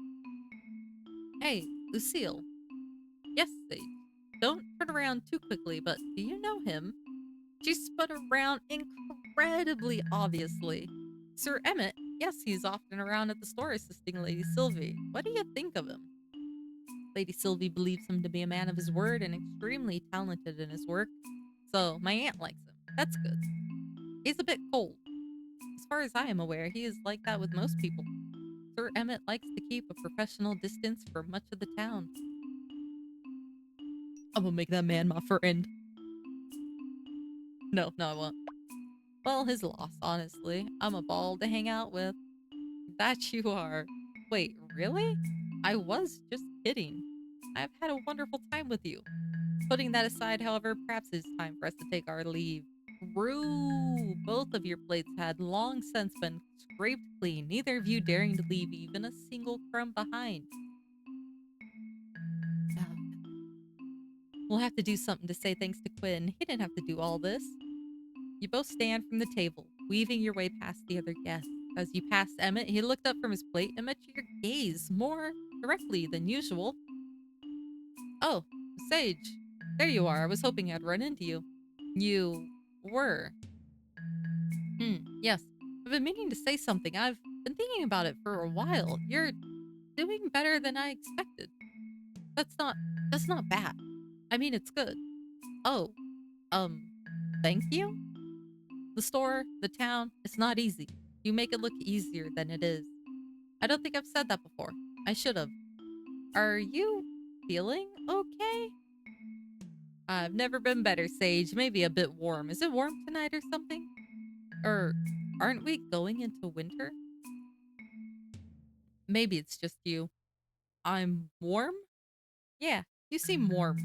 A: Hey, Lucille. Yes, Sage. Don't turn around too quickly, but do you know him? She spun around incredibly obviously. Sir Emmett, yes, he's often around at the store assisting Lady Sylvie. What do you think of him? Lady Sylvie believes him to be a man of his word and extremely talented in his work. So my aunt likes him. That's good. He's a bit cold. As far as I am aware, he is like that with most people. Sir Emmett likes to keep a professional distance from much of the town. I'm gonna make that man my friend. No, I won't. Well, his loss, honestly. I'm a ball to hang out with. That you are. Wait, really? I was just kidding. I've had a wonderful time with you. Putting that aside, however, perhaps it's time for us to take our leave. True. Both of your plates had long since been scraped clean, neither of you daring to leave even a single crumb behind. We'll have to do something to say thanks to Quinn. He didn't have to do all this. You both stand from the table, weaving your way past the other guests. As you passed Emmett, he looked up from his plate and met your gaze more directly than usual. Oh, Sage. There you are. I was hoping I'd run into you. You were. Yes. I've been meaning to say something. I've been thinking about it for a while. You're doing better than I expected. That's not bad. I mean, it's good. Oh, thank you? The store, the town, it's not easy. You make it look easier than it is. I don't think I've said that before. I should have. Are you feeling okay? I've never been better, Sage. Maybe a bit warm. Is it warm tonight or something? Or aren't we going into winter? Maybe it's just you. I'm warm? Yeah, you seem warm.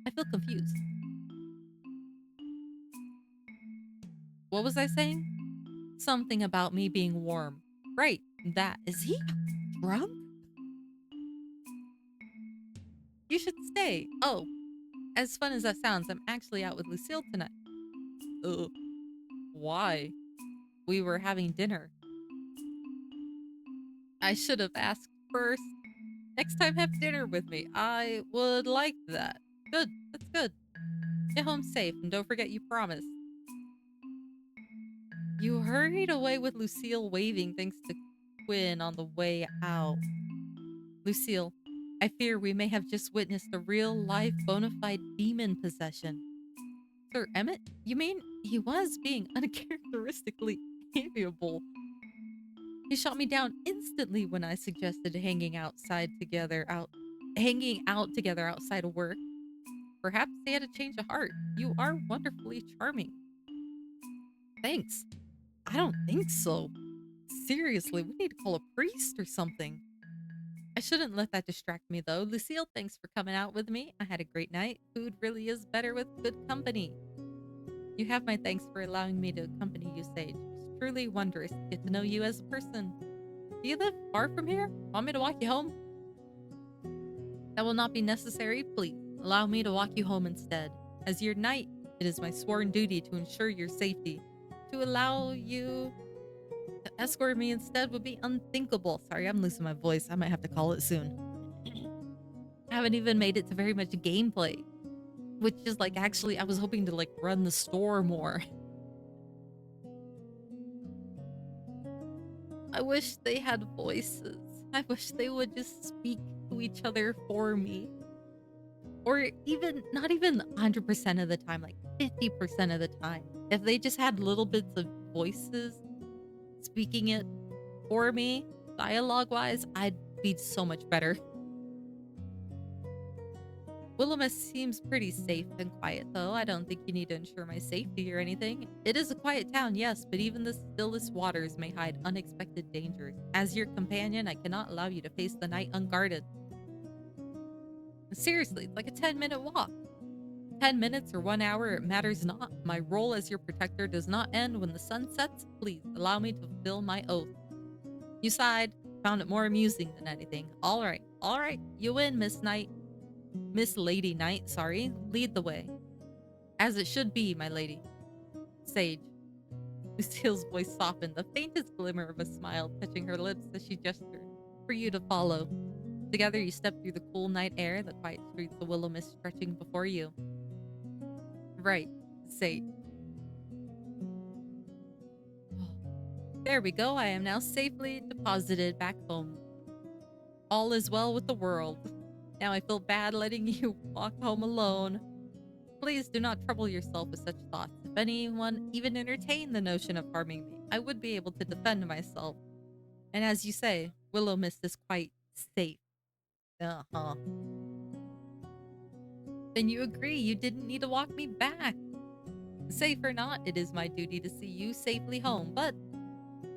A: I feel confused. What was I saying? Something about me being warm. Right, that. Is he drunk? You should stay. Oh, as fun as that sounds, I'm actually out with Lucille tonight. Ugh. Why? We were having dinner. I should have asked first. Next time, have dinner with me. I would like that. Good. That's good. Get home safe and don't forget you promised. You hurried away with Lucille waving thanks to Quinn on the way out. Lucille, I fear we may have just witnessed a real-life bona fide demon possession. Sir Emmett? You mean he was being uncharacteristically amiable? He shot me down instantly when I suggested hanging out together outside of work. Perhaps he had a change of heart. You are wonderfully charming. Thanks. I don't think so. Seriously, we need to call a priest or something. I shouldn't let that distract me though. Lucille, thanks for coming out with me. I had a great night. Food really is better with good company. You have my thanks for allowing me to accompany you, Sage. It's truly wondrous to get to know you as a person. Do you live far from here? Want me to walk you home? That will not be necessary. Please, allow me to walk you home instead. As your knight, it is my sworn duty to ensure your safety. To allow you to escort me instead would be unthinkable. Sorry, I'm losing my voice. I might have to call it soon. I haven't even made it to very much gameplay. Which is like, actually, I was hoping to like run the store more. I wish they had voices. I wish they would just speak to each other for me. Or even, not even 100% of the time, like 50% of the time. If they just had little bits of voices speaking it for me, dialogue-wise, I'd be so much better. Willowmist seems pretty safe and quiet, though. I don't think you need to ensure my safety or anything. It is a quiet town, yes, but even the stillest waters may hide unexpected dangers. As your companion, I cannot allow you to face the night unguarded. Seriously, it's like a 10-minute walk. 10 minutes or 1 hour, it matters not. My role as your protector does not end when the sun sets. Please allow me to fulfill my oath. You sighed, found it more amusing than anything. All right, you win, Miss Knight. Miss Lady Knight, sorry. Lead the way. As it should be, my lady. Sage. Lucille's voice softened, the faintest glimmer of a smile touching her lips as she gestured for you to follow. Together you stepped through the cool night air, the quiet streets of Willowmist stretching before you. Right, Sage. There we go, I am now safely deposited back home. All is well with the world. Now I feel bad letting you walk home alone. Please do not trouble yourself with such thoughts. If anyone even entertained the notion of harming me, I would be able to defend myself. And as you say, Willowmist is quite safe. Uh-huh. Then you agree you didn't need to walk me back. Safe or not, it is my duty to see you safely home, but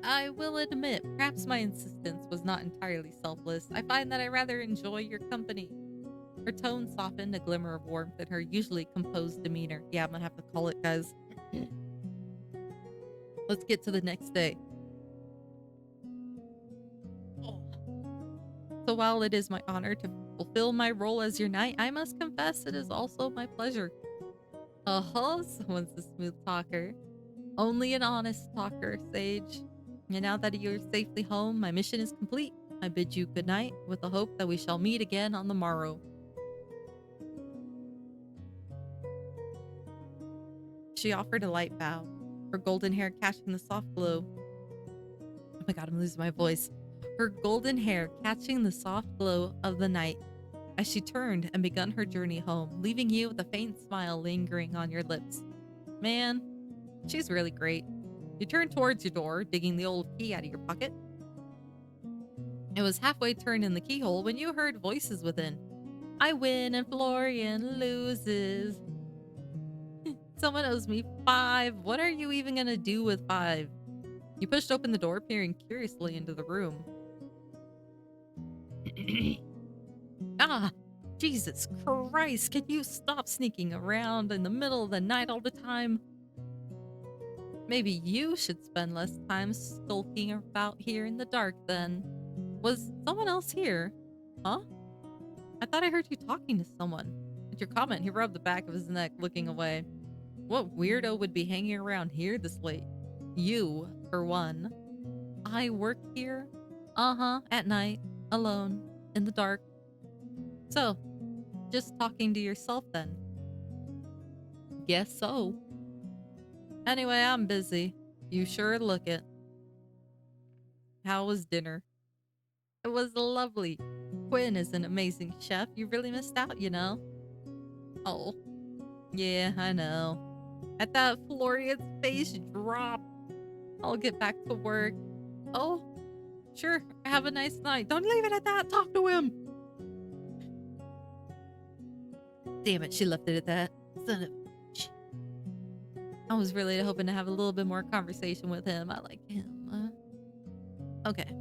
A: I will admit, perhaps my insistence was not entirely selfless. I find that I rather enjoy your company. Her tone softened, a glimmer of warmth in her usually composed demeanor. Yeah, I'm gonna have to call it, guys. Let's get to the next day. Oh. So while it is my honor to fulfill my role as your knight, I must confess it is also my pleasure. Someone's a smooth talker. Only an honest talker, Sage. And now that you're safely home, my mission is complete. I bid you good night, with the hope that we shall meet again on the morrow. She offered a light bow, her golden hair catching the soft glow. Oh my god, I'm losing my voice. Her golden hair catching the soft glow of the night as she turned and begun her journey home, leaving you with a faint smile lingering on your lips. Man, she's really great. You turned towards your door, digging the old key out of your pocket. It was halfway turned in the keyhole when you heard voices within. I win and Florian loses. Someone owes me 5. What are you even gonna do with 5? You pushed open the door, peering curiously into the room. Ah, Jesus Christ, can you stop sneaking around in the middle of the night all the time? Maybe you should spend less time skulking about here in the dark then. Was someone else here? Huh? I thought I heard you talking to someone. At your comment, he rubbed the back of his neck, looking away. What weirdo would be hanging around here this late? You, for one. I work here? At night, alone, in the dark. So, just talking to yourself then? Guess so. Anyway, I'm busy. You sure look it. How was dinner? It was lovely. Quinn is an amazing chef. You really missed out, you know? Oh. Yeah, I know. At that, Florian's face dropped. I'll get back to work. Oh, sure. Have a nice night. Don't leave it at that. Talk to him. Damn it, she left it at that. Son of a bitch. I was really hoping to have a little bit more conversation with him. I like him. Okay.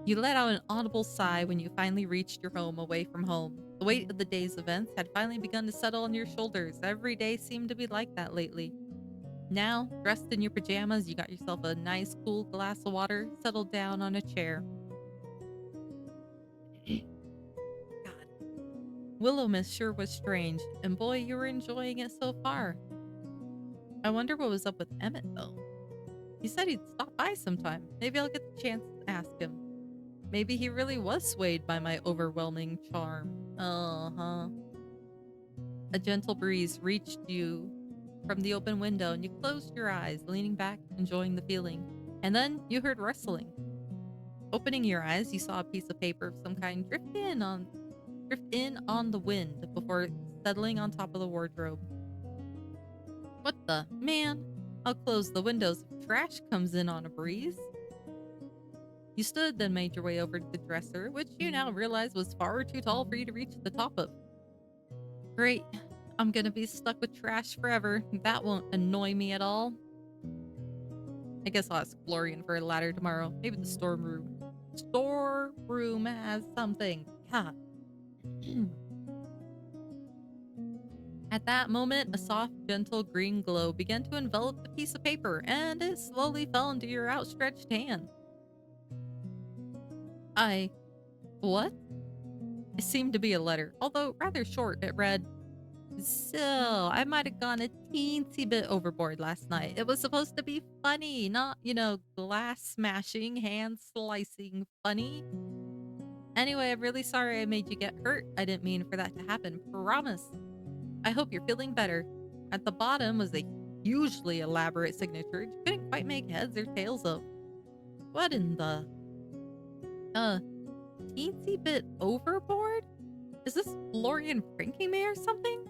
A: You let out an audible sigh when you finally reached your home away from home. The weight of the day's events had finally begun to settle on your shoulders. Every day seemed to be like that lately. Now, dressed in your pajamas, you got yourself a nice cool glass of water, settled down on a chair. God. Willowmist sure was strange, and boy, you were enjoying it so far. I wonder what was up with Emmett, though. He said he'd stop by sometime. Maybe I'll get the chance to ask him. Maybe he really was swayed by my overwhelming charm. A gentle breeze reached you from the open window, and you closed your eyes, leaning back, enjoying the feeling. And then you heard rustling. Opening your eyes, you saw a piece of paper of some kind drift in on the wind before settling on top of the wardrobe. What the? Man, I'll close the windows if trash comes in on a breeze. You stood, then made your way over to the dresser, which you now realize was far too tall for you to reach the top of. Great. I'm gonna be stuck with trash forever. That won't annoy me at all. I guess I'll ask Florian for a ladder tomorrow. Maybe the storeroom has something. God. At that moment, a soft, gentle green glow began to envelop the piece of paper, and it slowly fell into your outstretched hand. I. What? It seemed to be a letter, although rather short. It read, "So, I might have gone a teensy bit overboard last night. It was supposed to be funny, not, glass smashing, hand slicing funny. Anyway, I'm really sorry I made you get hurt. I didn't mean for that to happen. Promise. I hope you're feeling better." At the bottom was a hugely elaborate signature you couldn't quite make heads or tails of. What in the uh teensy bit overboard? Is this Florian pranking me or something?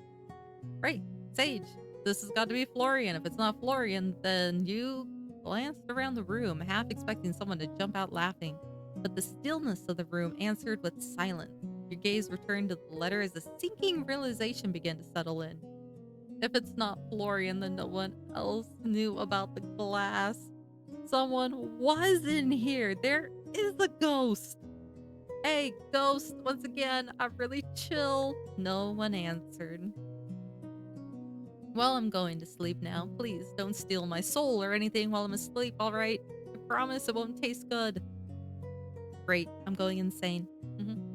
A: Right, Sage. This has got to be Florian. If it's not Florian, then you glanced around the room, half expecting someone to jump out laughing. But the stillness of the room answered with silence. Your gaze returned to the letter as a sinking realization began to settle in. If it's not Florian, then no one else knew about the glass. Someone was in here. There is a ghost. Hey, ghost, once again, I'm really chill. No one answered. Well, I'm going to sleep now. Please don't steal my soul or anything while I'm asleep, alright? I promise it won't taste good. Great, I'm going insane. Mhm.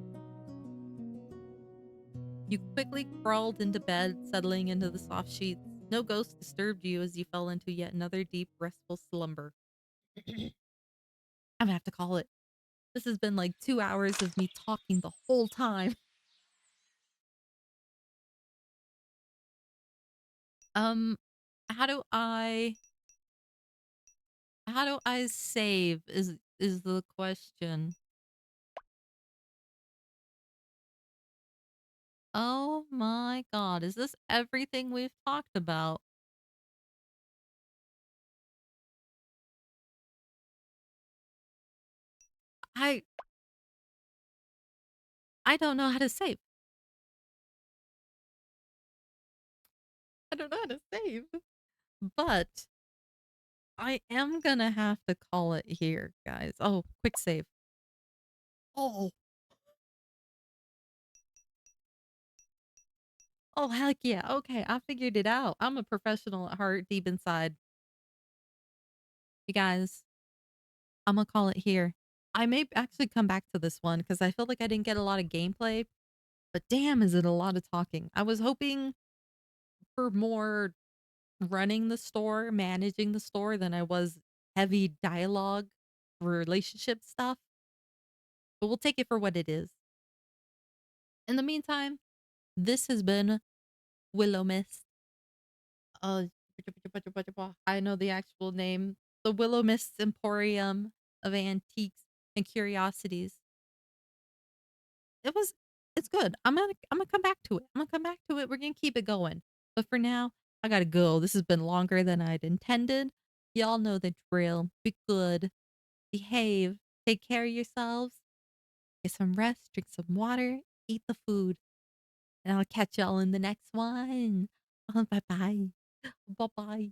A: You quickly crawled into bed, settling into the soft sheets. No ghost disturbed you as you fell into yet another deep, restful slumber. I'm gonna have to call it. This has been like 2 hours of me talking the whole time. Um, how do I how do I save is the question. Oh my god, is this everything we've talked about? I I don't know how to save. I don't know how to save. But I am gonna have to call it here, guys. Oh, quick save. Oh, oh heck yeah. Okay, I figured it out. I'm a professional at heart deep inside. You guys, I'm gonna call it here. I may actually come back to this one because I feel like I didn't get a lot of gameplay, but damn, is it a lot of talking. I was hoping for more running the store, managing the store than I was heavy dialogue, relationship stuff, but we'll take it for what it is. In the meantime, this has been Willowmist. Uh, I know the actual name. The Willowmist Emporium of Antiques and Curiosities. It was it's good. I'm gonna come back to it. I'm gonna come back to it. We're gonna keep it going. But for now, I gotta go. This has been longer than I'd intended. Y'all know the drill. Be good. Behave. Take care of yourselves. Get some rest. Drink some water. Eat the food. And I'll catch y'all in the next one. Bye bye. Bye bye.